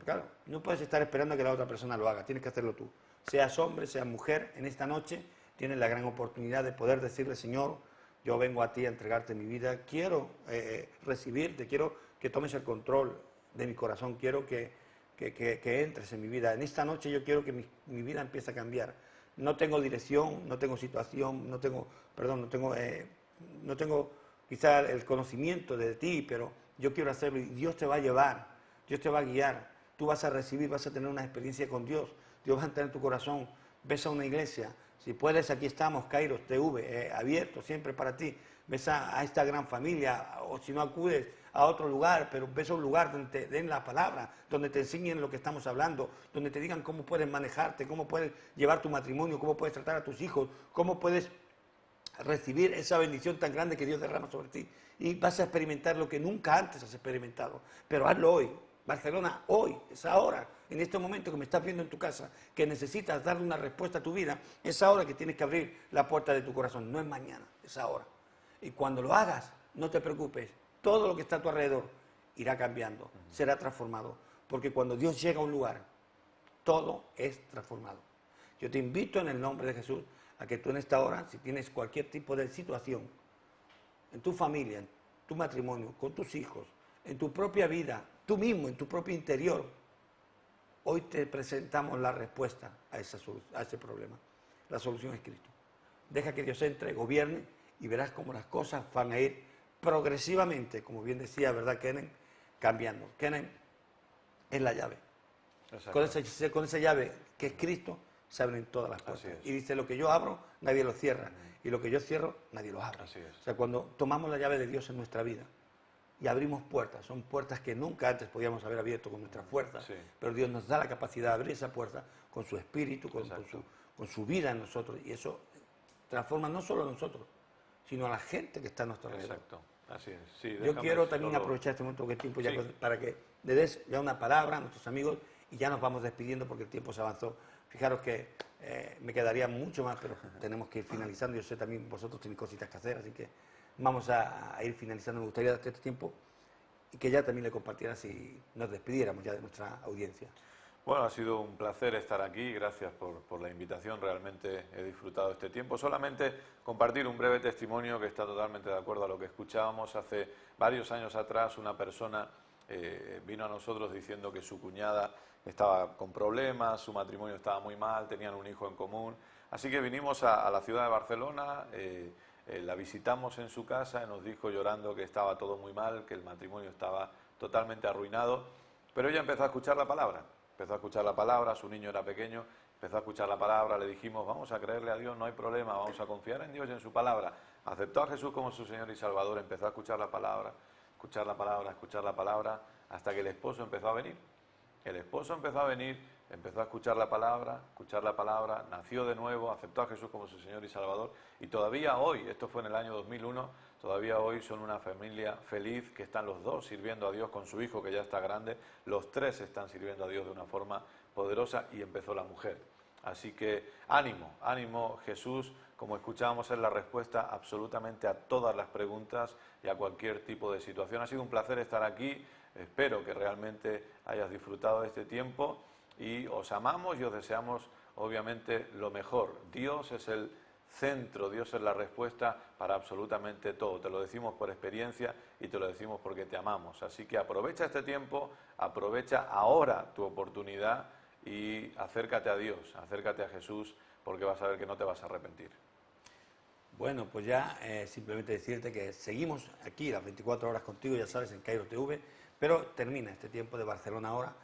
Claro, no puedes estar esperando a que la otra persona lo haga, tienes que hacerlo tú. Seas hombre, seas mujer, en esta noche tienes la gran oportunidad de poder decirle, Señor, yo vengo a ti a entregarte mi vida, quiero recibirte, quiero que tomes el control de mi corazón, quiero que entres en mi vida. En esta noche yo quiero que mi vida empiece a cambiar. No tengo dirección, no tengo situación, no tengo quizá el conocimiento de ti, pero yo quiero hacerlo y Dios te va a llevar, Dios te va a guiar. Tú vas a recibir, vas a tener una experiencia con Dios, Dios va a entrar en tu corazón. Ves a una iglesia. Si puedes, aquí estamos, Kairos TV, abierto siempre para ti. Ves a esta gran familia, o si no acudes a otro lugar, pero ves a un lugar donde te den la palabra, donde te enseñen lo que estamos hablando, donde te digan cómo puedes manejarte, cómo puedes llevar tu matrimonio, cómo puedes tratar a tus hijos, cómo puedes recibir esa bendición tan grande que Dios derrama sobre ti. Y vas a experimentar lo que nunca antes has experimentado. Pero hazlo hoy. Barcelona, hoy, es ahora, en este momento que me estás viendo en tu casa, que necesitas darle una respuesta a tu vida, es ahora que tienes que abrir la puerta de tu corazón, no es mañana, es ahora. Y cuando lo hagas, no te preocupes, todo lo que está a tu alrededor irá cambiando, será transformado, porque cuando Dios llega a un lugar, todo es transformado. Yo te invito en el nombre de Jesús a que tú en esta hora, si tienes cualquier tipo de situación, en tu familia, en tu matrimonio, con tus hijos, en tu propia vida, tú mismo, en tu propio interior, hoy te presentamos la respuesta a ese problema. La solución es Cristo. Deja que Dios entre, gobierne y verás cómo las cosas van a ir progresivamente, como bien decía, ¿verdad, Kenen? Cambiando. Kenen es la llave. Con esa llave que es Cristo, se abren todas las puertas. Y dice, lo que yo abro, nadie lo cierra. Y lo que yo cierro, nadie lo abre. Así es. O sea, cuando tomamos la llave de Dios en nuestra vida, y abrimos puertas, son puertas que nunca antes podíamos haber abierto con nuestras fuerzas, pero Dios nos da la capacidad de abrir esa puerta con su espíritu, con su vida en nosotros, y eso transforma no solo a nosotros, sino a la gente que está a nuestro alrededor. Exacto, así es. Sí, yo quiero también aprovechar este momento que el tiempo ya para que le des ya una palabra a nuestros amigos y ya nos vamos despidiendo porque el tiempo se avanzó. Fijaros que me quedaría mucho más, pero tenemos que ir finalizando. Yo sé también vosotros tenéis cositas que hacer, así que vamos a ir finalizando. Me gustaría darte este tiempo y que ya también le compartieras y nos despidiéramos ya de nuestra audiencia. Bueno, ha sido un placer estar aquí, gracias por la invitación, realmente he disfrutado este tiempo. Solamente compartir un breve testimonio que está totalmente de acuerdo a lo que escuchábamos. Hace varios años atrás una persona vino a nosotros diciendo que su cuñada estaba con problemas, su matrimonio estaba muy mal, tenían un hijo en común. Así que vinimos a la ciudad de Barcelona, la visitamos en su casa y nos dijo llorando que estaba todo muy mal, que el matrimonio estaba totalmente arruinado, pero ella empezó a escuchar la palabra. Empezó a escuchar la palabra, su niño era pequeño, empezó a escuchar la palabra, le dijimos, vamos a creerle a Dios, no hay problema, vamos a confiar en Dios y en su palabra. Aceptó a Jesús como su Señor y Salvador, empezó a escuchar la palabra, escuchar la palabra, escuchar la palabra, hasta que el esposo empezó a venir. El esposo empezó a venir, empezó a escuchar la palabra, nació de nuevo, aceptó a Jesús como su Señor y Salvador, y todavía hoy, esto fue en el año 2001, todavía hoy son una familia feliz, que están los dos sirviendo a Dios con su hijo que ya está grande, los tres están sirviendo a Dios de una forma poderosa y empezó la mujer. Así que ánimo, ánimo, Jesús, como escuchábamos, es la respuesta absolutamente a todas las preguntas y a cualquier tipo de situación. Ha sido un placer estar aquí, espero que realmente hayas disfrutado de este tiempo y os amamos y os deseamos obviamente lo mejor. Dios es el centro, Dios es la respuesta para absolutamente todo. Te lo decimos por experiencia y te lo decimos porque te amamos. Así que aprovecha este tiempo, aprovecha ahora tu oportunidad y acércate a Dios, acércate a Jesús, porque vas a ver que no te vas a arrepentir. Bueno, pues ya simplemente decirte que seguimos aquí las 24 horas contigo, ya sabes, en Cairo TV, pero termina este tiempo de Barcelona ahora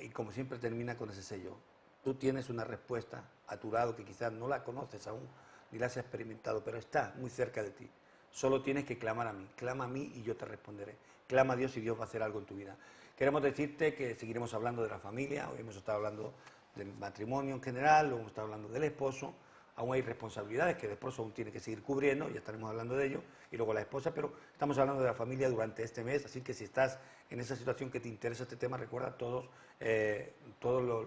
y como siempre termina con ese sello. Tú tienes una respuesta a tu lado que quizás no la conoces aún, ni la has experimentado, pero está muy cerca de ti. Solo tienes que clamar a mí. Clama a mí y yo te responderé. Clama a Dios y Dios va a hacer algo en tu vida. Queremos decirte que seguiremos hablando de la familia. Hoy hemos estado hablando del matrimonio en general, luego hemos estado hablando del esposo. Aún hay responsabilidades que el esposo aún tiene que seguir cubriendo, ya estaremos hablando de ello, y luego la esposa, pero estamos hablando de la familia durante este mes, así que si estás en esa situación que te interesa este tema, recuerda todos los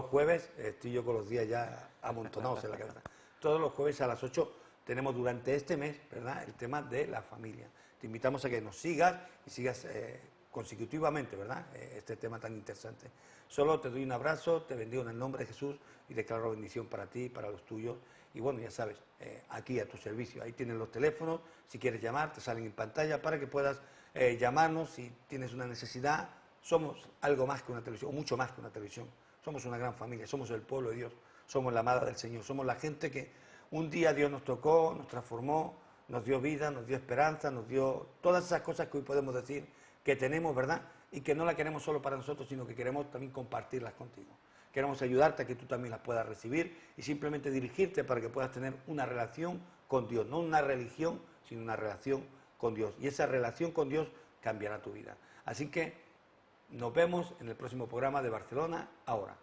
jueves, estoy yo con los días ya amontonados en la cabeza, todos los jueves a las 8 tenemos durante este mes, ¿verdad?, el tema de la familia. Te invitamos a que nos sigas y sigas consecutivamente, ¿verdad?, este tema tan interesante. Solo te doy un abrazo, te bendigo en el nombre de Jesús y declaro bendición para ti, para los tuyos. Y bueno, ya sabes, aquí a tu servicio, ahí tienes los teléfonos, si quieres llamar, te salen en pantalla para que puedas llamarnos si tienes una necesidad. Somos algo más que una televisión, o mucho más que una televisión. Somos una gran familia, somos el pueblo de Dios, somos la amada del Señor, somos la gente que un día Dios nos tocó, nos transformó, nos dio vida, nos dio esperanza, nos dio todas esas cosas que hoy podemos decir que tenemos, ¿verdad? Y que no la queremos solo para nosotros, sino que queremos también compartirlas contigo. Queremos ayudarte a que tú también las puedas recibir y simplemente dirigirte para que puedas tener una relación con Dios, no una religión, sino una relación con Dios. Y esa relación con Dios cambiará tu vida. Así que nos vemos en el próximo programa de Barcelona ahora.